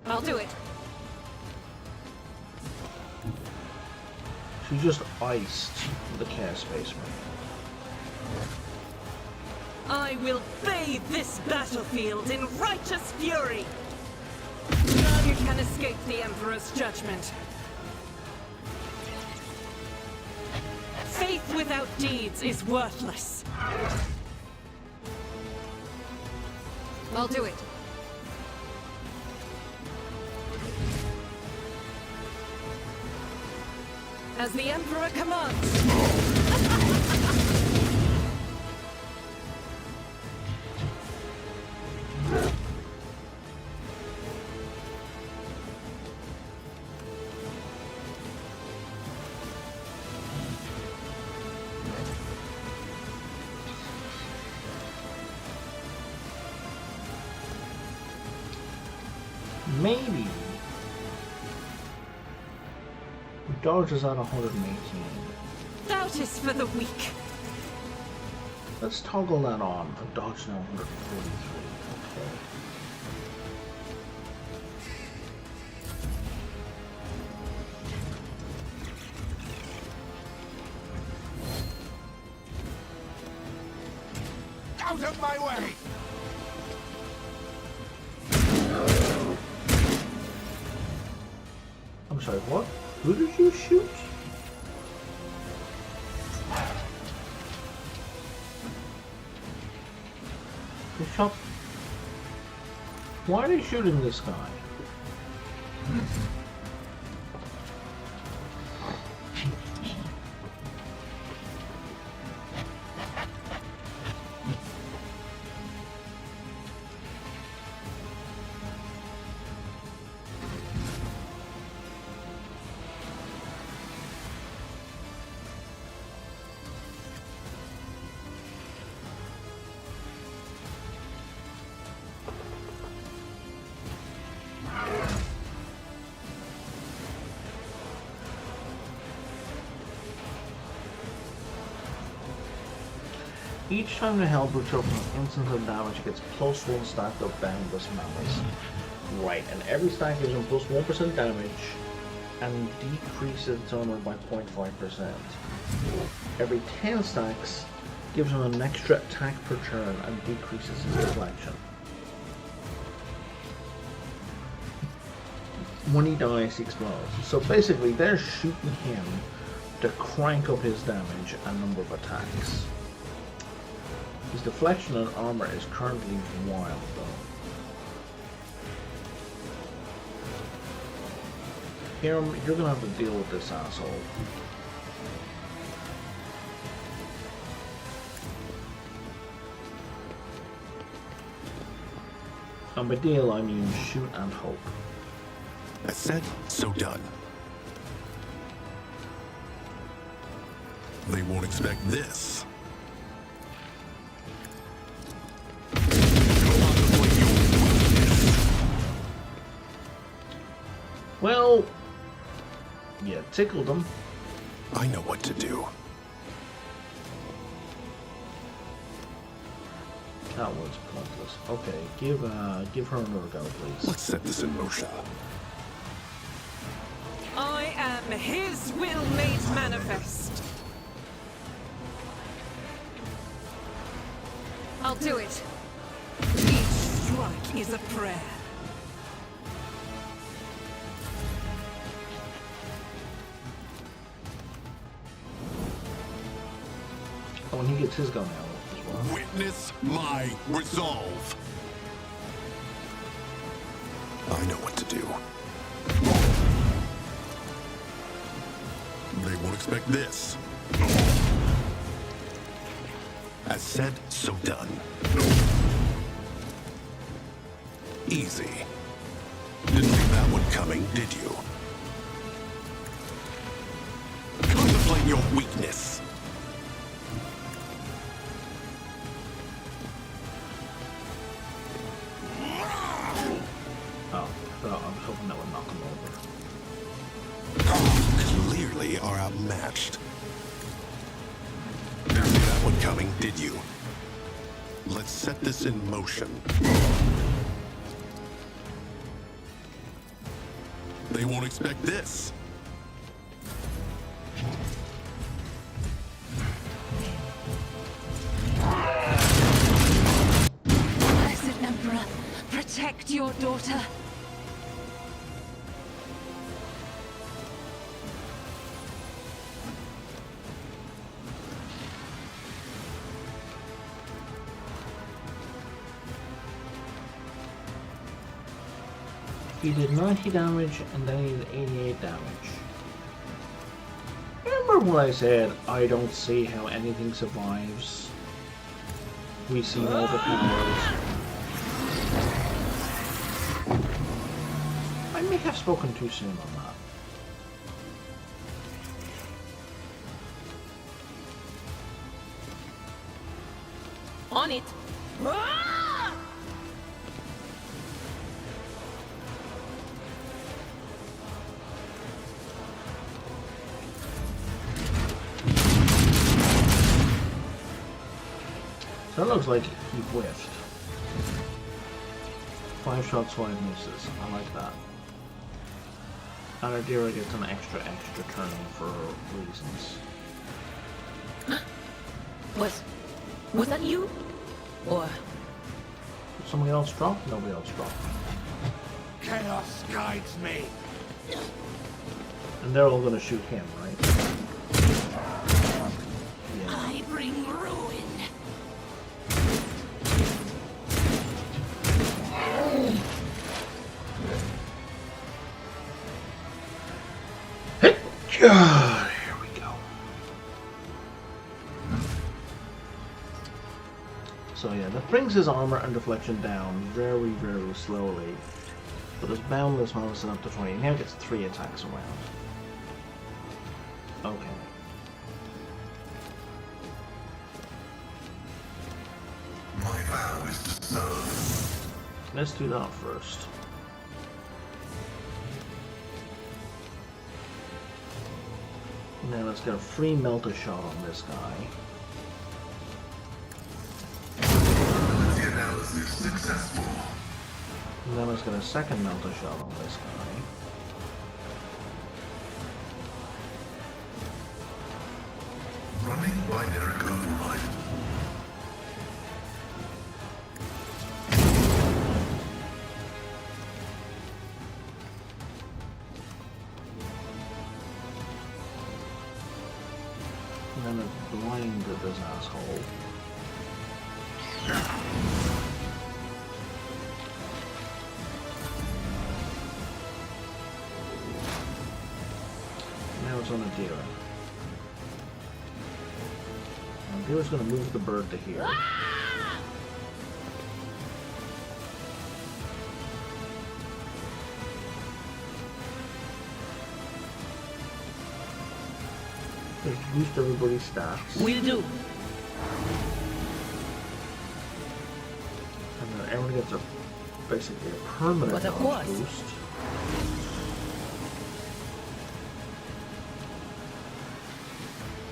I'll do it. She We just iced the Chaos Spaceman. I will bathe this battlefield in righteous fury! None can escape the Emperor's judgment. Faith without deeds is worthless. I'll do it. As the Emperor commands. Maybe. Dodge is at 118. Doubt is for the weak. Let's toggle that on. Dodge now 143. Okay. Out of my way! I'm sorry, what? Who did you shoot? You shot... Why are they shooting this guy? Each time the Hellbrute opens an instance of damage, it gets +1 stacked up boundless malice. Right, and every stack gives him +1% damage and decreases its armor by 0.5%. Every 10 stacks gives him an extra attack per turn and decreases his deflection. When he dies, he explodes. So basically, they're shooting him to crank up his damage and number of attacks. His deflection and armor is currently wild, though. Here, you're gonna have to deal with this asshole. And by deal, I mean shoot and hope. I said, so done. They won't expect this. Well, yeah, tickled them. I know what to do. That was pointless. Okay, give her another go, please. Let's set this in motion. I am his will made manifest. I'll do it. Each strike is a prayer. Oh, and he gets his gun out as well. Witness my resolve. I know what to do. They won't expect this. As said, so done. Easy. Didn't see that one coming, did you? Contemplate your weakness. Oh, I was hoping that would knock him over. Clearly are outmatched. Didn't see that one coming, did you? Let's set this in motion. They won't expect this. protect your daughter. He did 90 damage and then he did 88 damage. Remember when I said I don't see how anything survives? We see all the powers. I may have spoken too soon on that. On it. So it looks like he whiffed. 5 shots, 5 misses. I like that. And Adira gets an extra turning for reasons. Was that you? Or Did somebody else drop? Nobody else dropped. Chaos guides me. And they're all gonna shoot him, right? Yeah. I bring ruin. Here we go. So yeah, that brings his armor and deflection down very, very slowly. But his boundless medicine up to 20. He now gets 3 attacks around. Okay. My vow is to serve. Let's do that first. Now let's get a free melter shot on this guy. Ability analysis successful. And then let's get a second melter shot on this guy. Running binary override. And then it's blinded this asshole. Now it's on Adira. Adira's gonna move the bird to here. Let's boost everybody's stats. will do. And then everyone gets basically a permanent But of dodge course. boost.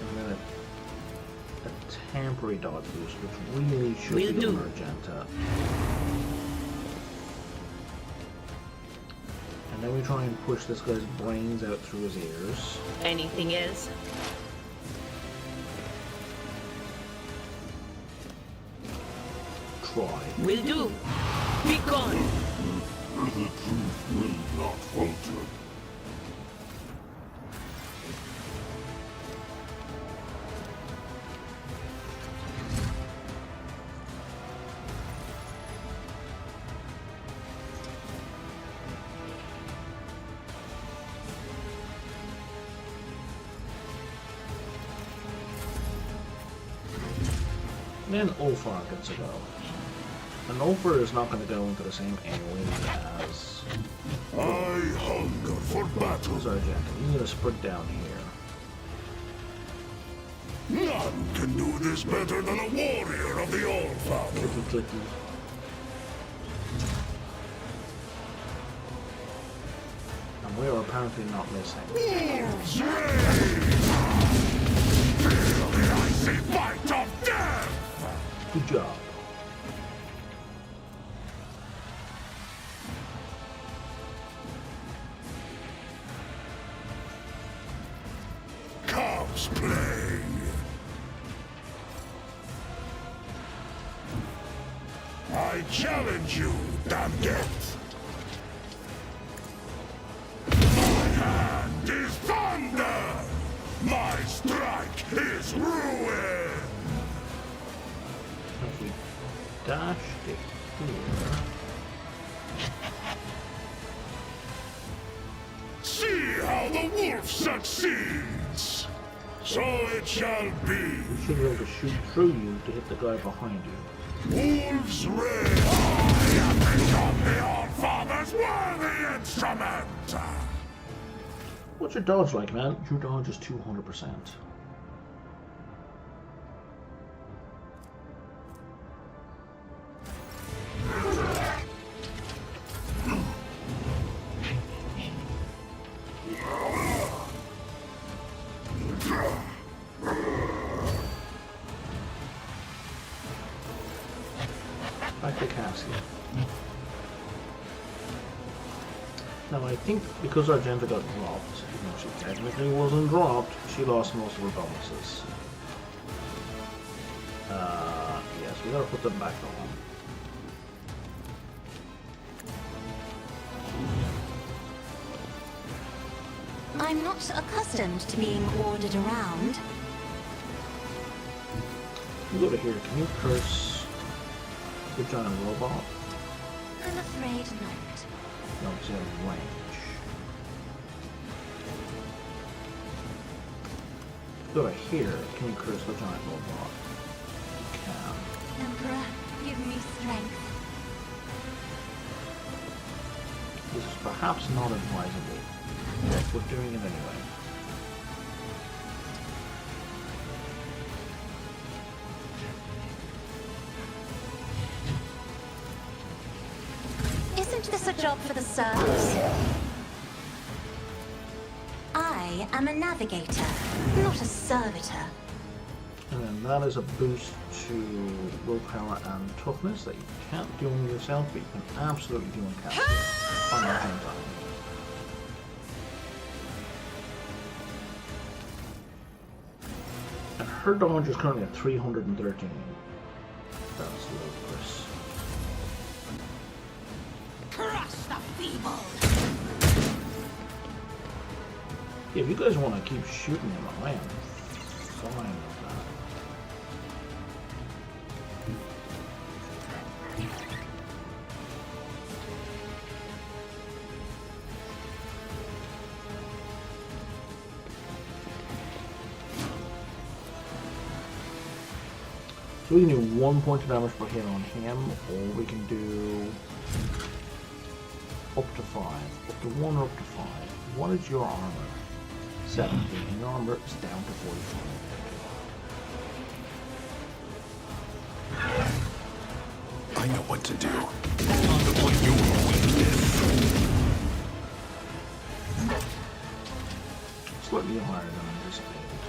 And then a temporary dodge boost, which really should Will be do. on Argenta. And then we try and push this guy's brains out through his ears. Anything else? Try. Will do. Be gone. The truth will not falter. Then Ulfar gets a go. And Ulfar is not going to go into the same AoE as I hunger for battle. Argenta. He's going to sprint down here. None can do this better than a warrior of the All-Father. Clicky clicky. And we are apparently not missing. Wolves rage! Feel the icy bite of death! Good job. Cops play. I challenge you, damn death! My hand is thunder! My strike is ruin! If we dashed it here. See how the wolf succeeds! So it shall be. We should be able to shoot through you to hit the guy behind you. Wolves raid! I am become the old father's worthy instrument! What's your dodge like, man? Your dodge is 200%. Back to Cassie. Now I think because Argenta got dropped, even though she technically wasn't dropped, she lost most of her bonuses. Yes, we gotta put them back on. I'm not accustomed to being ordered around. You go to here. Can you curse the giant robot? I'm afraid not. No, it's out of range. Go to here. Can you curse the giant robot? You can. Emperor, give me strength. This is perhaps not advisable, but we're doing it anyway. Isn't this a job for the serfs? I am a navigator, not a servitor. And then that is a boost to willpower and toughness that you can't do on yourself, but you can absolutely do on Cassie. On the same time. And her dodge is currently at 313. That's ludicrous. Crush the feeble! Yeah, if you guys want to keep shooting him, I am fine with that. So we can do 1 point of damage per hit on him, or we can do up to 5. Up to 1 or up to 5. What is your armor? 17. And your armor is down to 45. I know what to do. Exploit your weakness. Slightly higher than anticipated.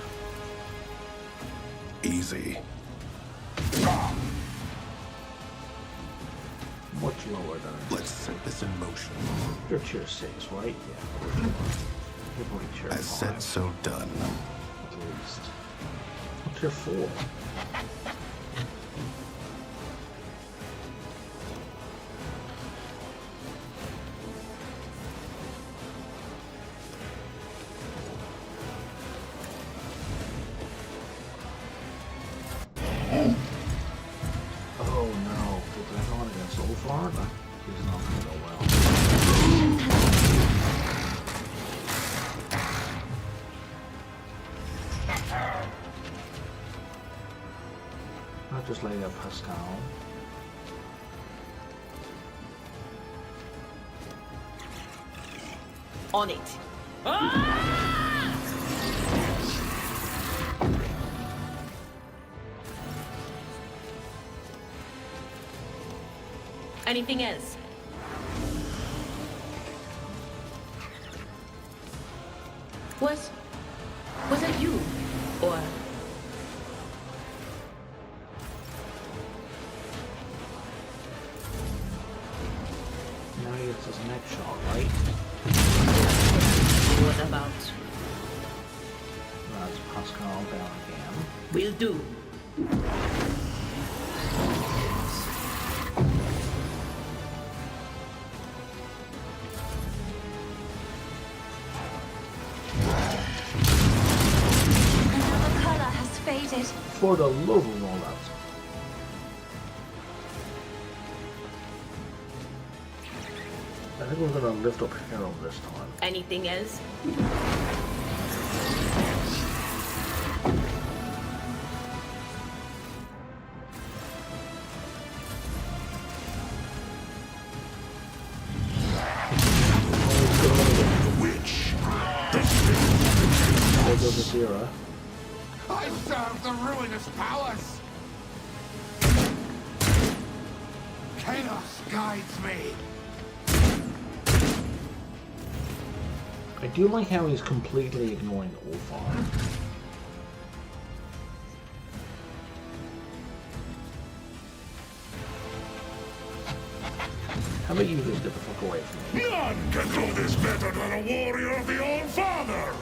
Easy. Much lower than anticipated. Let's set this in motion. You're tier 6, right? Yeah. You're probably tier 5. As said, so done. At least. I'm tier 4. Oh no, did that not against so far? That is not going to go well. I'll just lay there, Pascal. On it. Anything else? Was it you? Or... Now he gets his next shot, right? What about? That's Pascal down again. Will do. for the love of all that. I think we're gonna lift up Hero this time. Anything else? Zero. I serve the ruinous powers! Chaos guides me! I do like how he's completely ignoring Ulfar. How about you just get the fuck away from me? None can do this better than a warrior of the Old Father!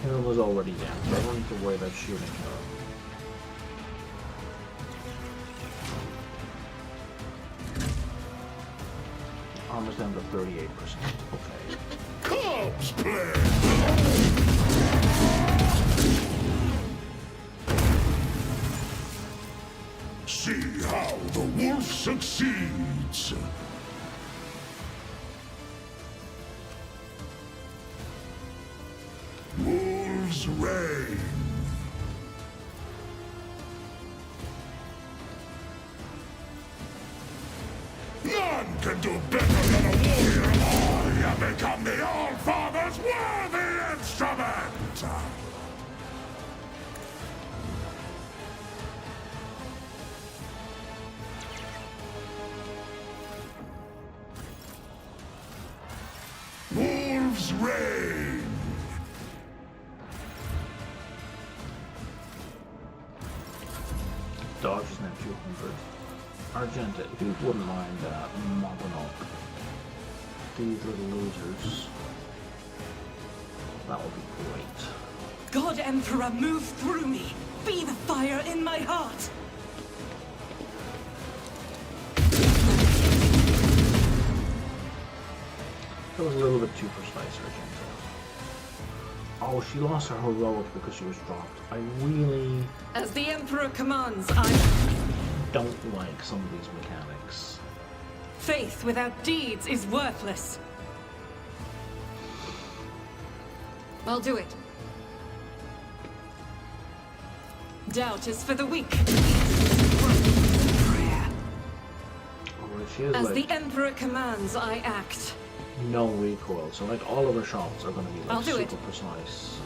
Hero was already down, so I don't need to worry about shooting Hero. Armor's down to 38%. Okay. Corpse play! See how the wolf succeeds! Wolves reign! None can do better than a warrior! I have become the All-Father's worthy instrument! Wolves reign! Dodge is now 200. Argenta, if you wouldn't mind mopping up these little losers, that would be great. God Emperor, move through me! Be the fire in my heart! That was a little bit too precise, Argenta. Oh, she lost her heroic because she was dropped. I really As the Emperor commands, I... don't like some of these mechanics. Faith without deeds is worthless. I'll do it. Doubt is for the weak. Oh, she has As like the Emperor commands, I act. no recoil, so like all of her shots are going to be I'll like do super it. precise.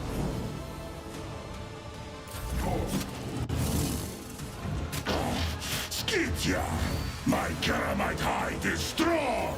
Skidya! My Keramite hide is strong!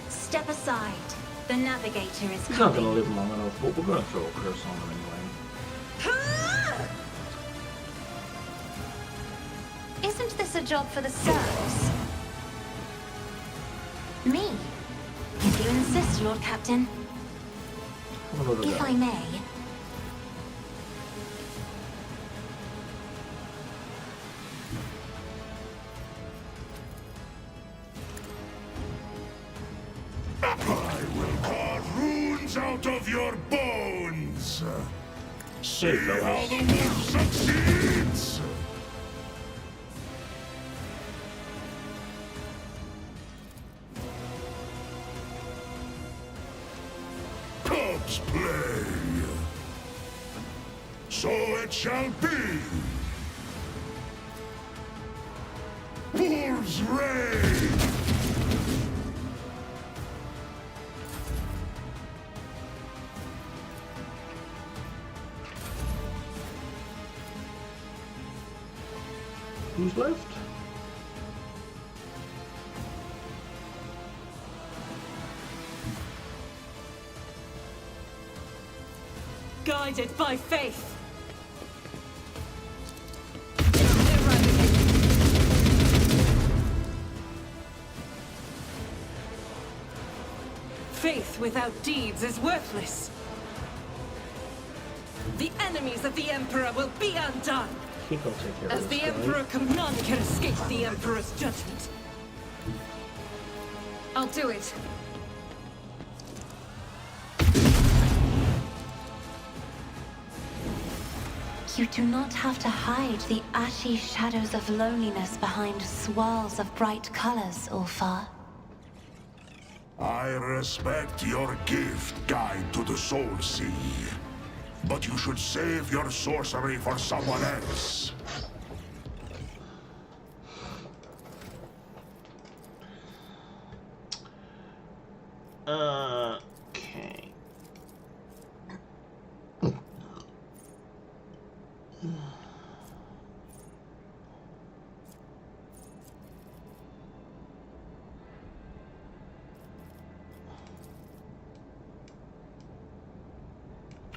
Step aside. The navigator is He's not going to coming. live long enough, but we're going to throw a curse on him anyway. Isn't this a job for the serfs? Me? If you insist, Lord Captain. Have another If go. I may. I will carve runes out of your bones! See how the wolf succeeds! Corpse play! So it shall be! Wolves reign! Who's left? Guided by faith. Faith without deeds is worthless. The enemies of the Emperor will be undone. Keep on taking care As of the this guy. Emperor none can escape the Emperor's judgment. I'll do it. You do not have to hide the ashy shadows of loneliness behind swirls of bright colors, Ulfar. I respect your gift, Guide to the Soul Sea. But you should save your sorcery for someone else. Okay.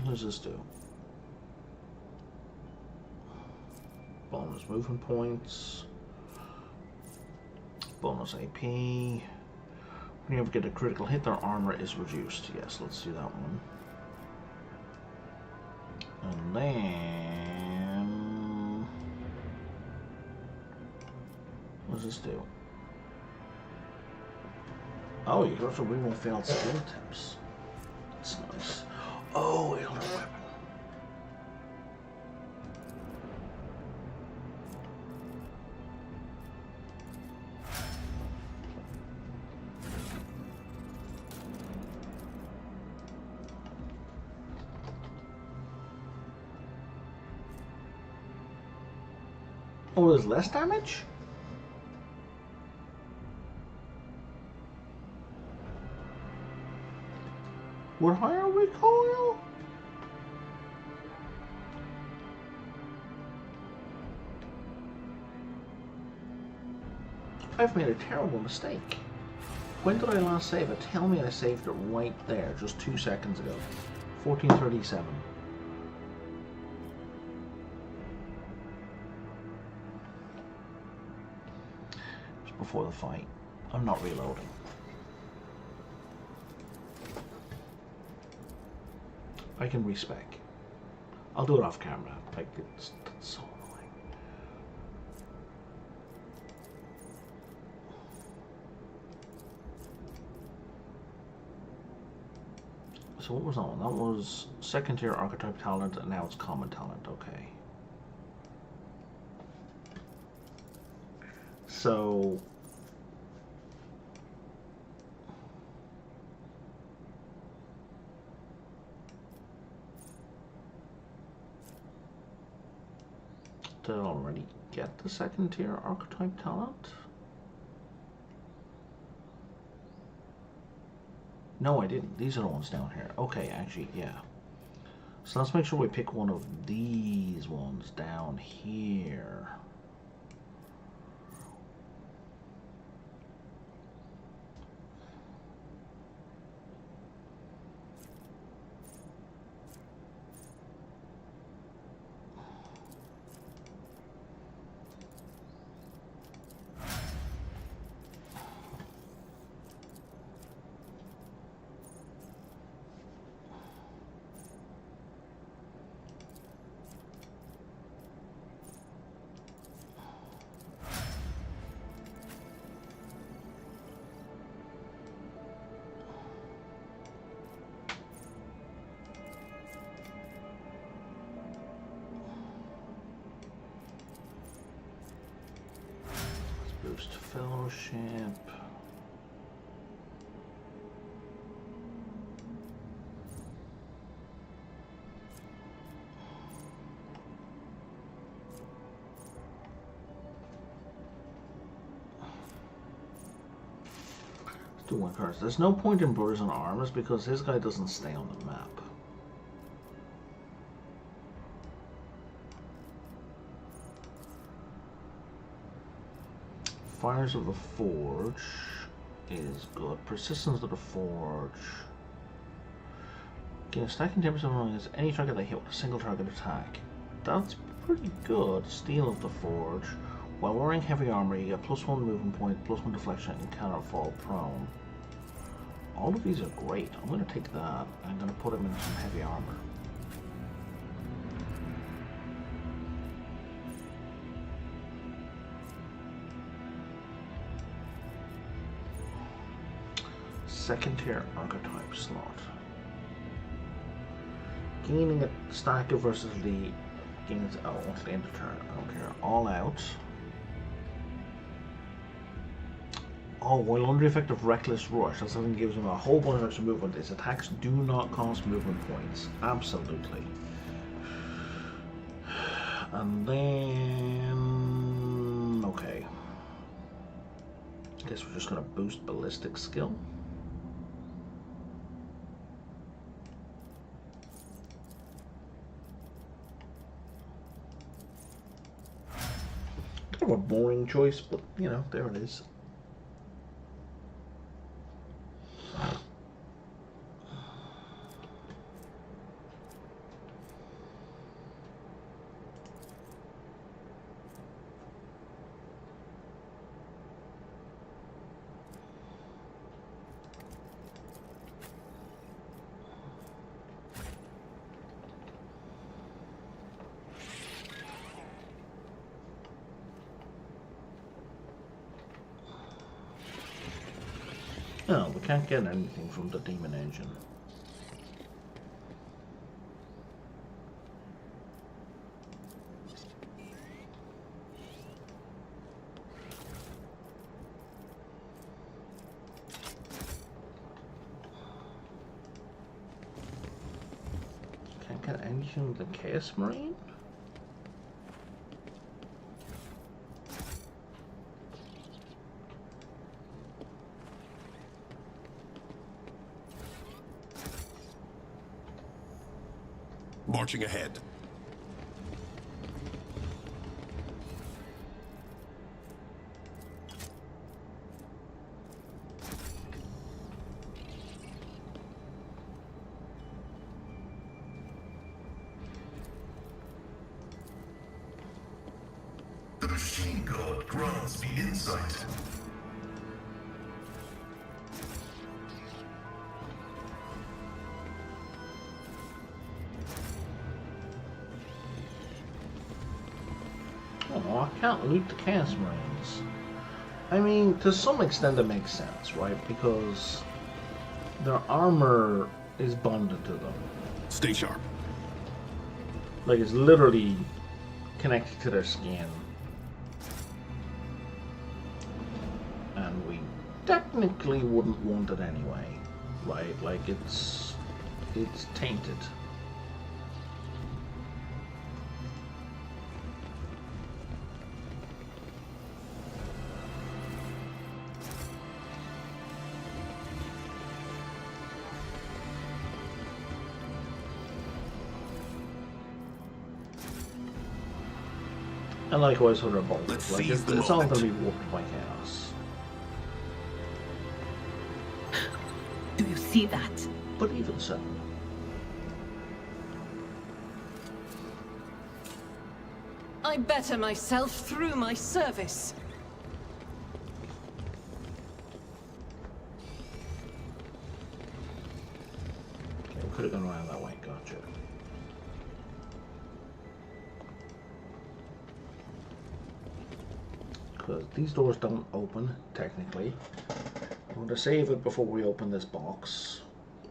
What does this do? Bonus movement points. Bonus AP. When you ever get a critical hit, their armor is reduced. Yes, let's do that one. And then... what does this do? Oh, you have to reroll failed skill tips. That's nice. Oh, elder weapon. Oh, there's less damage? What higher recoil? I've made a terrible mistake. When did I last save it? Tell me I saved it right there, just 2 seconds ago. 1437. Just before the fight. I'm not reloading. I can respec. I'll do it off camera. Like, it's so annoying. So what was that one? That was second tier archetype talent, and now it's common talent. Okay. So... did I already get the second tier archetype talent? No, I didn't. These are the ones down here. Okay, actually, yeah. So let's make sure we pick one of these ones down here. Boost fellowship. Let's do one card. There's no point in Brothers in Arms because his guy doesn't stay on the map. Fires of the Forge is good. Persistence of the Forge. Gain stacking 10% against any target they hit with a single target attack. That's pretty good. Steel of the Forge. While wearing heavy armor, you get +1 movement point, +1 deflection, and cannot fall prone. All of these are great. I'm going to take that. I'm going to put him in some heavy armor. Second tier archetype slot. Gaining a stack of versatility gains once the end of turn. I don't care. All out. Oh, while under the effect of Reckless Rush, that something gives him a whole bunch of extra movement. His attacks do not cost movement points. Absolutely. And then... okay. I guess we're just going to boost ballistic skill. Kind of a boring choice, but you know, there it is. No, we can't get anything from the demon engine. Can't get anything with the Chaos Marine? Marching ahead. The machine god grants me insight. Oh, I can't loot the Chaos Marines. I mean, to some extent it makes sense, right? Because their armor is bonded to them. Stay sharp. Like, it's literally connected to their skin. And we technically wouldn't want it anyway, right? Like, it's tainted. And likewise for their bolters, like it's all going to be warped by chaos. Do you see that? But even so. I better myself through my service. Okay, we could have gone around that way, gotcha. Because these doors don't open, technically. I'm going to save it before we open this box.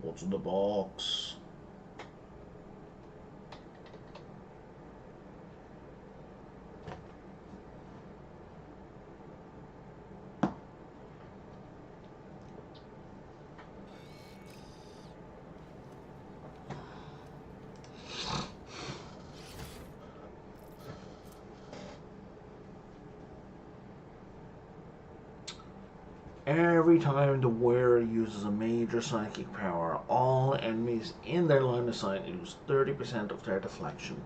What's in the box? Every time the wearer uses a major psychic power, all enemies in their line of sight lose 30% of their deflection.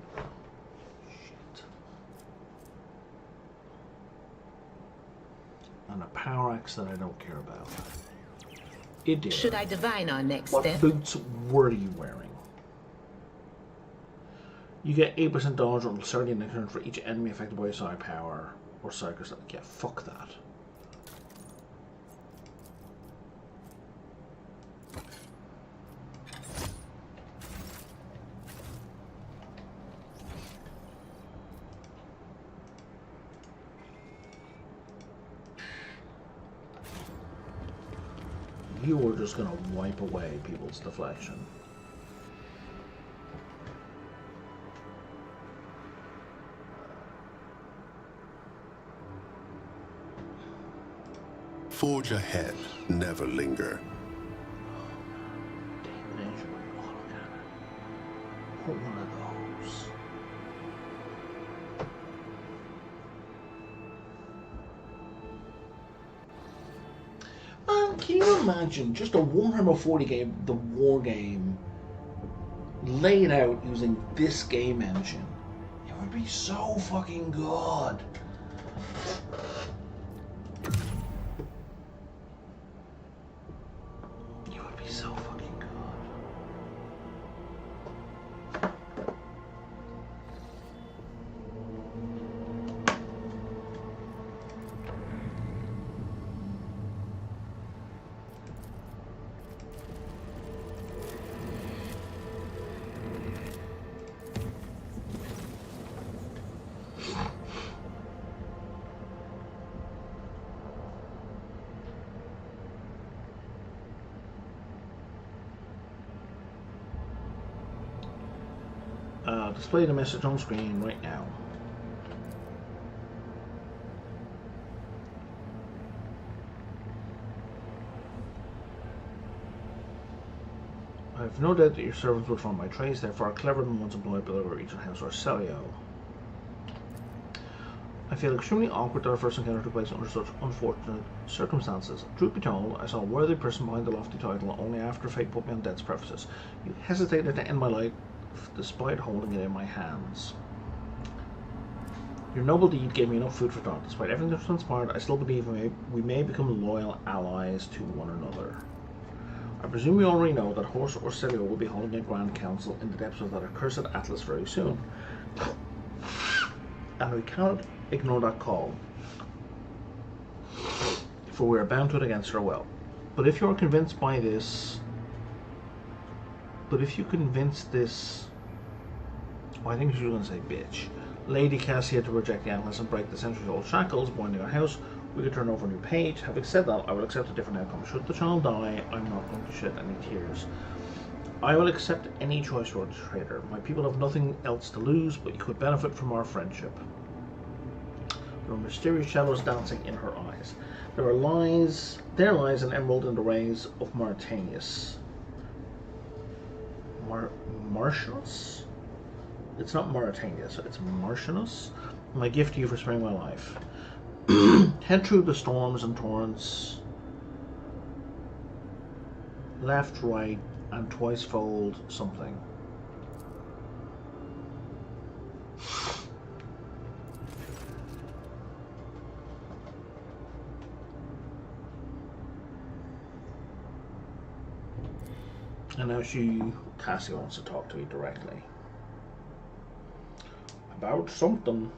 Shit. power axe that I don't care about. Idiot. Should I divine our next What step? boots were you wearing? You get 8% dodge until starting in turn for each enemy affected by a side power or psychic. Yeah, fuck that. You are just gonna wipe away people's deflection. Forge ahead, never linger. Put one of those. Man, can you imagine just a Warhammer 40 game, the war game, laid out using this game engine? It would be so fucking good. It would be so fucking good. Display the message on screen right now. I have no doubt that your servants will find my trace, therefore are clever than ones employed by the regional house or Celio. I feel extremely awkward that our first encounter took place under such unfortunate circumstances. Truth be told, I saw a worthy person behind the lofty title only after fate put me on death's prefaces. You hesitated to end my life despite holding it in my hands. Your noble deed gave me enough food for thought. Despite everything that's transpired, I still believe we may become loyal allies to one another. I presume you already know that Horse or Celio will be holding a grand council in the depths of that accursed Atlas very soon. And we cannot ignore that call, for we are bound to it against our will. But if you are convinced by this... if you convince this... I think she was going to say bitch. Lady Cassia to reject the Atlas and break the centuries-old shackles binding our house, we could turn over a new page. Having said that, I will accept a different outcome. Should the child die, I'm not going to shed any tears. I will accept any choice for a traitor. My people have nothing else to lose, but you could benefit from our friendship. There are mysterious shadows dancing in her eyes. There lies an emerald in the rays of Mauritanius. Martianus? It's not Mauritanius, it's Martianus. My gift to you for sparing my life. Head through the storms and torrents. Left, right, and twice fold something. And now Cassie wants to talk to me directly. About something.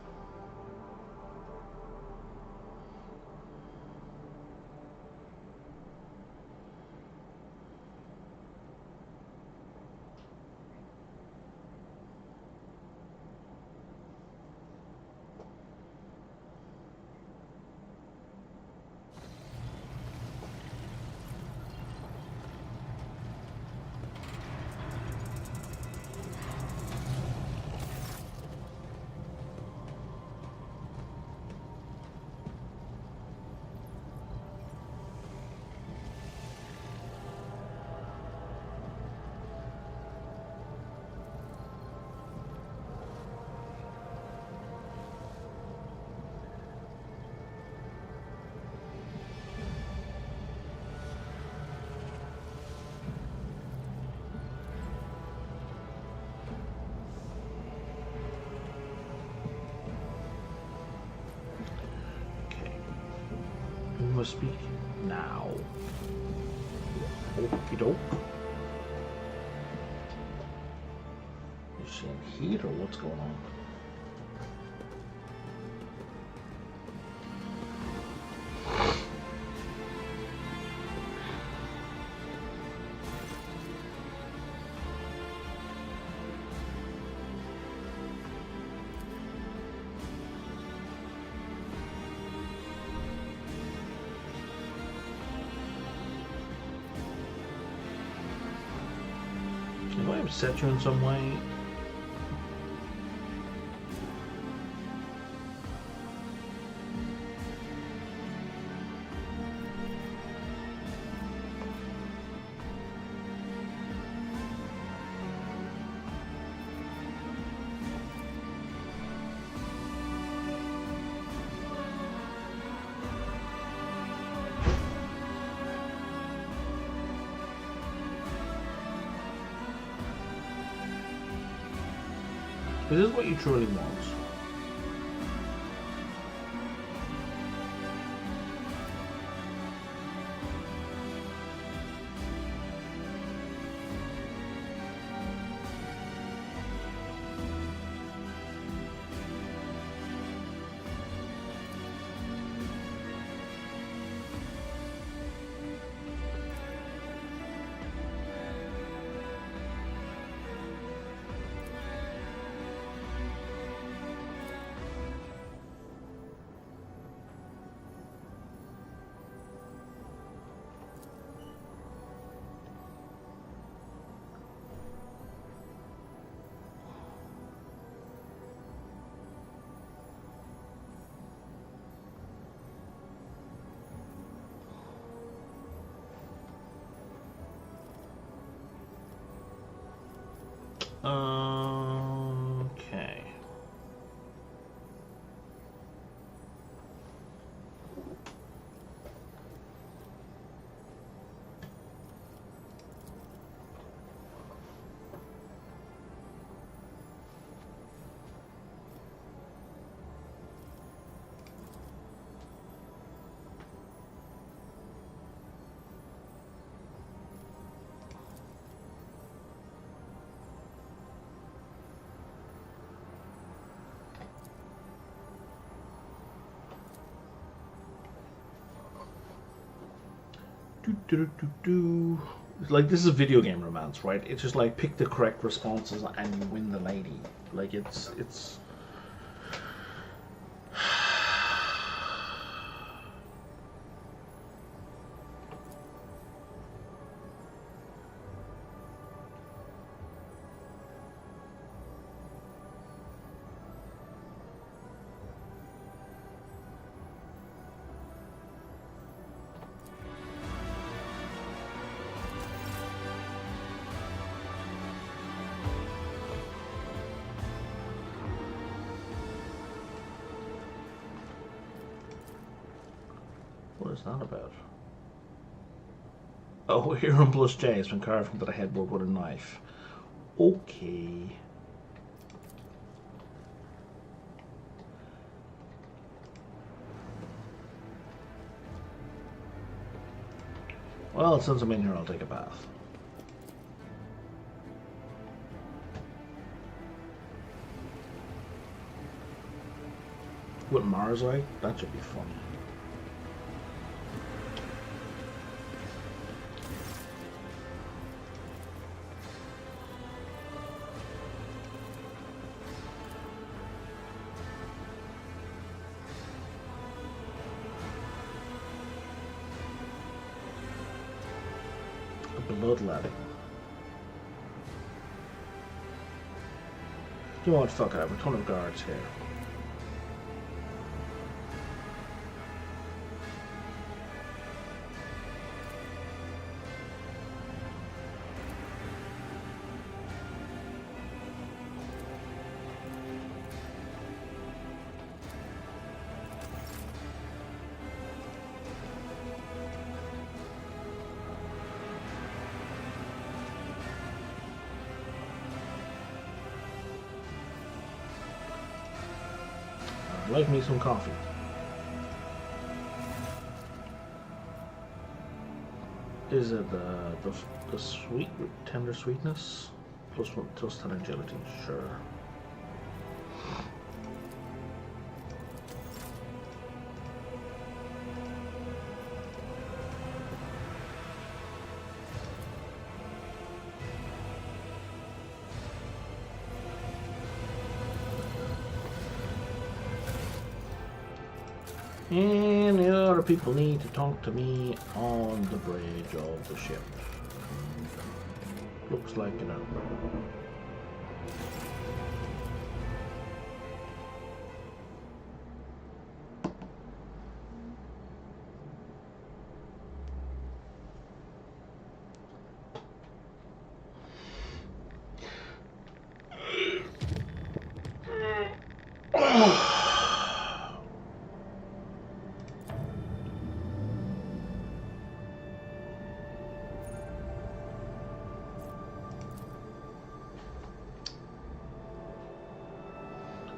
I speak now? Okie doke. Is she in heat or what's going on? Have I upset you in some way? Is this what you truly want? Okay. Like, this is a video game romance, right? It's just like pick the correct responses and you win the lady. Like, it's what is that about? Oh, Huron plus J has been carved into the headboard with a knife. Okay. Well, since I'm in here, I'll take a bath. With Marzite? That should be fun. Bloodletting. You know what? Fuck it. I have a ton of guards here. Like me some coffee. Is it the sweet, tender sweetness? Plus 10 agility, sure. And the other people need to talk to me on the bridge of the ship. Looks like, you know.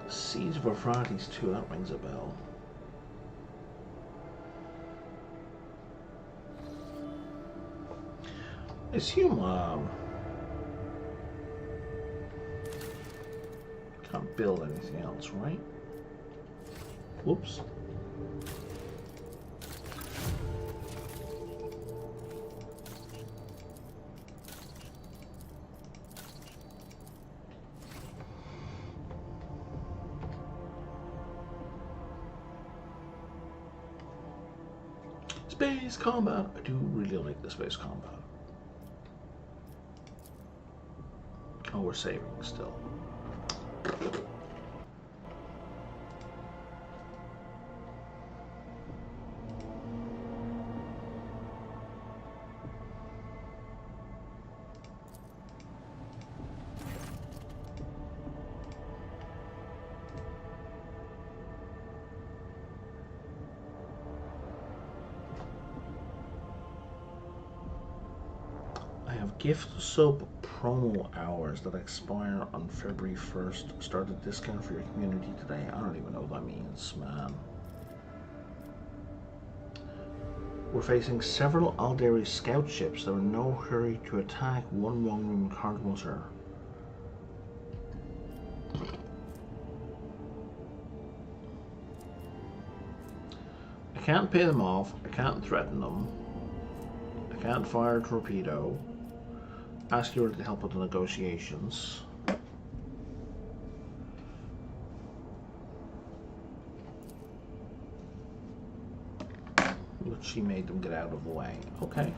Siege of Varieties 2, that rings a bell. I assume, can't build anything else, right? Whoops. Space combat. I do really like the space combat. Oh, we're saving still. Gift sub promo hours that expire on February 1st. Start a discount for your community today. I don't even know what that means, man. We're facing several Aldari scout ships. There are no hurry to attack one wrong room cargomotor. I can't pay them off. I can't threaten them. I can't fire a torpedo. Ask you to help with the negotiations. But she made them get out of the way. Okay.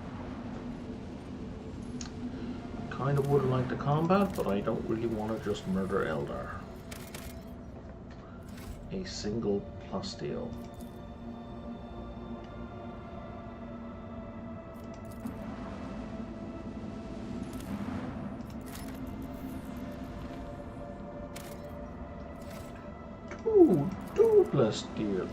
Kind of would like the combat, but I don't really want to just murder Eldar. A single plus deal. Plus deal.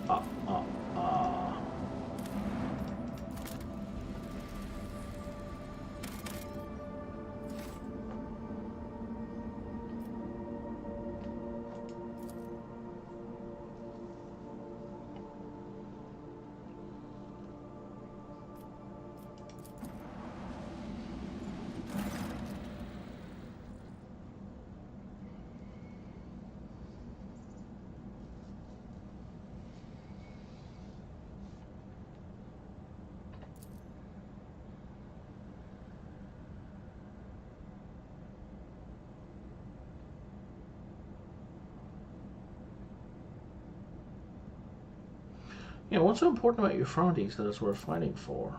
Yeah, what's so important about your fronties that it's worth fighting for?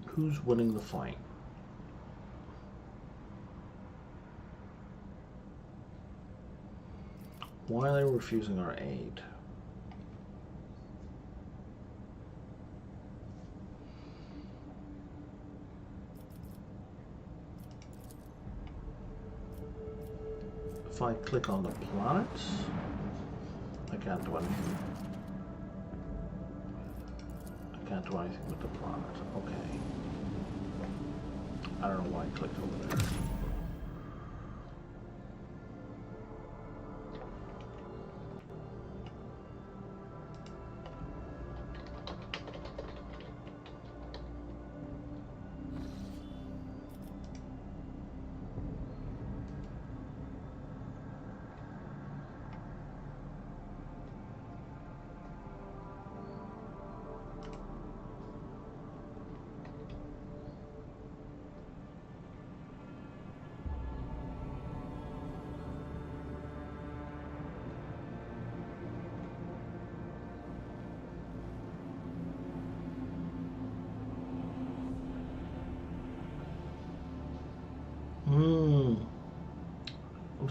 Who's winning the fight? Why are they refusing our aid? If I click on the planets, I can't do anything. I can't do anything with the planet. Okay. I don't know why I clicked over there.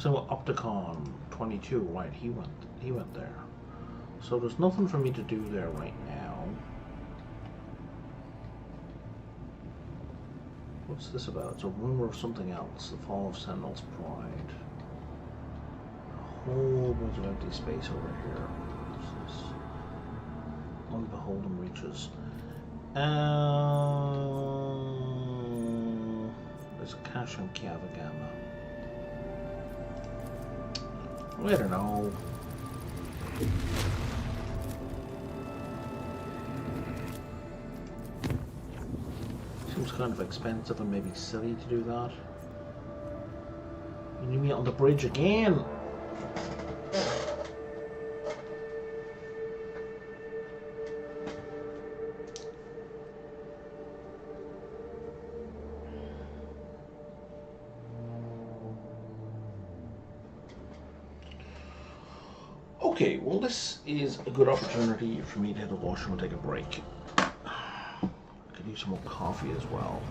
same with Opticon 22, right? He went there. So there's nothing for me to do there right now. What's this about? It's a rumor of something else. The fall of Sentinel's Pride. A whole bunch of empty space over here. What's this? Unbeholden reaches. There's a cache on Kiavagama. I don't know. Seems kind of expensive and maybe silly to do that. You need me on the bridge again. Okay, well this is a good opportunity for me to hit the washroom and take a break. I could use some more coffee as well.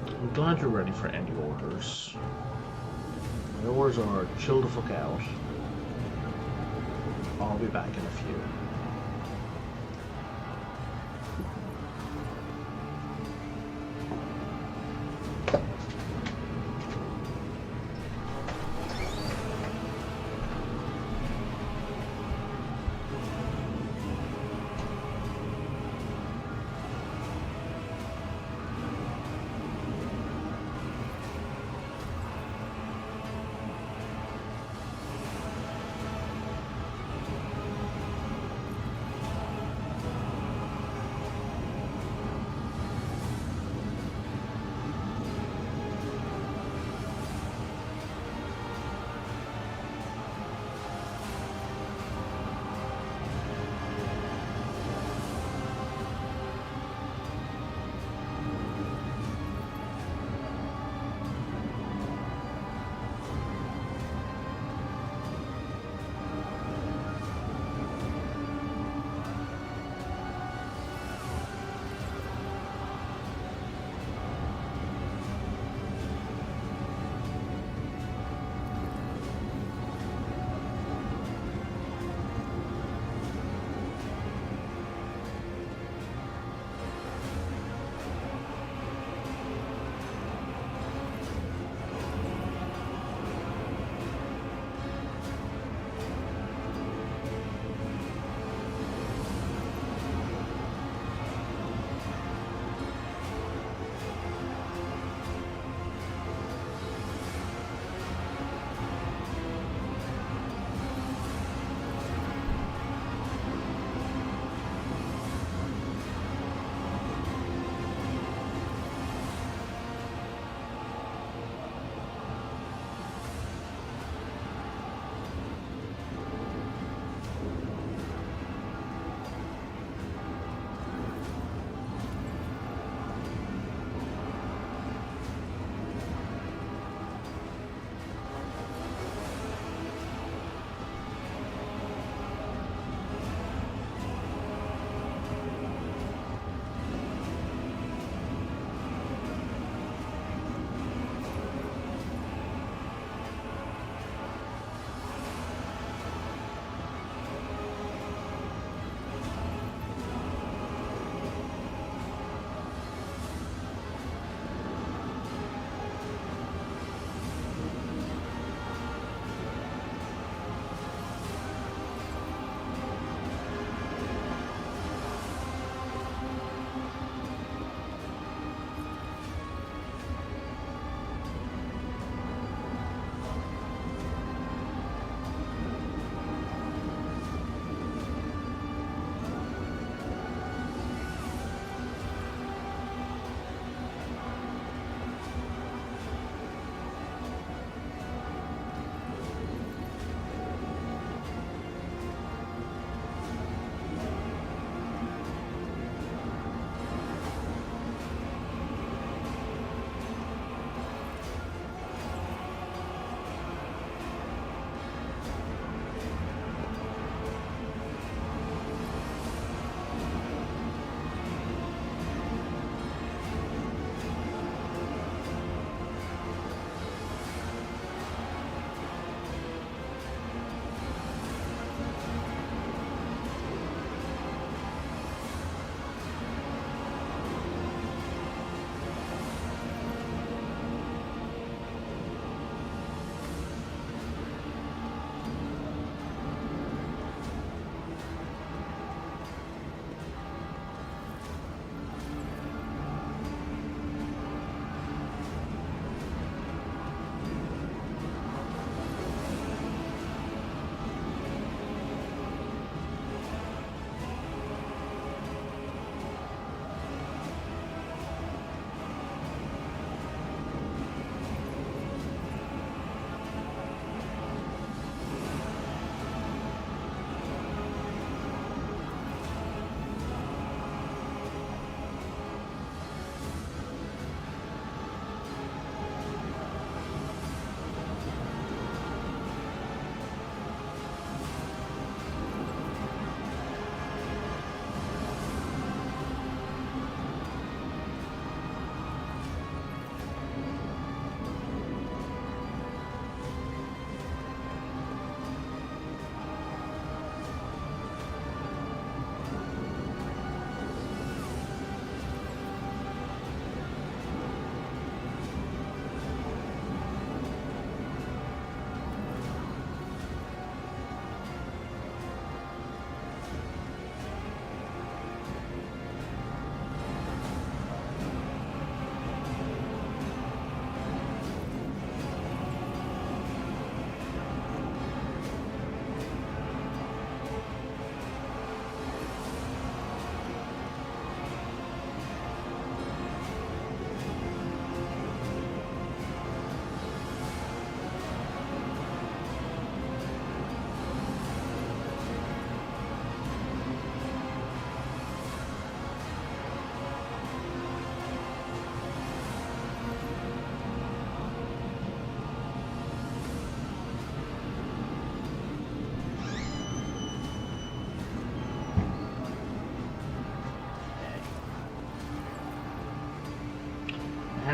I'm glad you're ready for any orders. My orders are chill the fuck out. I'll be back in a few.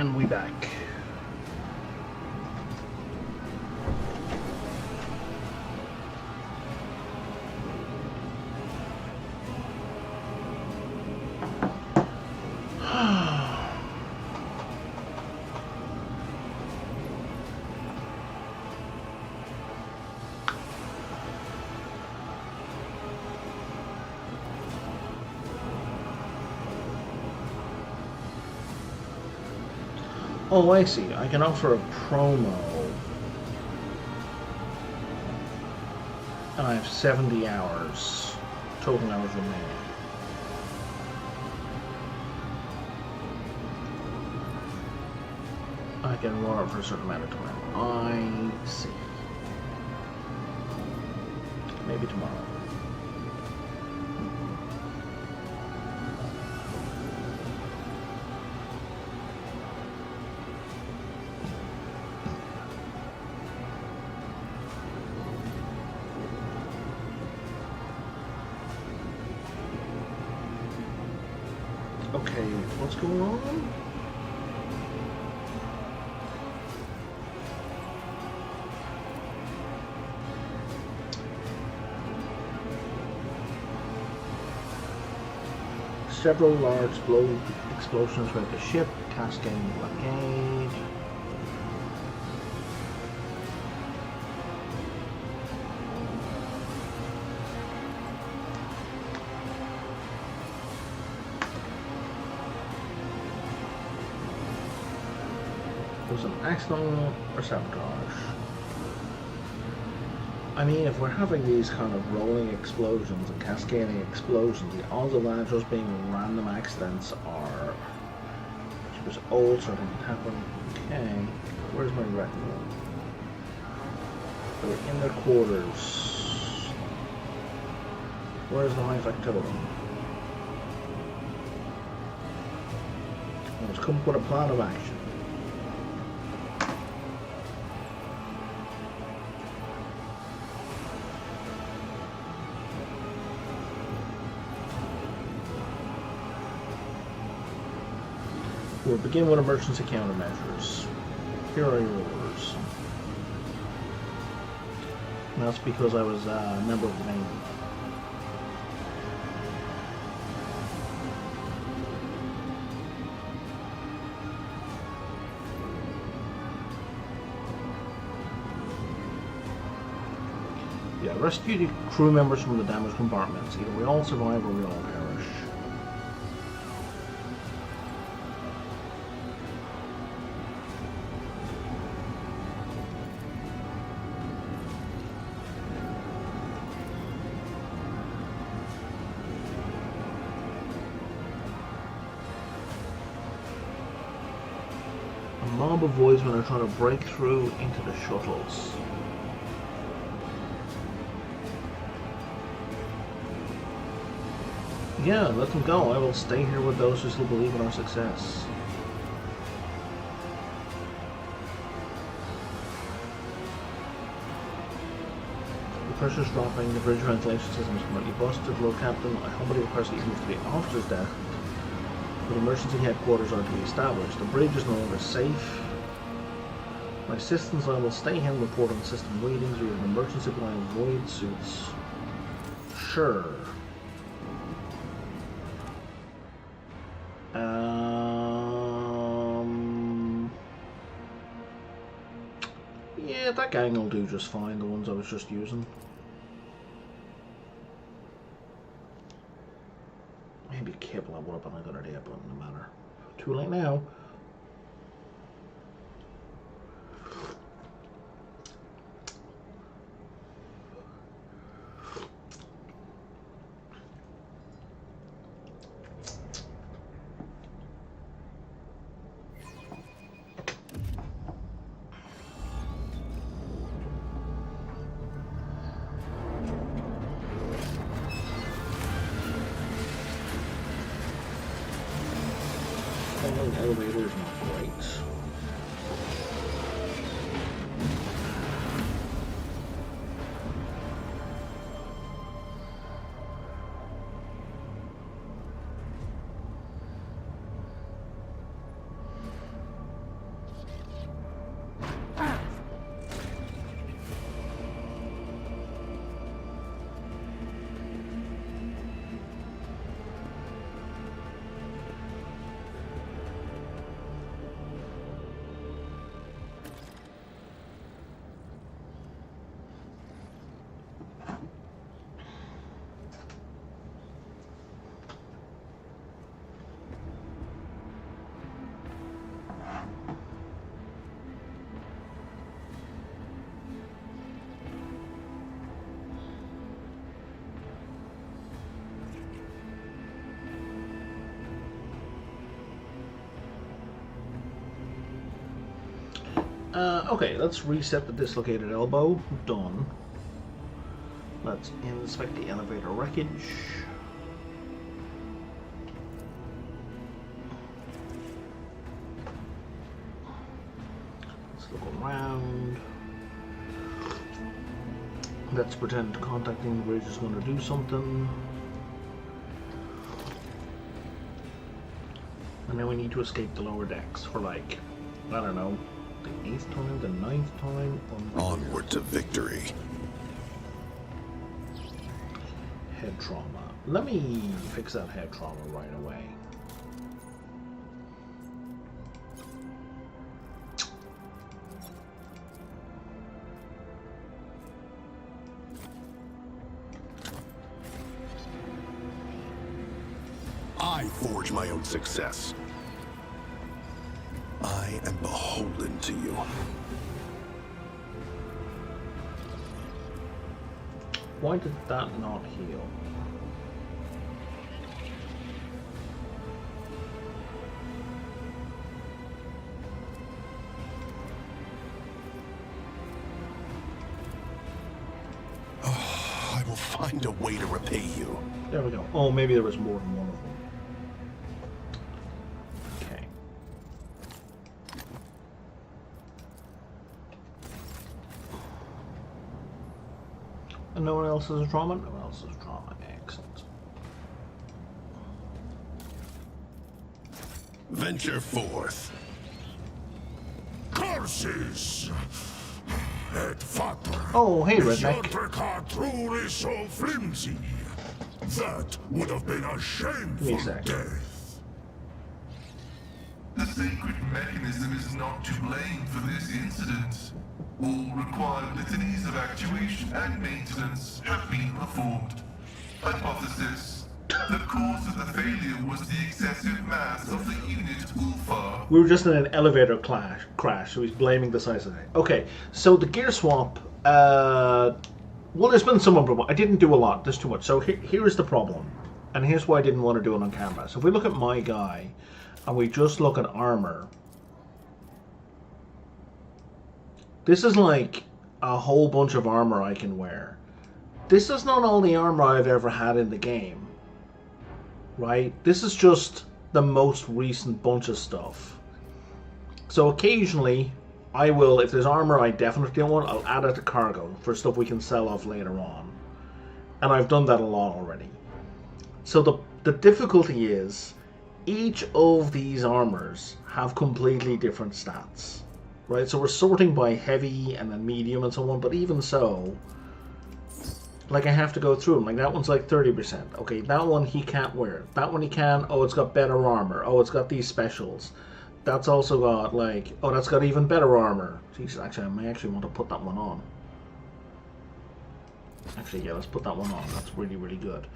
And we back. Oh, I see. I can offer a promo. And I have 70 hours. Total hours remaining. I can run it for a certain amount of time. I see. Maybe tomorrow. Okay, what's going on? Several large explosions throughout the ship, cascading blockade. Was an accident or sabotage? I mean, if we're having these kind of rolling explosions and cascading explosions, the odds of that just being random accidents are just old, so it didn't happen. Okay, where's my retinue? They're in their quarters. Where's the high factotum? Let's come up with a plan of action. We'll begin with emergency countermeasures. Here are your orders. And that's because I was a member of the Navy. Yeah, rescue the crew members from the damaged compartments. Either we all survive or we all perish. A mob of voidsmen are trying to break through into the shuttles. Yeah, let them go. I will stay here with those who still believe in our success. The pressure's dropping, the bridge ventilation system is completely busted. Lord Captain, I humbly request that you move to the officer's deck, but emergency headquarters are to be established. The bridge is no longer safe. My assistants and I will stay here and report on system readings. We have an emergency supply of void suits. Sure. Yeah, that gang will do just fine, the ones I was just using. Maybe Kibble would have been a good idea, but no matter. Too late now. Elevator is not great. Okay, let's reset the dislocated elbow. Done. Let's inspect the elevator wreckage. Let's look around. Let's pretend contacting the bridge is going to do something. And then we need to escape the lower decks for, like, I don't know, the 8th time, the 9th time. Onward to victory. Head trauma. Let me fix that head trauma right away. I forge my own success. I am beholden to you. Why did that not heal? Oh, I will find a way to repay you. There we go. Oh, maybe there was more than one of them. Okay. And no one else has a trauma? No one else has a trauma. Excellent. Venture forth. Curses! Headfucker. Oh, hey, Is your redneck. trick truly so flimsy? That would have been a shameful sec. death. The sacred mechanism is not to blame for this incident. All required litanies of actuation and maintenance have been performed. Hypothesis: the cause of the failure was the excessive mass of the unit Ulfar. We were just in an elevator crash, so he's blaming the size of it. Okay, so the gear swap, well, there's been some improvement. I didn't do a lot, there's too much. So here is the problem, and here's why I didn't want to do it on camera. So if we look at my guy, and we just look at armor, this is like a whole bunch of armor I can wear. This is not all the armor I've ever had in the game, right? This is just the most recent bunch of stuff. So occasionally, I will, if there's armor I definitely don't want, I'll add it to cargo for stuff we can sell off later on. And I've done that a lot already. So the difficulty is, each of these armors have completely different stats. Right, so we're sorting by heavy and then medium and so on, but even so, like I have to go through them. Like that one's like 30%. Okay, that one he can't wear. That one he can. Oh, it's got better armor. Oh, it's got these specials. That's also got like, oh, that's got even better armor. Jeez, actually, I may actually want to put that one on. Actually, yeah, let's put that one on. That's really, really good.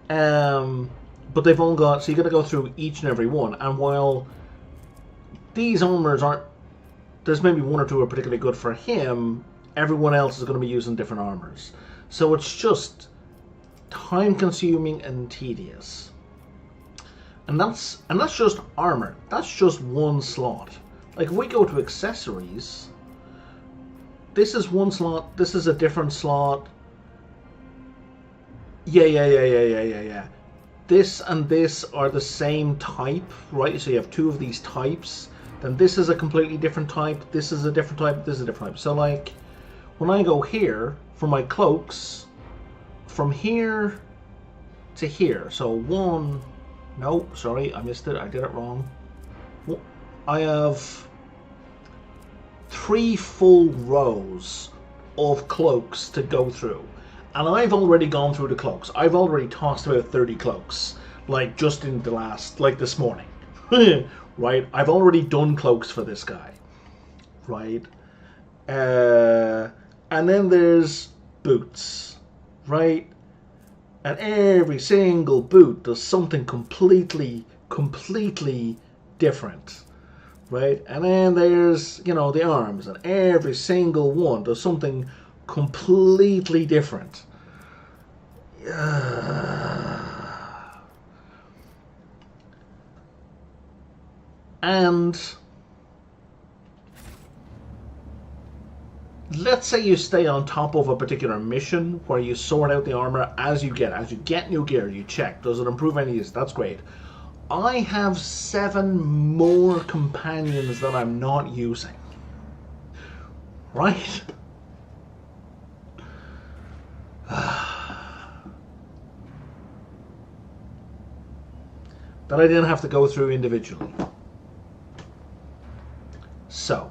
But they've all got, so you got to go through each and every one. And while these armors aren't, there's maybe one or two are particularly good for him, everyone else is going to be using different armors. So it's just time-consuming and tedious. And that's just armor. That's just one slot. Like if we go to accessories, this is one slot, this is a different slot. Yeah. This and this are the same type, right? So you have two of these types. Then this is a completely different type, this is a different type, this is a different type. So like, when I go here, for my cloaks, from here to here, so one, no, sorry, I missed it, I did it wrong. I have 3 full rows of cloaks to go through. And I've already gone through the cloaks. I've already tossed about 30 cloaks, like just in the last, like this morning. Right, I've already done cloaks for this guy, right? And then there's boots, right? And every single boot does something completely different, right? And then there's, you know, the arms, and every single one does something completely different. And let's say you stay on top of a particular mission where you sort out the armor as you get new gear, you check, does it improve any of this? That's great. I have 7 more companions that I'm not using. Right? That I didn't have to go through individually. So,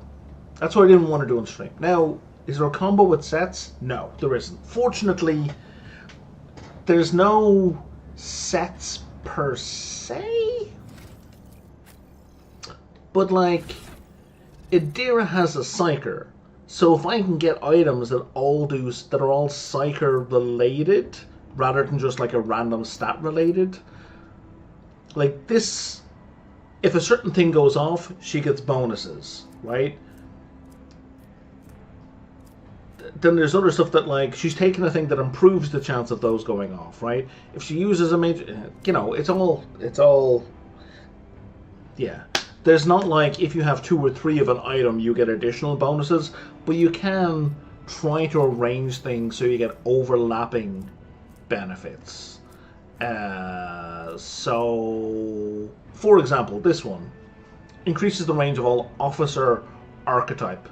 that's what I didn't want to do on stream. Now, is there a combo with sets? No, there isn't. Fortunately, there's no sets per se. But like, Idira has a psyker. So if I can get items that are all psyker related, rather than just like a random stat related, like this, if a certain thing goes off, she gets bonuses, right? Then there's other stuff that, like, she's taking a thing that improves the chance of those going off, right? If she uses a major, you know, it's all, yeah. There's not like if you have 2 or 3 of an item, you get additional bonuses, but you can try to arrange things so you get overlapping benefits. So, for example, this one increases the range of all officer archetype.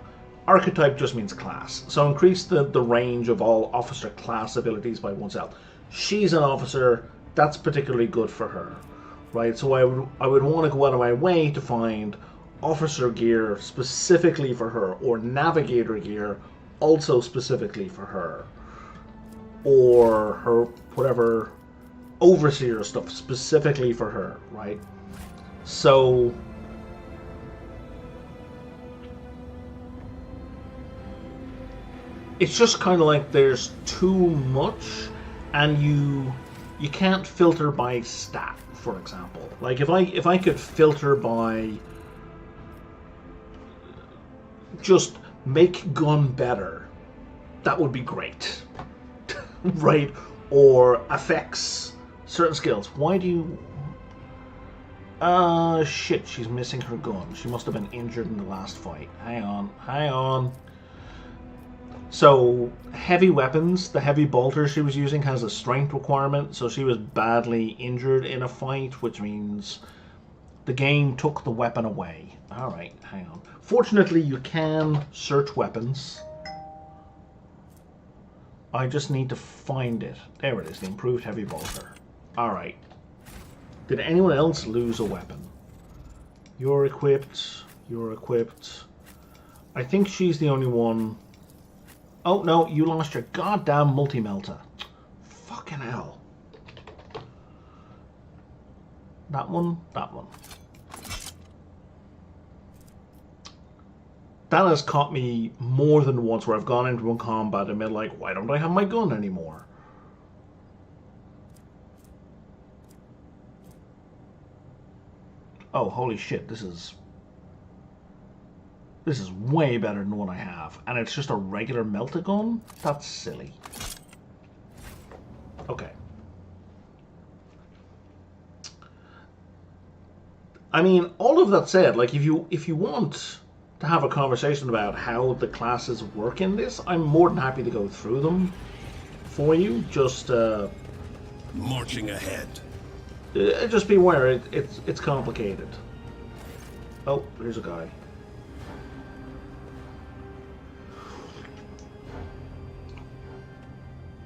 Archetype just means class. So increase the range of all officer class abilities by 1 cell. She's an officer, that's particularly good for her. Right, so I would want to go out of my way to find officer gear specifically for her, or navigator gear also specifically for her, or her whatever overseer stuff specifically for her, right? So it's just kind of like there's too much, and you can't filter by stat. For example, like if I could filter by just make gun better, that would be great. Right? Or affects certain skills. Why do you... shit, she's missing her gun. She must have been injured in the last fight. Hang on. So, heavy weapons, the heavy bolter she was using has a strength requirement, so she was badly injured in a fight, which means the game took the weapon away. Alright, hang on. Fortunately, you can search weapons. I just need to find it. There it is, the improved heavy bolter. Alright. Did anyone else lose a weapon? You're equipped. I think she's the only one... Oh, no, you lost your goddamn multi-melter. Fucking hell. That one. That has caught me more than once where I've gone into a combat and been like, why don't I have my gun anymore? Oh, holy shit, this is way better than what I have. And it's just a regular melta-gun? That's silly. Okay. I mean, all of that said, like, if you want to have a conversation about how the classes work in this, I'm more than happy to go through them for you. Just, marching ahead. Just be aware, it's complicated. Oh, there's a guy.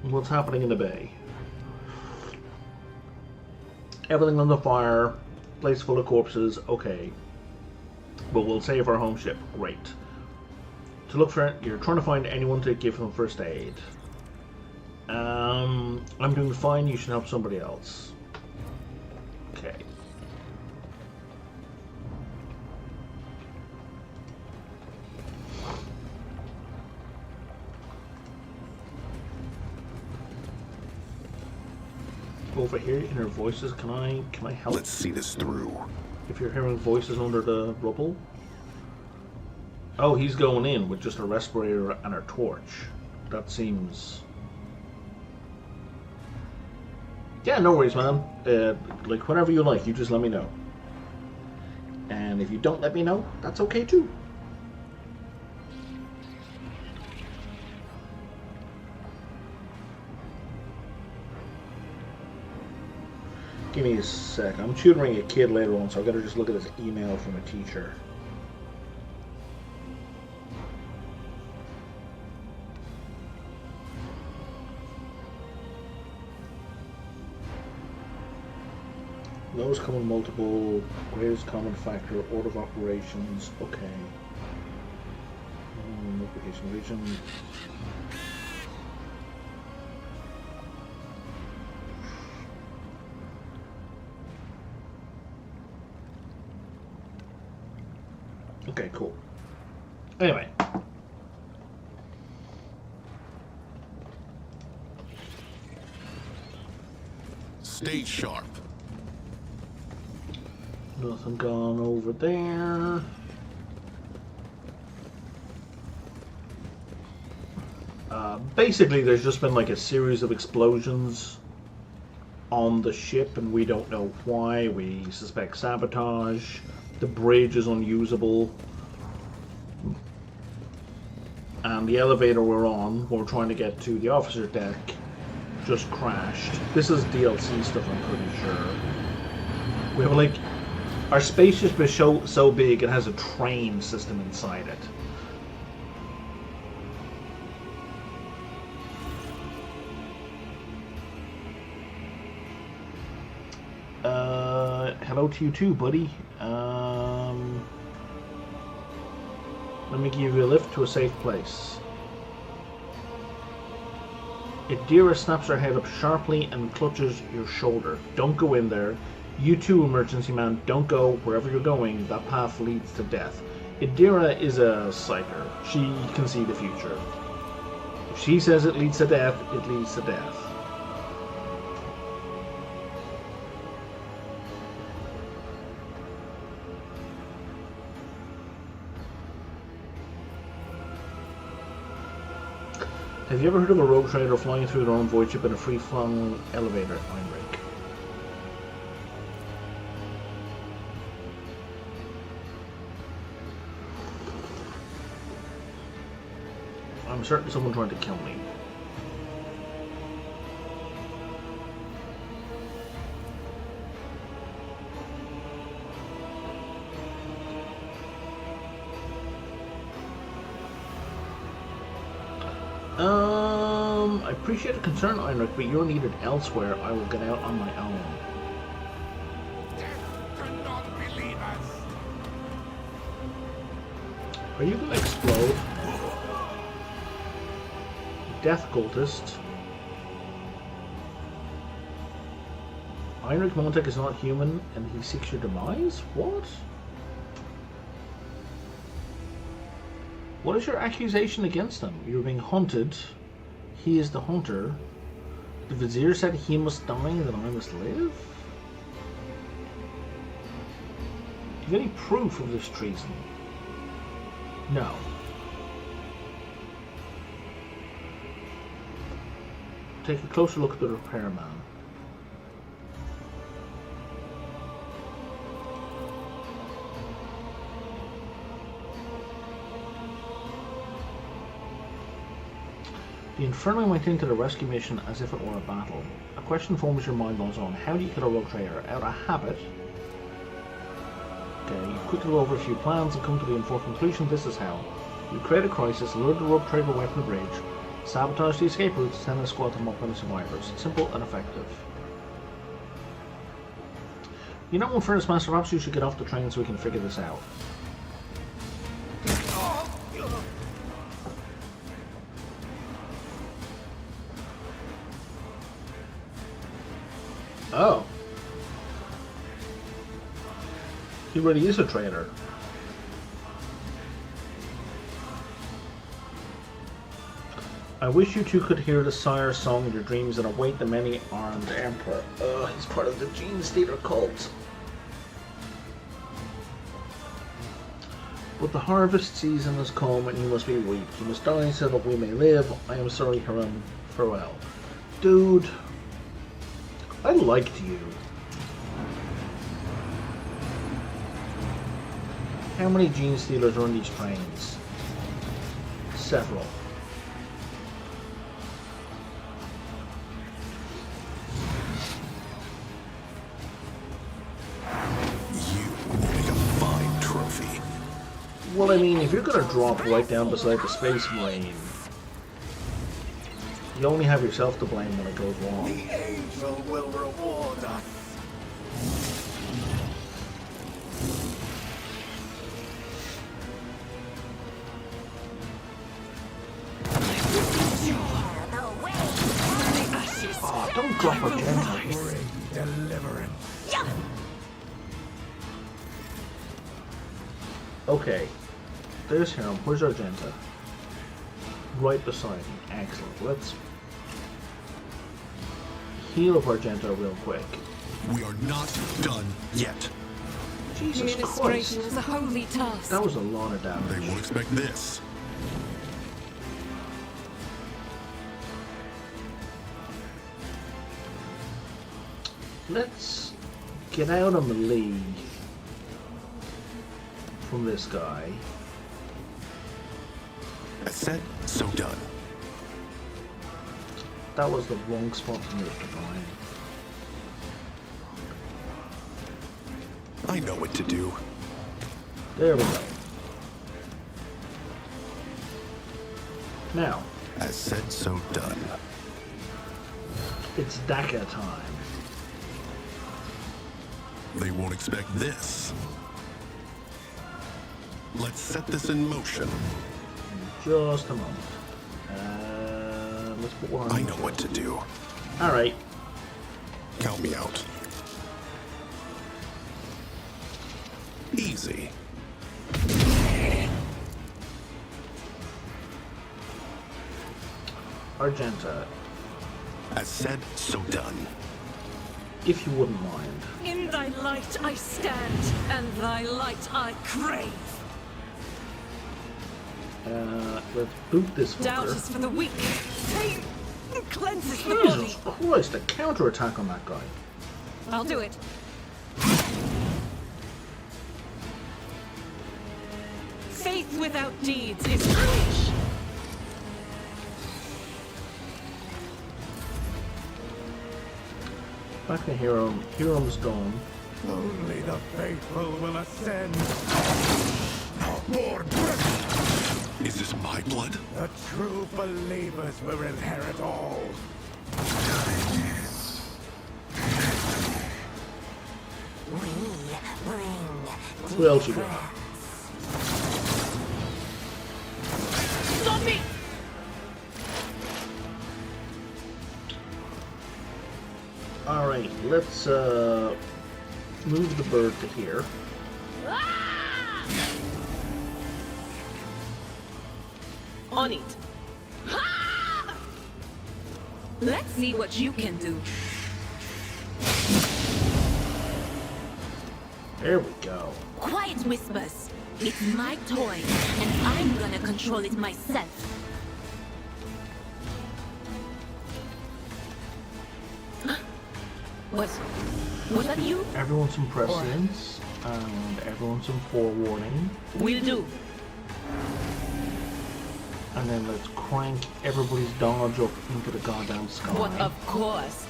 What's happening in the bay? Everything on the fire, place full of corpses, okay. But we'll save our home ship, great. To look for it, you're trying to find anyone to give them first aid. I'm doing fine, you should help somebody else. Okay. Over here, inner voices, can I help? Let's see this through. If you're hearing voices under the rubble. Oh, he's going in with just a respirator and a torch. That seems... Yeah, no worries, man. Like, whenever you like, you just let me know. And if you don't let me know, that's okay too. Give me a sec. I'm tutoring a kid later on, so I've got to just look at this email from a teacher. Lowest common multiple, greatest common factor, order of operations. Okay. Multiplication region. Okay, cool. Anyway. Stay sharp. Nothing gone over there. Basically, there's just been like a series of explosions on the ship, and we don't know why. We suspect sabotage. The bridge is unusable. And the elevator we're on, we're trying to get to the officer's deck, just crashed. This is DLC stuff, I'm pretty sure. We have like... Our spaceship is so big, it has a train system inside it. Hello to you too, buddy. Let me give you a lift to a safe place. Idira snaps her head up sharply and clutches your shoulder. Don't go in there. You too, emergency man, don't go wherever you're going. That path leads to death. Idira is a psyker. She can see the future. If she says it leads to death, it leads to death. Have you ever heard of a rogue trader flying through their own void ship in a free-flung elevator, Heinrich? I'm certain someone tried to kill me. I appreciate the concern, Heinrich, but you're needed elsewhere. I will get out on my own. Are you gonna explode? Death cultist. Heinrich Montek is not human and he seeks your demise? What? What is your accusation against him? You're being hunted. He is the hunter. The Vizier said he must die and that I must live? Do you have any proof of this treason? No. Take a closer look at the repairman. The Inferno might think of the rescue mission as if it were a battle. A question forms your mind on its own. How do you kill a rogue trader? Out of habit? Okay, you quickly go over a few plans and come to the informed conclusion this is how. You create a crisis, lure the rogue trader away from the bridge, sabotage the escape routes, send a squad to mock the survivors. Simple and effective. You know, in fairness, Master, perhaps you should get off the train so we can figure this out. Oh. He really is a traitor. I wish you two could hear the sire's song in your dreams and await the many-armed emperor. Ugh, he's part of the Gene Stealer cult. But the harvest season has come and you must be weak. You must die so that we may live. I am sorry, Hiram. Farewell. Dude. I liked you. How many Gene Stealers are on these trains? Several. Well, I mean, if you're gonna drop right down beside the Space Marine, you only have yourself to blame when it goes wrong. The angel will reward us. Oh, don't drop a gem. Deliverance. Okay, there's him. Where's Argenta? Right beside me. Excellent. Let's heal up Argenta real quick. We are not done yet. Jesus Administration Christ. is a holy task. That was a lot of damage. They won't expect this. Let's get out of melee from this guy. I said, so done. That was the wrong spot to move to mine. I know what to do. There we go. Now, As said, so done. it's Daka time. They won't expect this. Let's set this in motion. Just a moment. Let's put one on. I know what to do. Alright. Count me out. Easy. Argenta, As said, so done. if you wouldn't mind. In thy light I stand, and thy light I crave. Let's boot this Doubt fucker. is for the weak. Pain cleanses the body. Jesus Christ, a counterattack on that guy. I'll do it. Faith without deeds is foolish. Back to Hiram's Dome. Only the faithful will ascend. More breath. Is this my blood? The true believers will inherit all. Who else you got? Stop me! Alright, let's move the bird to here. On it. Let's see what you can do. There we go. Quiet, Whispers. It's my toy, and I'm gonna control it myself. Was that you? Everyone some prescience, and everyone some forewarning. Will do. And then let's crank everybody's dodge up into the goddamn sky. What, of course.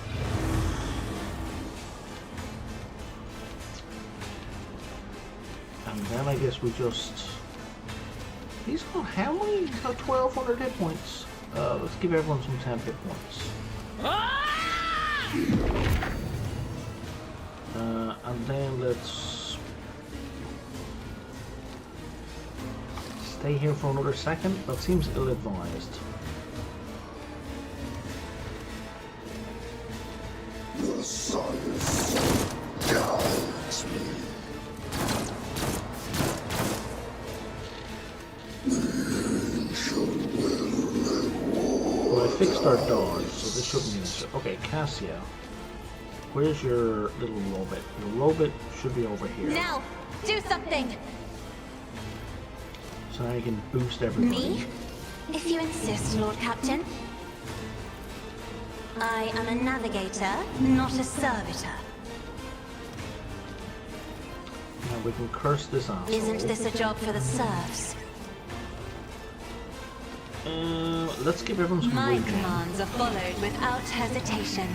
And then I guess we just... He's got how many? He's got 1,200 hit points. Let's give everyone some 10 hit points. And then let's... stay here for another second. That seems ill-advised. The sun guides me. Well, I fixed our dodge, so this shouldn't be an issue. Okay, Cassia. Where's your little robot? Your robot should be over here. Now, do something! So now you can boost everybody. Me? If you insist, Lord Captain. I am a navigator, not a servitor. Now we can curse this asshole. Isn't this a job for the serfs? Let's give everyone some My regen. commands are followed without hesitation.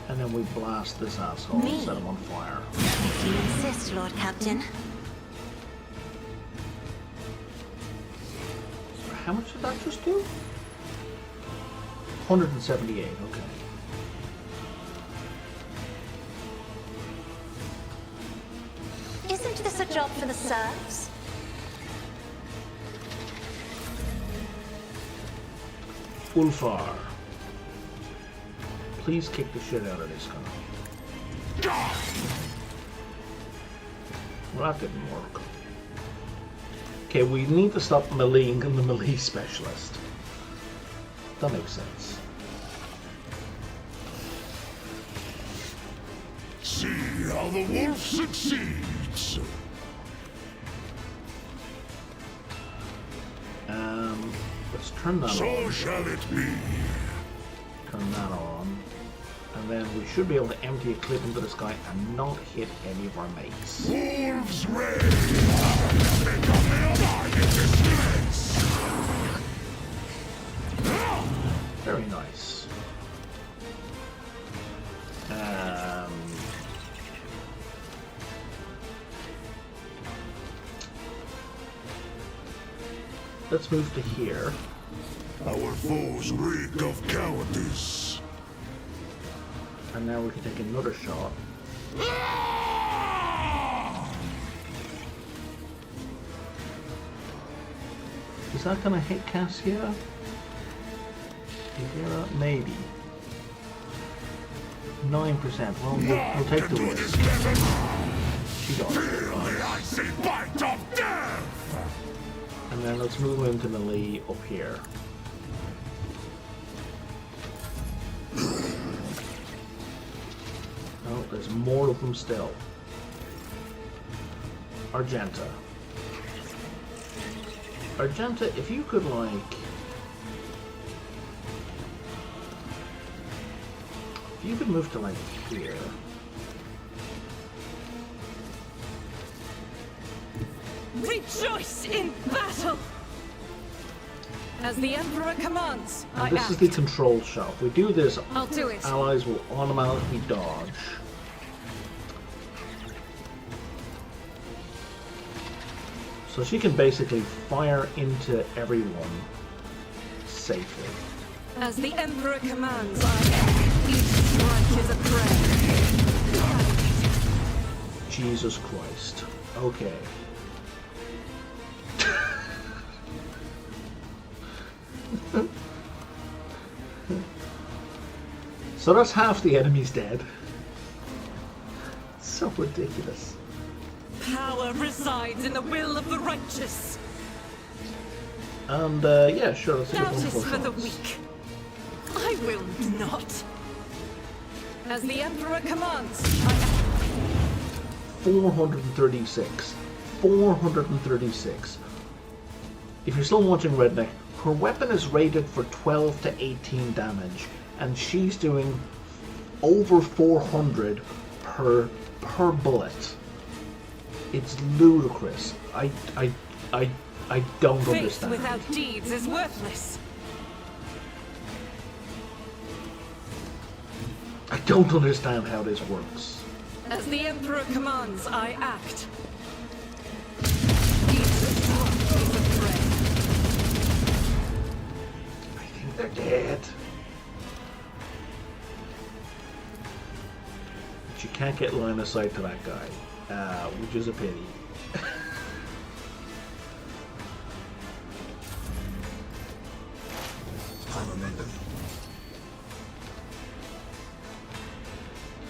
And then we blast this asshole Me? and set him on fire. If you insist, Lord Captain. how much did that just do? 178, okay. Isn't this a job for the serfs? Ulfar. Please kick the shit out of this guy. Well, that didn't work. Okay, we need to stop meleeing the melee specialist. That makes sense. See how the wolf succeeds. Let's turn that on. So shall it be. Turn that on. And then we should be able to empty a clip into this guy and not hit any of our mates. Wolves reign. Become nearby in disgrace. Very nice. Let's move to here. Our foes reek of cowardice. And now we can take another shot. Is that gonna hit Cassia? Maybe. 9%. Well, we'll take the risk. She got it. And then let's move into melee up here. Oh, there's more of them still. Argenta. Argenta, if you could, like... If you could move to, like, here... Rejoice in battle! As the Emperor commands, and this is the control shot. If we do this, I'll do it. Allies will automatically dodge. So she can basically fire into everyone safely. As the Emperor commands, each strike is a prayer. Jesus Christ. Okay. So that's half the enemies dead. So ridiculous. Power resides in the will of the righteous. And yeah, sure, let's take Doubt one is more for the shots. weak. I will not. As the Emperor commands, 436. 436. If you're still watching Redneck, her weapon is rated for 12 to 18 damage, and she's doing over 400 per bullet. It's ludicrous. I don't faith understand. without deeds is worthless. I don't understand how this works. As the Emperor commands, I act. I think they're dead. But you can't get line of sight to that guy, which is a pity.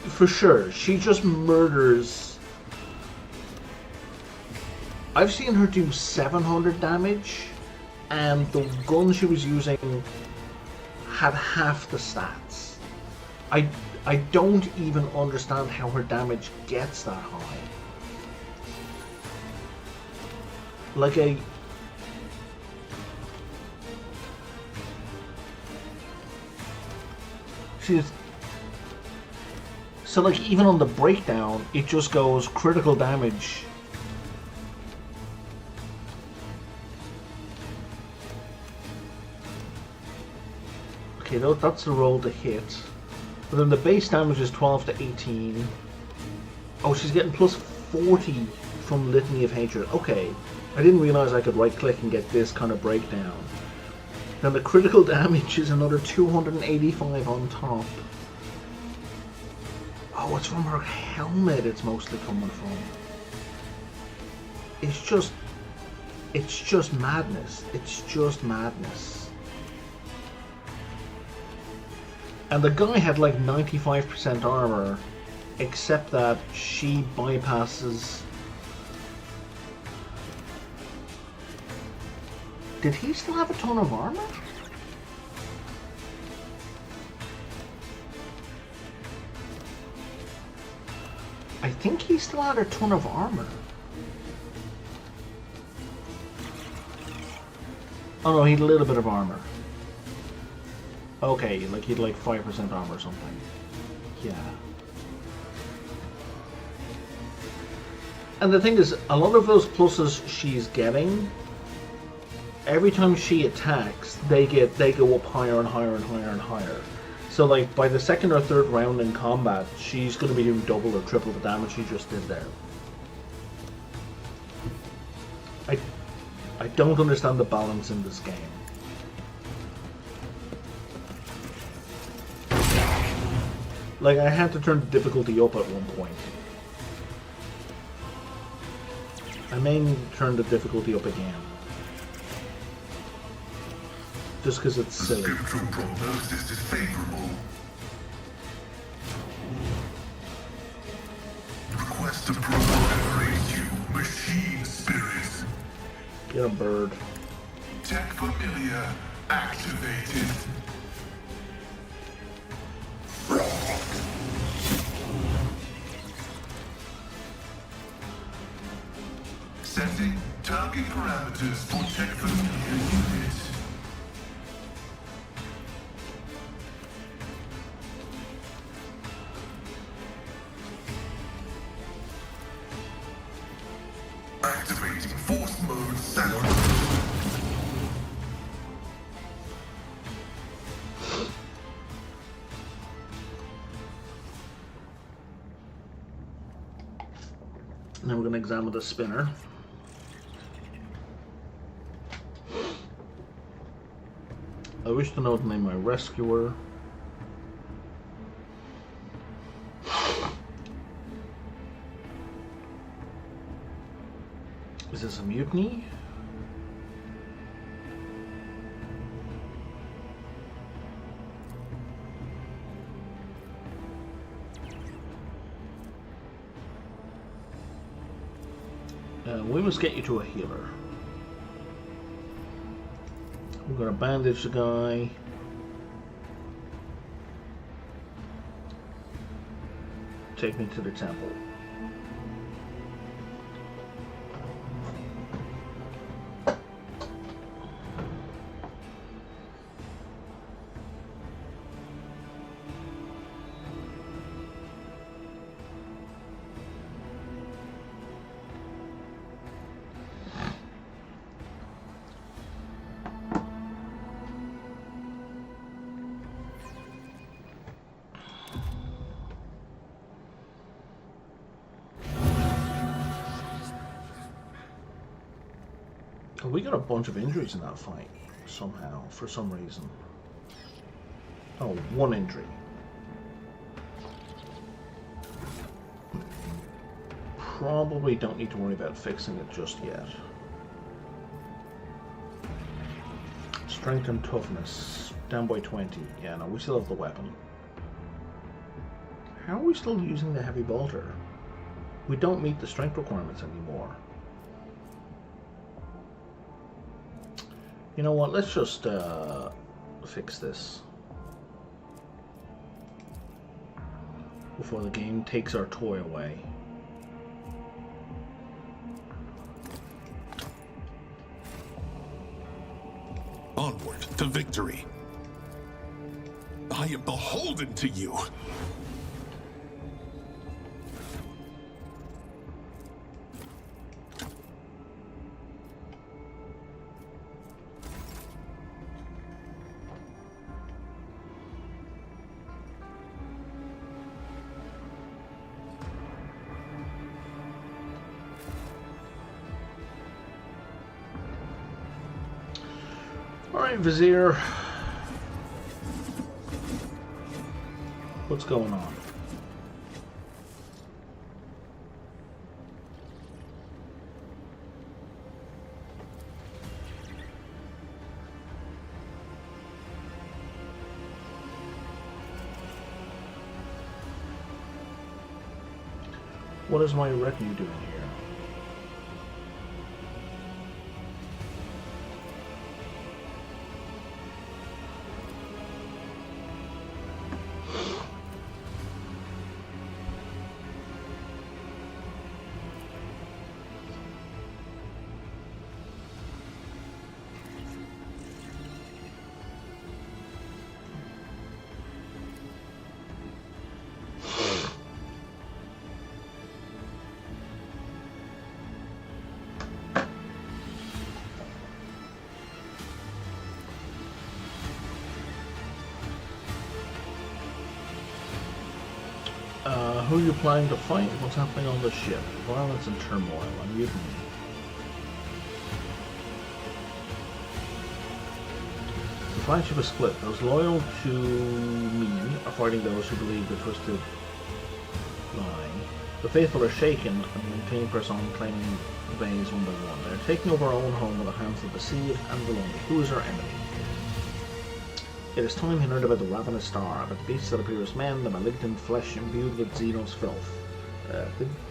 For sure, she just murders. I've seen her do 700 damage, and the gun she was using had half the stats. I don't even understand how her damage gets that high. Like a... She's... So like even on the breakdown, it just goes critical damage. Okay, that's the roll to hit. But then the base damage is 12 to 18. Oh, she's getting plus 40 from Litany of Hatred. Okay, I didn't realize I could right click and get this kind of breakdown. Then the critical damage is another 285 on top. Oh, it's from her helmet it's mostly coming from. It's just madness. It's just madness. And the guy had like 95% armor, except that she bypasses. Did he still have a ton of armor? I think he still had a ton of armor. Oh no, he had a little bit of armor. Okay, like he'd like 5% armor or something. Yeah. And the thing is, a lot of those pluses she's getting, every time she attacks, they go up higher and higher and higher and higher. So like by the second or third round in combat, she's going to be doing double or triple the damage she just did there. I don't understand the balance in this game. Like, I had to turn the difficulty up at one point. I may turn the difficulty up again. Just because it's silly. The spiritual prognosis is favorable. Request to proliferate you, machine spirits. Get a bird. Tech familiar activated. Setting target parameters for tech familiar unit. Activating force mode sound. Now we're going to examine the spinner. I wish to know the name of my rescuer. Is this a mutiny? We must get you to a healer. We're gonna bandage the guy. Take me to the temple. We got a bunch of injuries in that fight, somehow, for some reason. Oh, one injury. Probably don't need to worry about fixing it just yet. Strength and toughness, down by 20. Yeah, no, we still have the weapon. How are we still using the heavy bolter? We don't meet the strength requirements anymore. You know what, let's just fix this before the game takes our toy away. Onward to victory. I am beholden to you. Alright, Vizier. What's going on? What is my retinue doing here? Who are you planning to fight? What's happening on the ship? Violence and turmoil. A mutiny. The flagship is split. Those loyal to me are fighting those who believe the twisted lie. The faithful are shaken and maintain press on, claiming the bays one by one. They're taking over our own home with the hands of the seed and the lonely. Who is our enemy? It is time he learned about the ravenous star, about the beasts that appear as men, the malignant flesh imbued with Xenos filth,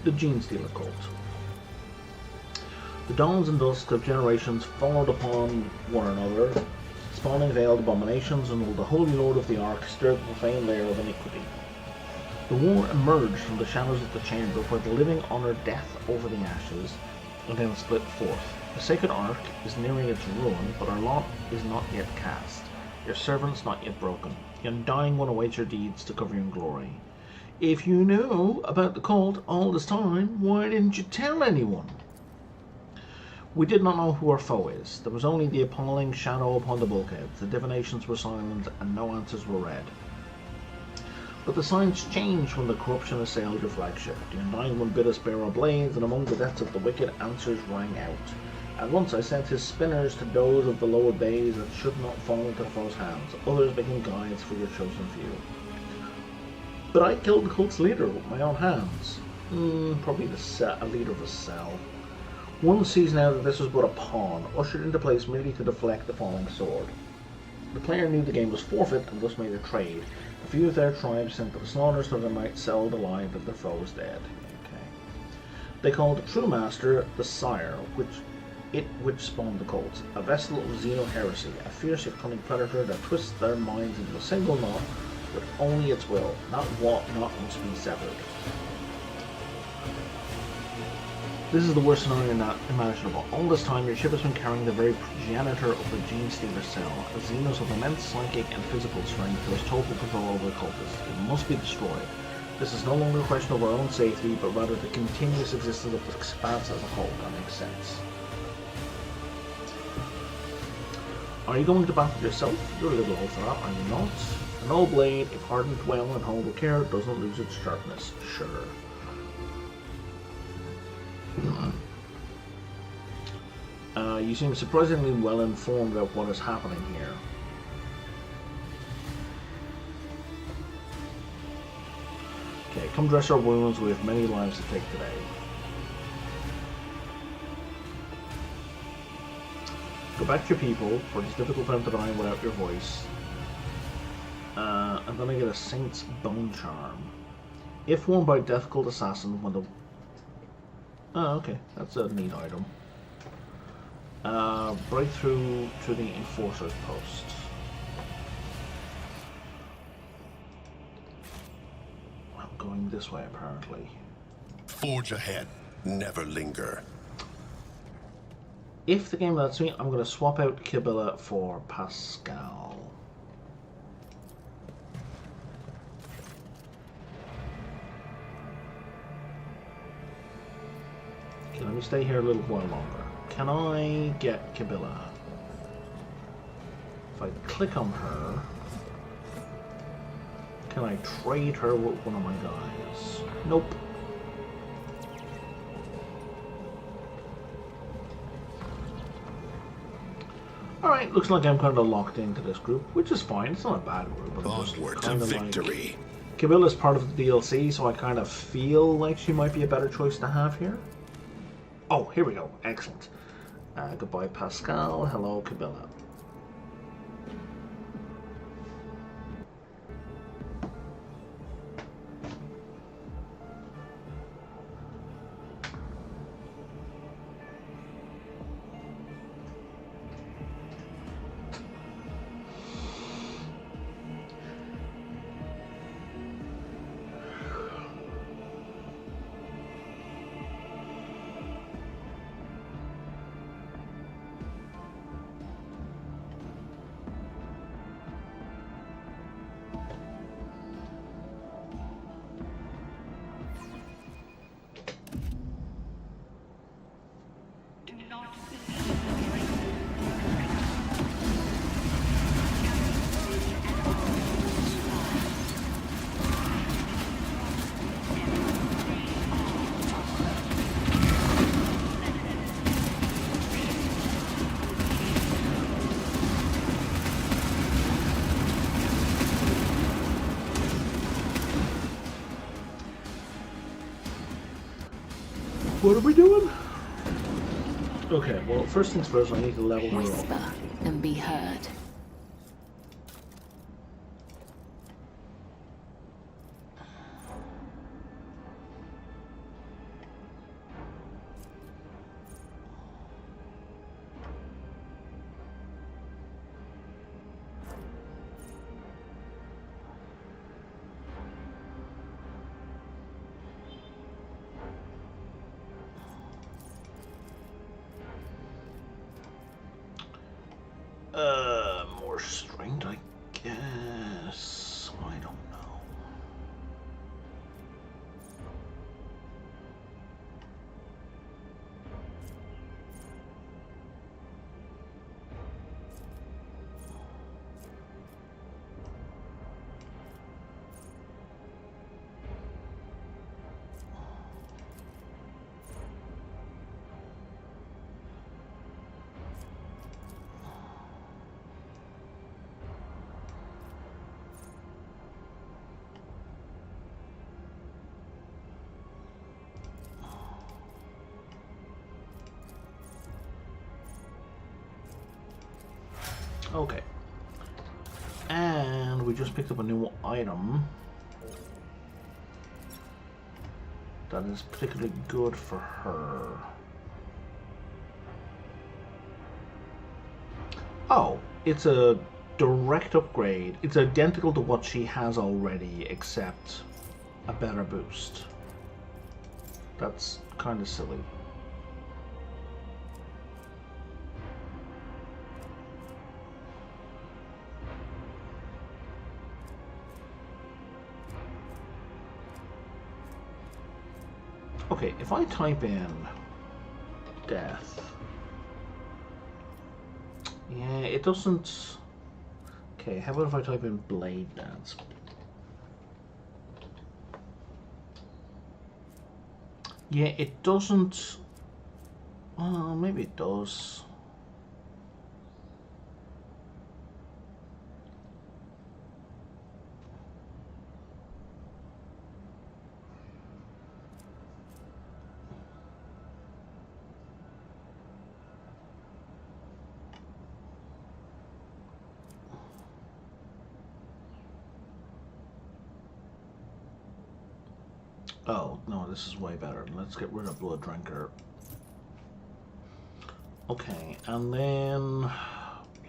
the gene stealer cult. The dawns and dusks of generations followed upon one another, spawning veiled abominations, until the Holy Lord of the Ark stirred the profane lair of iniquity. The war emerged from the shadows of the chamber, where the living honoured death over the ashes, and then split forth. The sacred Ark is nearing its ruin, but our lot is not yet cast. Your servant's not yet broken. The undying one awaits your deeds to cover you in glory. If you knew about the cult all this time, why didn't you tell anyone? We did not know who our foe is. There was only the appalling shadow upon the bulkheads. The divinations were silent, and no answers were read. But the signs changed when the corruption assailed your flagship. The undying one bid us bear our blades, and among the deaths of the wicked, answers rang out. At once I sent his spinners to those of the lower bays that should not fall into the foe's hands. Others became guides for your chosen few. But I killed the cult's leader with my own hands. Probably a leader of a cell. One sees now that this was but a pawn, ushered into place merely to deflect the falling sword. The player knew the game was forfeit and thus made a trade. A few of their tribes sent to the slaughter so they might sell the lie that their foe was dead. Okay. They called the true master the Sire, which spawned the cults, a vessel of Xeno heresy, a fierce yet cunning predator that twists their minds into a single knot with only its will, not what knot must be severed. This is the worst scenario imaginable. All this time, your ship has been carrying the very progenitor of the Gene Stealer cell, a Xenos of immense psychic and physical strength who has total control over the cultists. It must be destroyed. This is no longer a question of our own safety, but rather the continuous existence of the expanse as a whole. That makes sense. Are you going to battle yourself? You're a little old for that, are you not? An old blade, if hardened well and held with care, doesn't lose its sharpness. Sure. You seem surprisingly well informed about what is happening here. Okay, come dress our wounds. We have many lives to take today. Go back to your people, for it is difficult for them to die without your voice. And then I get a Saint's Bone Charm. If worn by a Death Cult assassin, when the... Oh, okay, that's a neat item. Breakthrough to the Enforcer's Post. I'm going this way, apparently. Forge ahead. Never linger. If the game lets me, I'm going to swap out Kibilla for Pascal. Okay, let me stay here a little while longer. Can I get Kibilla? If I click on her, can I trade her with one of my guys? Nope. Alright, looks like I'm kind of locked into this group, which is fine. It's not a bad group, but I'm just Onward to kind of victory. like... Camilla's part of the DLC, so I kind of feel like she might be a better choice to have here. Oh, here we go. Excellent. Goodbye, Pascal. Hello, Camilla. What are we doing? Okay, well, first things first, I need to level her up. Whisper and be heard. More strength, I guess. I don't know. Okay. And we just picked up a new item that is particularly good for her. Oh, it's a direct upgrade. It's identical to what she has already, except a better boost. That's kind of silly. Okay, if I type in death, yeah, it doesn't. Okay, how about if I type in blade dance? Yeah, it doesn't. Maybe it does. Oh, no, this is way better. Let's get rid of Blood Drinker. Okay, and then...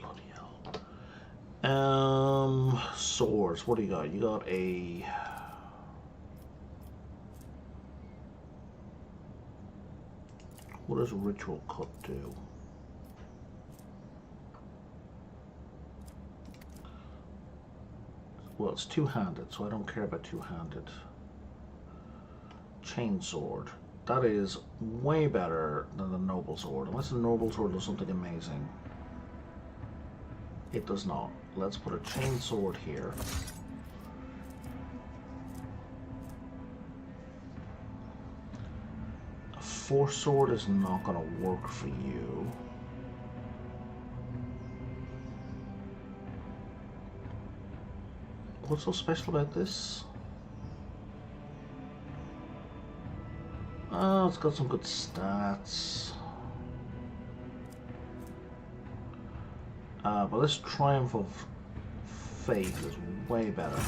Bloody hell. Swords. What do you got? You got a... What does Ritual Cut do? Well, it's two-handed, so I don't care about two-handed. Chainsword. That is way better than the Noble Sword, unless the Noble Sword does something amazing. It does not. Let's put a Chainsword here. A Force Sword is not going to work for you. what's so special about this? Oh, it's got some good stats. But this Triumph of Faith is way better.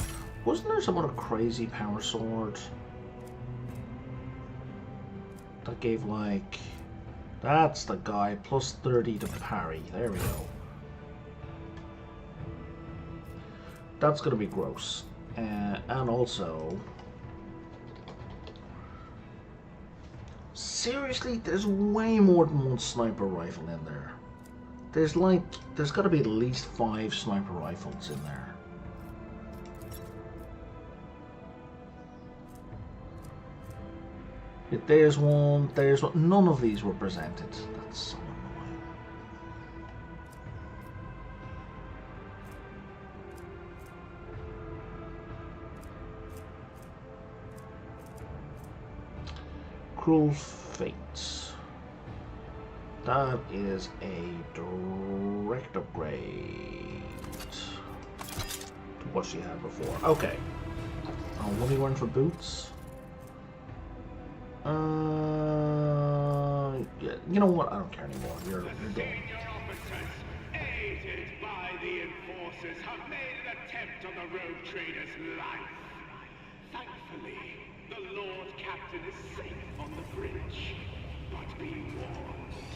Wasn't there some other crazy power sword that gave like... That's the guy, plus 30 to parry. There we go. That's gonna be gross. And also... Seriously, there's way more than one sniper rifle in there. There's gotta be at least 5 sniper rifles in there. There's one, none of these were presented. That's so annoying. Cruel Fates. That is a direct upgrade to what she had before. Okay. What are you wearing for boots? Yeah, you know what? I don't care anymore. You're gone. Aided by the enforcers, have made an attempt on the rogue trader's life. Thankfully, the Lord Captain is safe on the bridge. But be warned,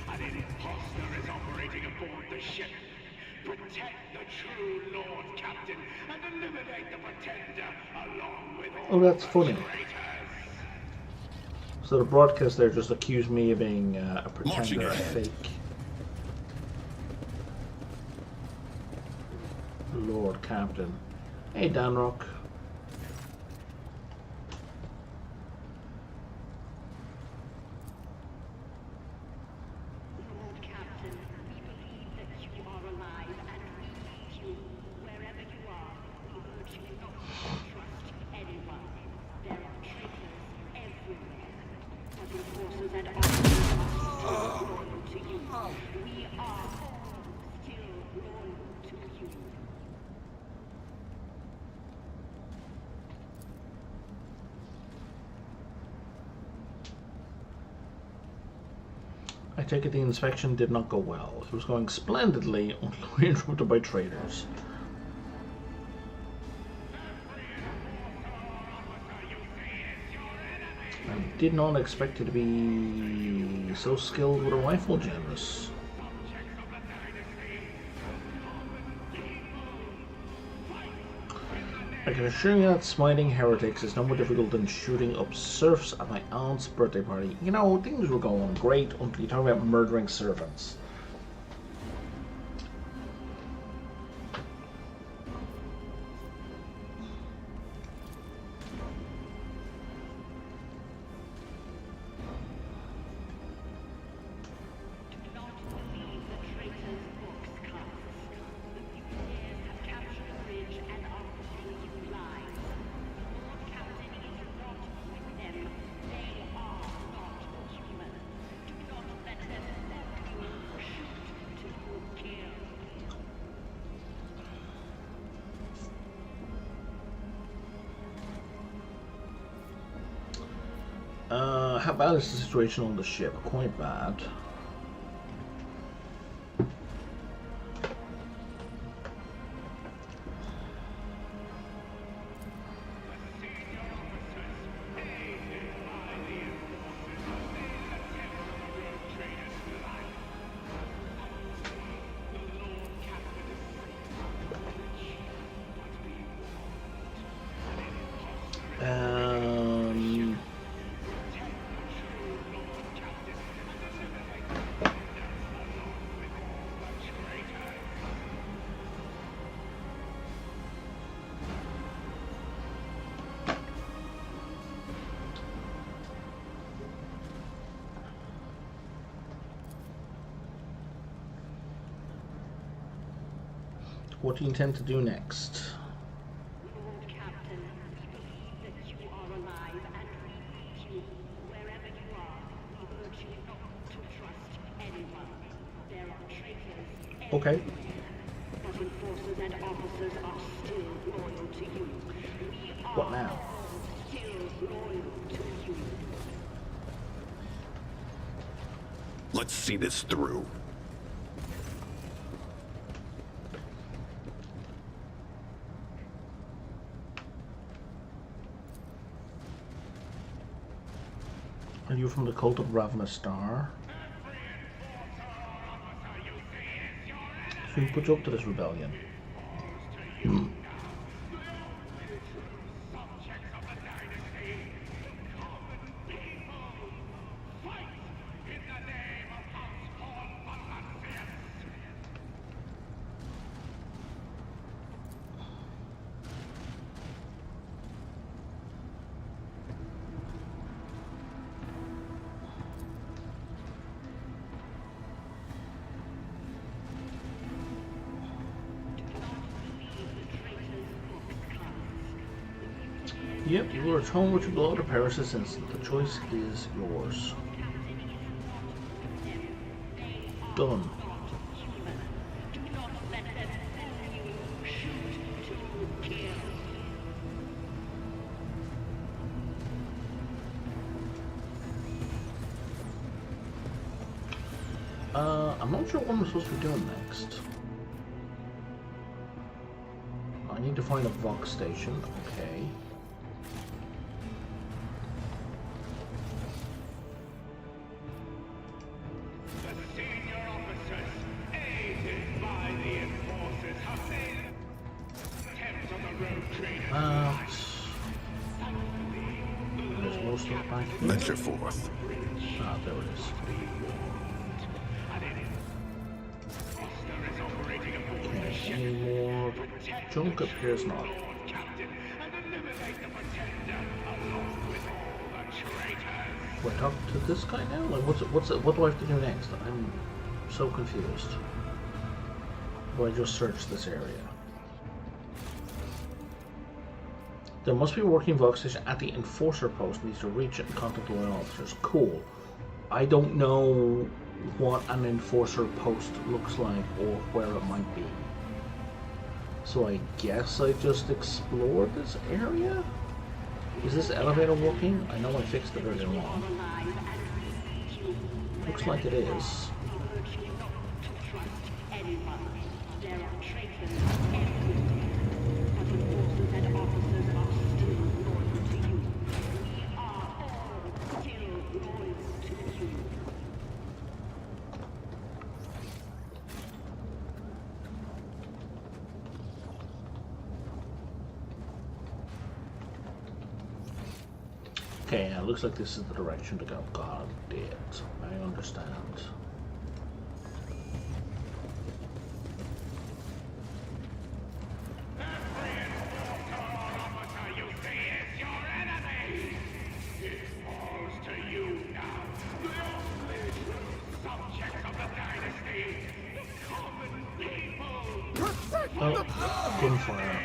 an imposter is operating aboard the ship. Protect the true Lord Captain and eliminate the pretender along with all that's funny. traitors. So the broadcast there just accused me of being a pretender, a fake. Lord Captain. Hey, Danrock. Lord Captain, we believe that you are alive and we need you. Wherever you are, we urge you not to trust anyone. There are traitors everywhere. But enforcers and officers are still loyal to you. We are all still loyal to you. I take it the inspection did not go well. It was going splendidly until we were interrupted by traitors. I did not expect you to be so skilled with a rifle, Janus. I can assure you that smiting heretics is no more difficult than shooting up serfs at my aunt's birthday party. You know, things were going great until you talk about murdering servants. How bad is the situation on the ship? Quite bad. What do you intend to do next? Lord Captain, we believe that you are alive and we need you. Wherever you are, we urge you not to trust anyone. There are traitors Okay. everywhere. But enforcers and officers are still loyal to What now? Let's see this through. Are you from the cult of Ravenous Star? Who put you up to this rebellion? Yep, you will atone with your blood or perish this instant. The choice is yours. Done. I'm not sure what I'm supposed to be doing next. I need to find a Vox station, okay. Venture forth. Ah, there it is. Okay, any more junk appears not. What, talk to this guy now? Like, what do I have to do next? I'm so confused. Do I just search this area? There must be a working Vox station at the Enforcer post. Needs to reach it and contact the loyal officers. Cool. I don't know what an Enforcer post looks like or where it might be. So I guess I just explored this area? Is this elevator working? I know I fixed it earlier on. Looks like it is. Okay, yeah, it looks like this is the direction to go. God damn it. I understand. Oh, gunfire.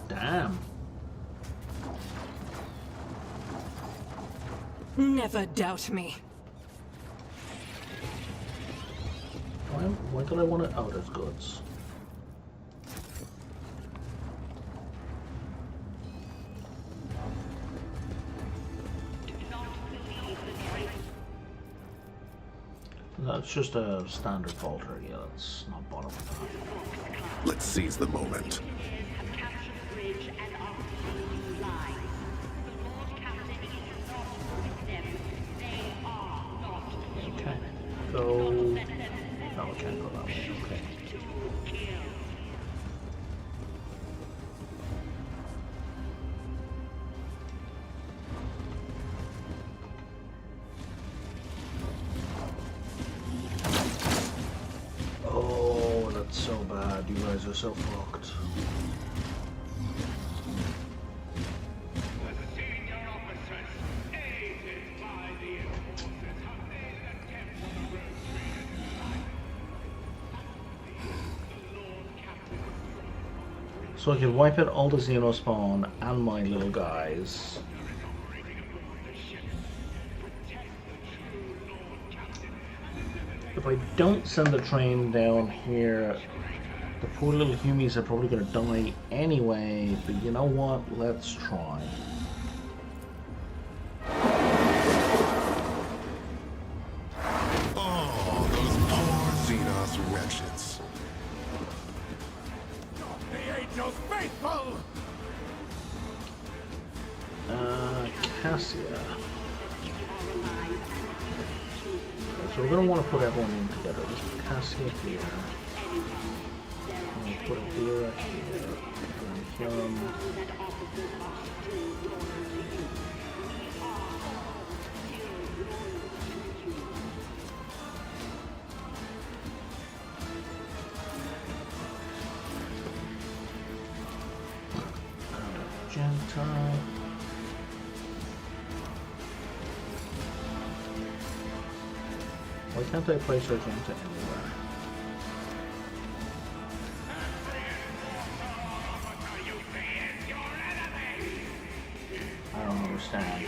Damn. Never doubt me. Why did I want it out as goods? That's just a standard bolter, yeah, that's not bottom of that. Let's seize the moment. Okay, go... No, I can't go that way, okay. Oh, that's so bad. You guys are so fucked. So I can wipe out all the Xenospawn and my little guys. if I don't send the train down here, the poor little humies are probably going to die anyway, but you know what? Let's try. Oh, those poor Xenos wretches. The angels faithful! Cassia. So we're going to want to put everyone in together. Just put Cassia here. And we'll put Adira here. And Gentile. Why can't I place Argenta anywhere? I don't understand.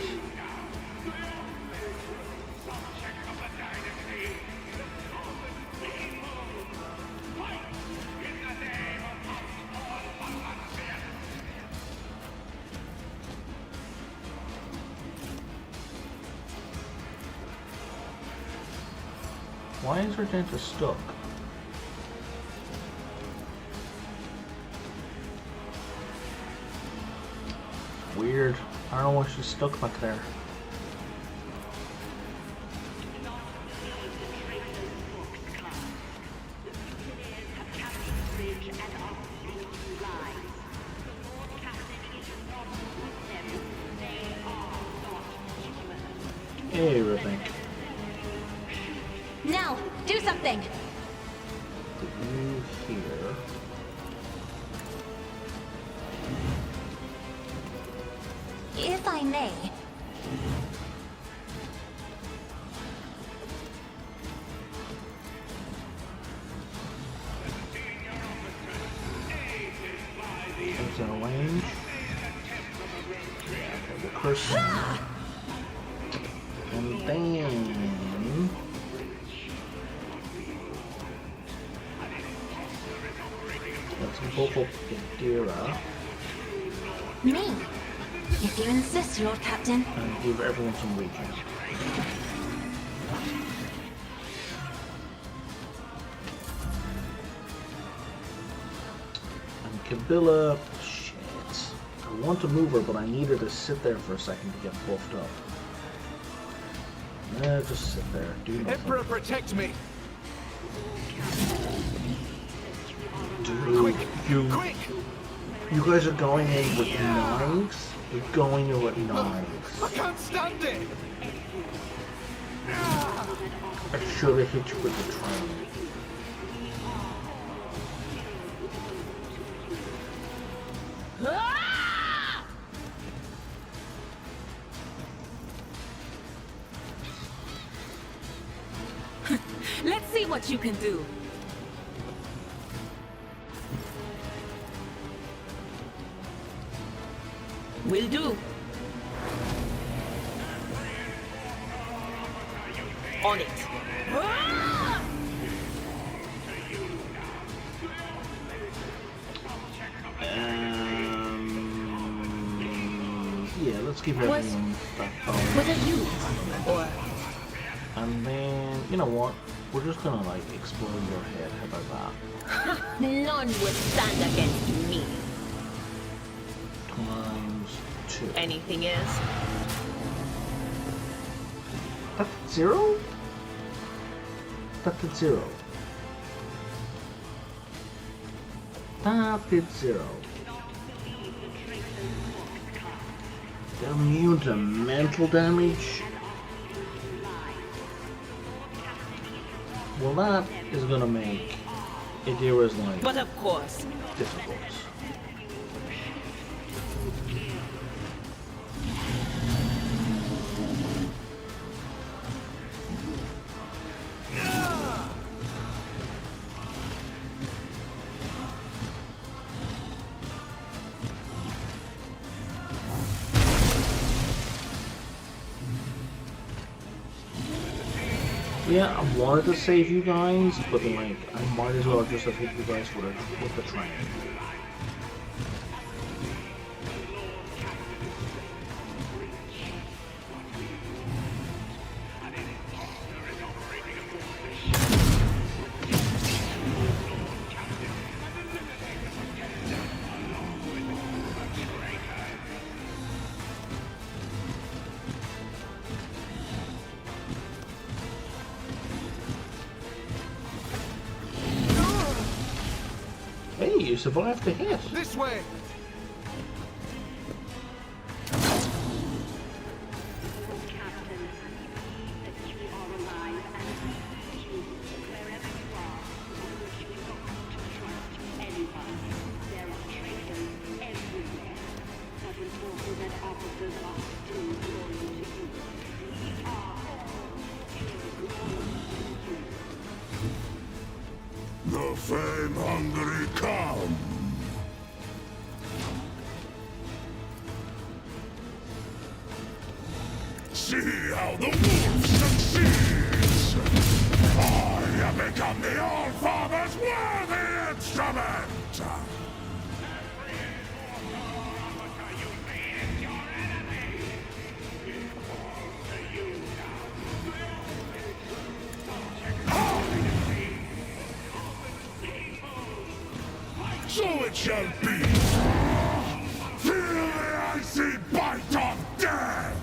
Why is Argenta stuck? Weird. I don't know why she's stuck back there. Hey, Ribbon. Now, do something! Put you here. If I may. Is there a range? Okay, the person. And then... let's bulk up Adira. Me? If you insist, Lord Captain. And give everyone some regen. And Kabila, shit. I want to move her, but I need her to sit there for a second to get buffed up. Just sit there. Do nothing. Emperor, protect me! Dude, you guys are going in with knives? You're going in with knives. I can't stand it! I should have hit you with the train. Let's see what you can do. Will do. On it. Yeah, let's keep everyone back home. Was it you? Or... And then, you know what? We're just gonna, like, explode your head. How about that? None will stand against me. Times 2. Anything else? That did 0? That did 0. That did 0. They're immune to mental damage. Well, that is gonna make Adira's life But of course. difficult. Yeah, I wanted to save you guys, but like, I might as well just have hit you guys with the train. Hey, you survived the hit. This way! The fame-hungry come. See how the wolf succeeds! I have become the All-Father's worthy instrument! So it shall be! Feel the icy bite of death!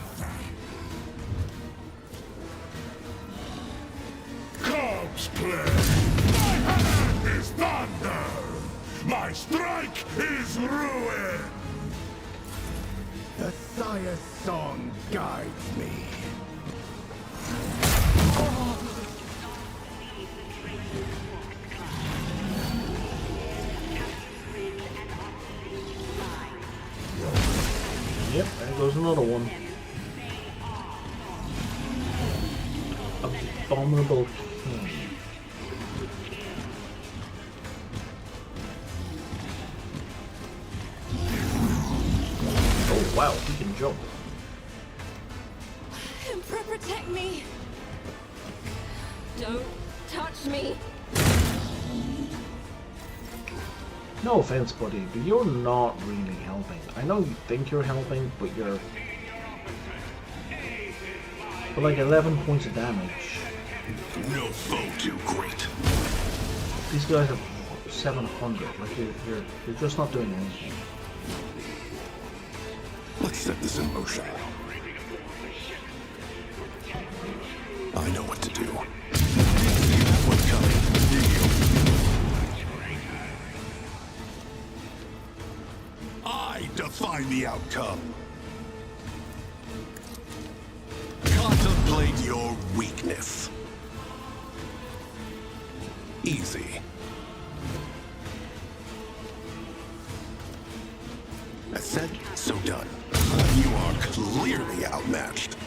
Comes play! My hand is thunder! My strike is ruin! The Sire's song guides me. Yep, there goes another one. Abominable King. Oh wow, he can jump. Emperor, protect me! Don't touch me! No offense, buddy, but you're not really helping. I know you think you're helping, but you're... For like 11 points of damage. No foe too great. These guys are 700. Like, you're just not doing anything. Let's set this in motion. I know what to do. What's coming? I define the outcome. Contemplate your weakness. Easy. As said, so done. You are clearly outmatched.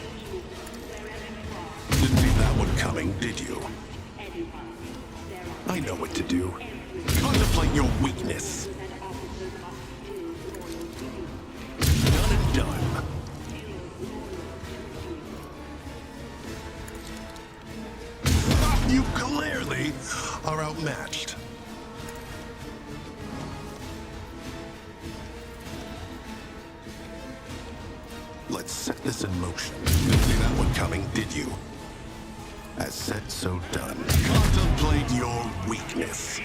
Didn't see that one coming, did you? I know what to do. Contemplate your weakness. Done and done. You clearly are outmatched. Let's set this in motion. Didn't see that one coming, did you? As said, so done. Contemplate your weakness.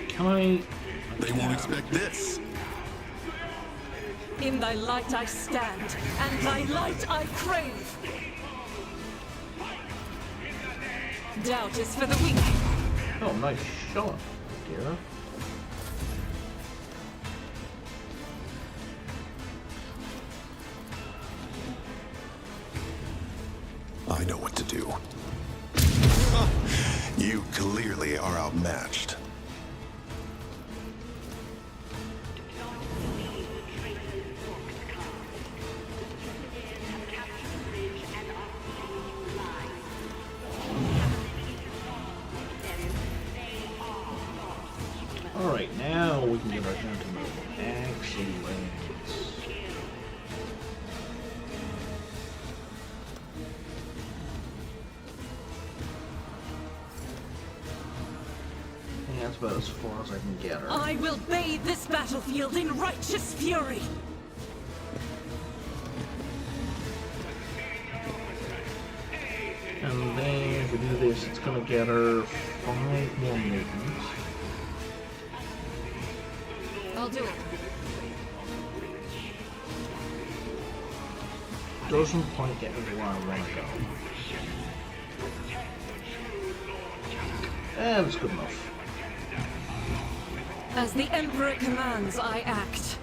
Can I... They won't expect this. In thy light I stand, and thy light I crave! Doubt is for the weak. Oh, nice shot, dear. I know what to do. You clearly are outmatched. Alright, now we can get our gentleman. Excellent. about as far as I can get her. I will bathe this battlefield in righteous fury. And then if we do this, it's gonna get her 5 more mutants. I'll do it. Doesn't quite get me where I want to go. And it's good enough. As the Emperor commands, I act.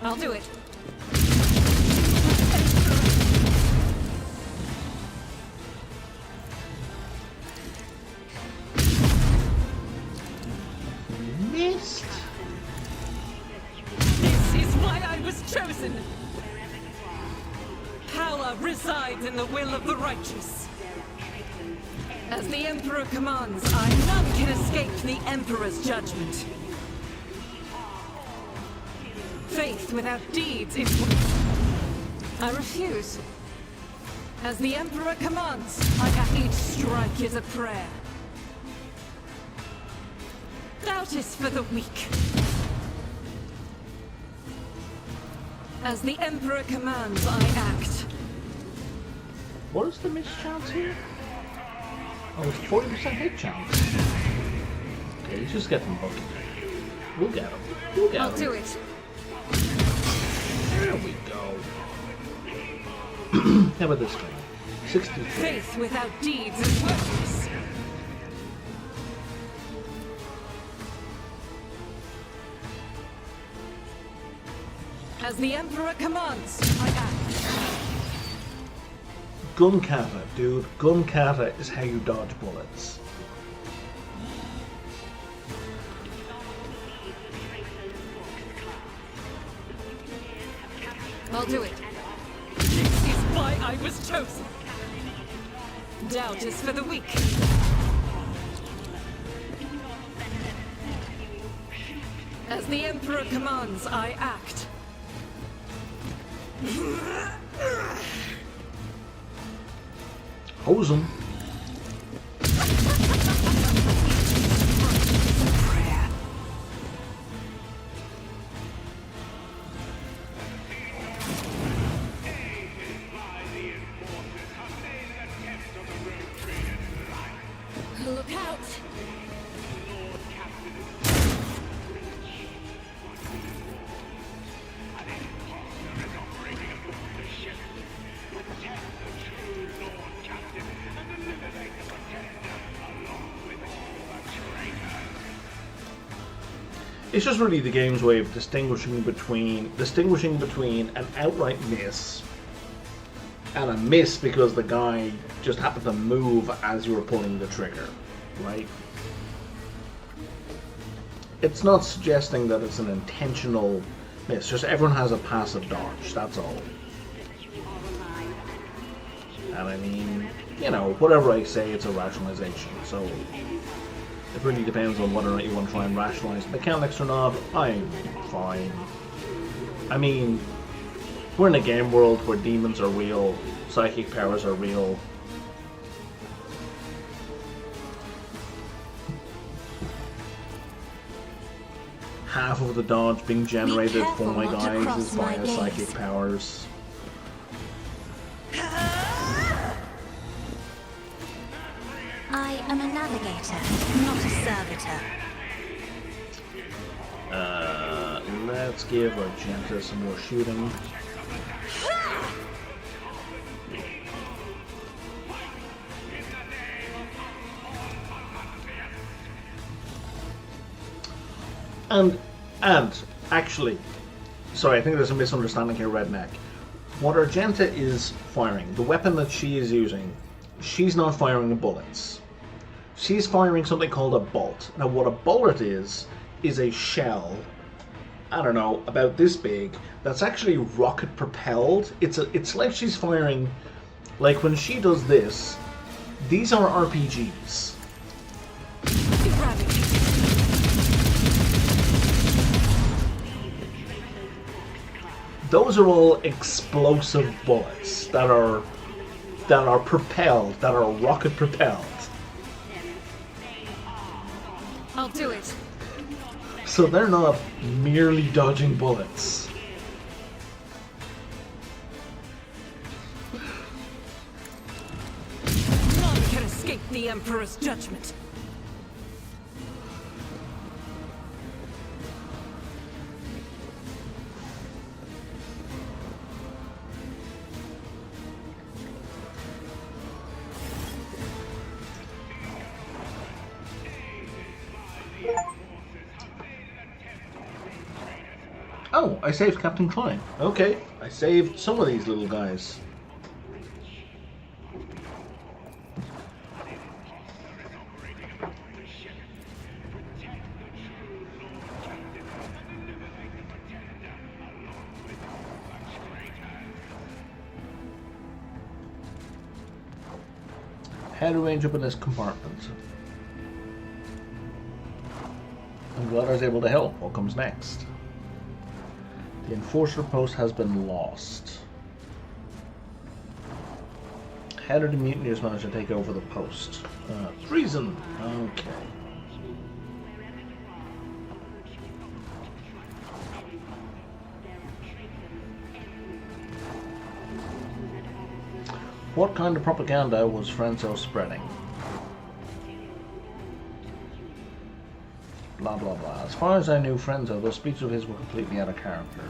I'll do it. Missed. This is why I was chosen. Power resides in the will of the righteous. As the Emperor commands, none can escape the Emperor's judgment. Faith without deeds is... I refuse. As the Emperor commands, each strike is a prayer. Doubt is for the weak. As the Emperor commands, I act. What is the miss chance here? Oh, it's 40% hit chance. Okay, let's just get them both. We'll get them. We'll get them. I'll do it. There we go. How about this guy? 63. Faith without deeds is worthless. As the Emperor commands, I act. Gun kata, dude. Gun kata is how you dodge bullets. I'll do it. This is why I was chosen. Doubt is for the weak. As the Emperor commands, I act. Hose him. Look out! It's just really the game's way of distinguishing between an outright miss and a miss because the guy just happened to move as you were pulling the trigger, right? It's not suggesting that it's an intentional miss, just everyone has a passive dodge, that's all. And I mean, you know, whatever I say, it's a rationalization, so it really depends on whether or not you want to try and rationalize mechanics or not. I'm fine. I mean, we're in a game world where demons are real, psychic powers are real. Half of the dodge being generated for my guys is via psychic powers. I am a navigator, not a servitor. Let's give Argenta some more shooting. And actually, sorry, I think there's a misunderstanding here, Redneck. What Argenta is firing, the weapon that she is using, she's not firing bullets. She's firing something called a bolt. Now, what a bullet is a shell, I don't know, about this big, that's actually rocket propelled. It's like she's firing, like when she does this, these are RPGs. Those are all explosive bullets that are that are propelled, that are rocket propelled. I'll do it. So they're not merely dodging bullets. None can escape the Emperor's judgment. Oh, I saved Captain Klein. Okay, I saved some of these little guys. How to range up in this compartment. I'm glad I was able to help. What comes next? The enforcer post has been lost. How did the mutineers manage to take over the post? Treason! Okay. What kind of propaganda was Frenzo spreading? Blah blah blah. As far as I knew, Frenzo, those speeches of his were completely out of character.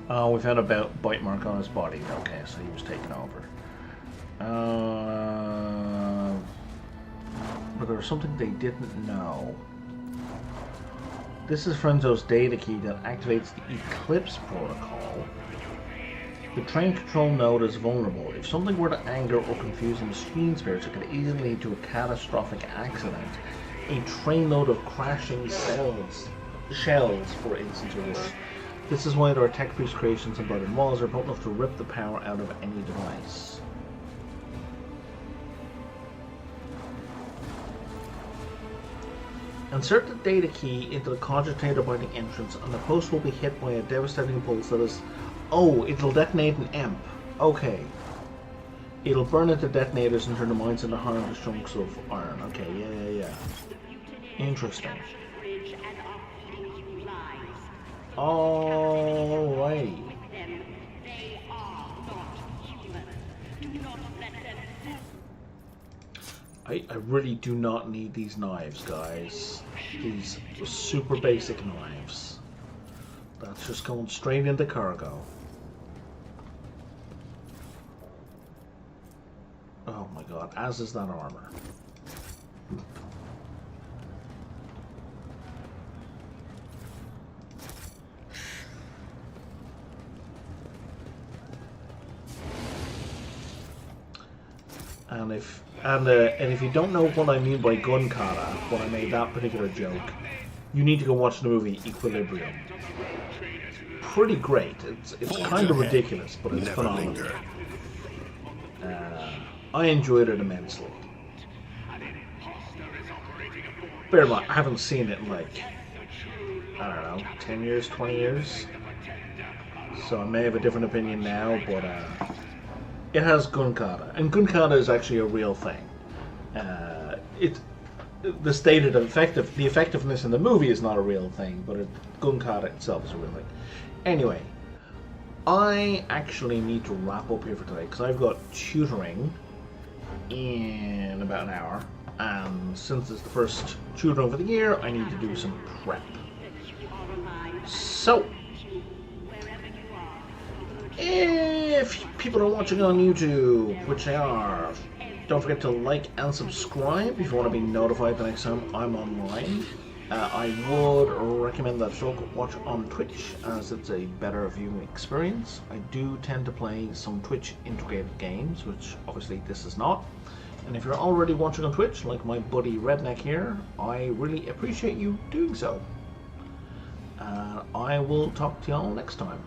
Oh, we've had a bite mark on his body. Okay, so he was taken over. But there was something they didn't know. This is Frenzo's data key that activates the Eclipse protocol. The train control node is vulnerable. If something were to anger or confuse the machine spirits, it could easily lead to a catastrophic accident. A train load of crashing shells, for instance, or worse. This is why there are tech-based creations and burden walls are potent enough to rip the power out of any device. Insert the data key into the cogitator binding entrance and the post will be hit by a devastating pulse that is... Oh, it'll detonate an EMP. Okay. It'll burn into detonators and turn the mines into harmless chunks of iron. Okay, yeah. Interesting. Alright. I really do not need these knives, guys. These super basic knives. That's just going straight into cargo. Oh my god, as is that armor. And if you don't know what I mean by gun kata, when I made that particular joke, you need to go watch the movie Equilibrium. Pretty great. It's kind of ridiculous, but it's phenomenal. I enjoyed it immensely. Bear in mind, I haven't seen it in like, I don't know, 10 years, 20 years. So I may have a different opinion now, but it has gun kata, and gun kata is actually a real thing. The effectiveness in the movie is not a real thing, but gun kata itself is a real thing. Anyway, I actually need to wrap up here for today because I've got tutoring in about an hour, and since it's the first tutoring for the year, I need to do some prep. So, if people are watching on YouTube, which they are, don't forget to like and subscribe if you want to be notified the next time I'm online. I would recommend that folk watch on Twitch, as it's a better viewing experience. I do tend to play some Twitch integrated games, which obviously this is not. And if you're already watching on Twitch, like my buddy Redneck here, I really appreciate you doing so. I will talk to y'all next time.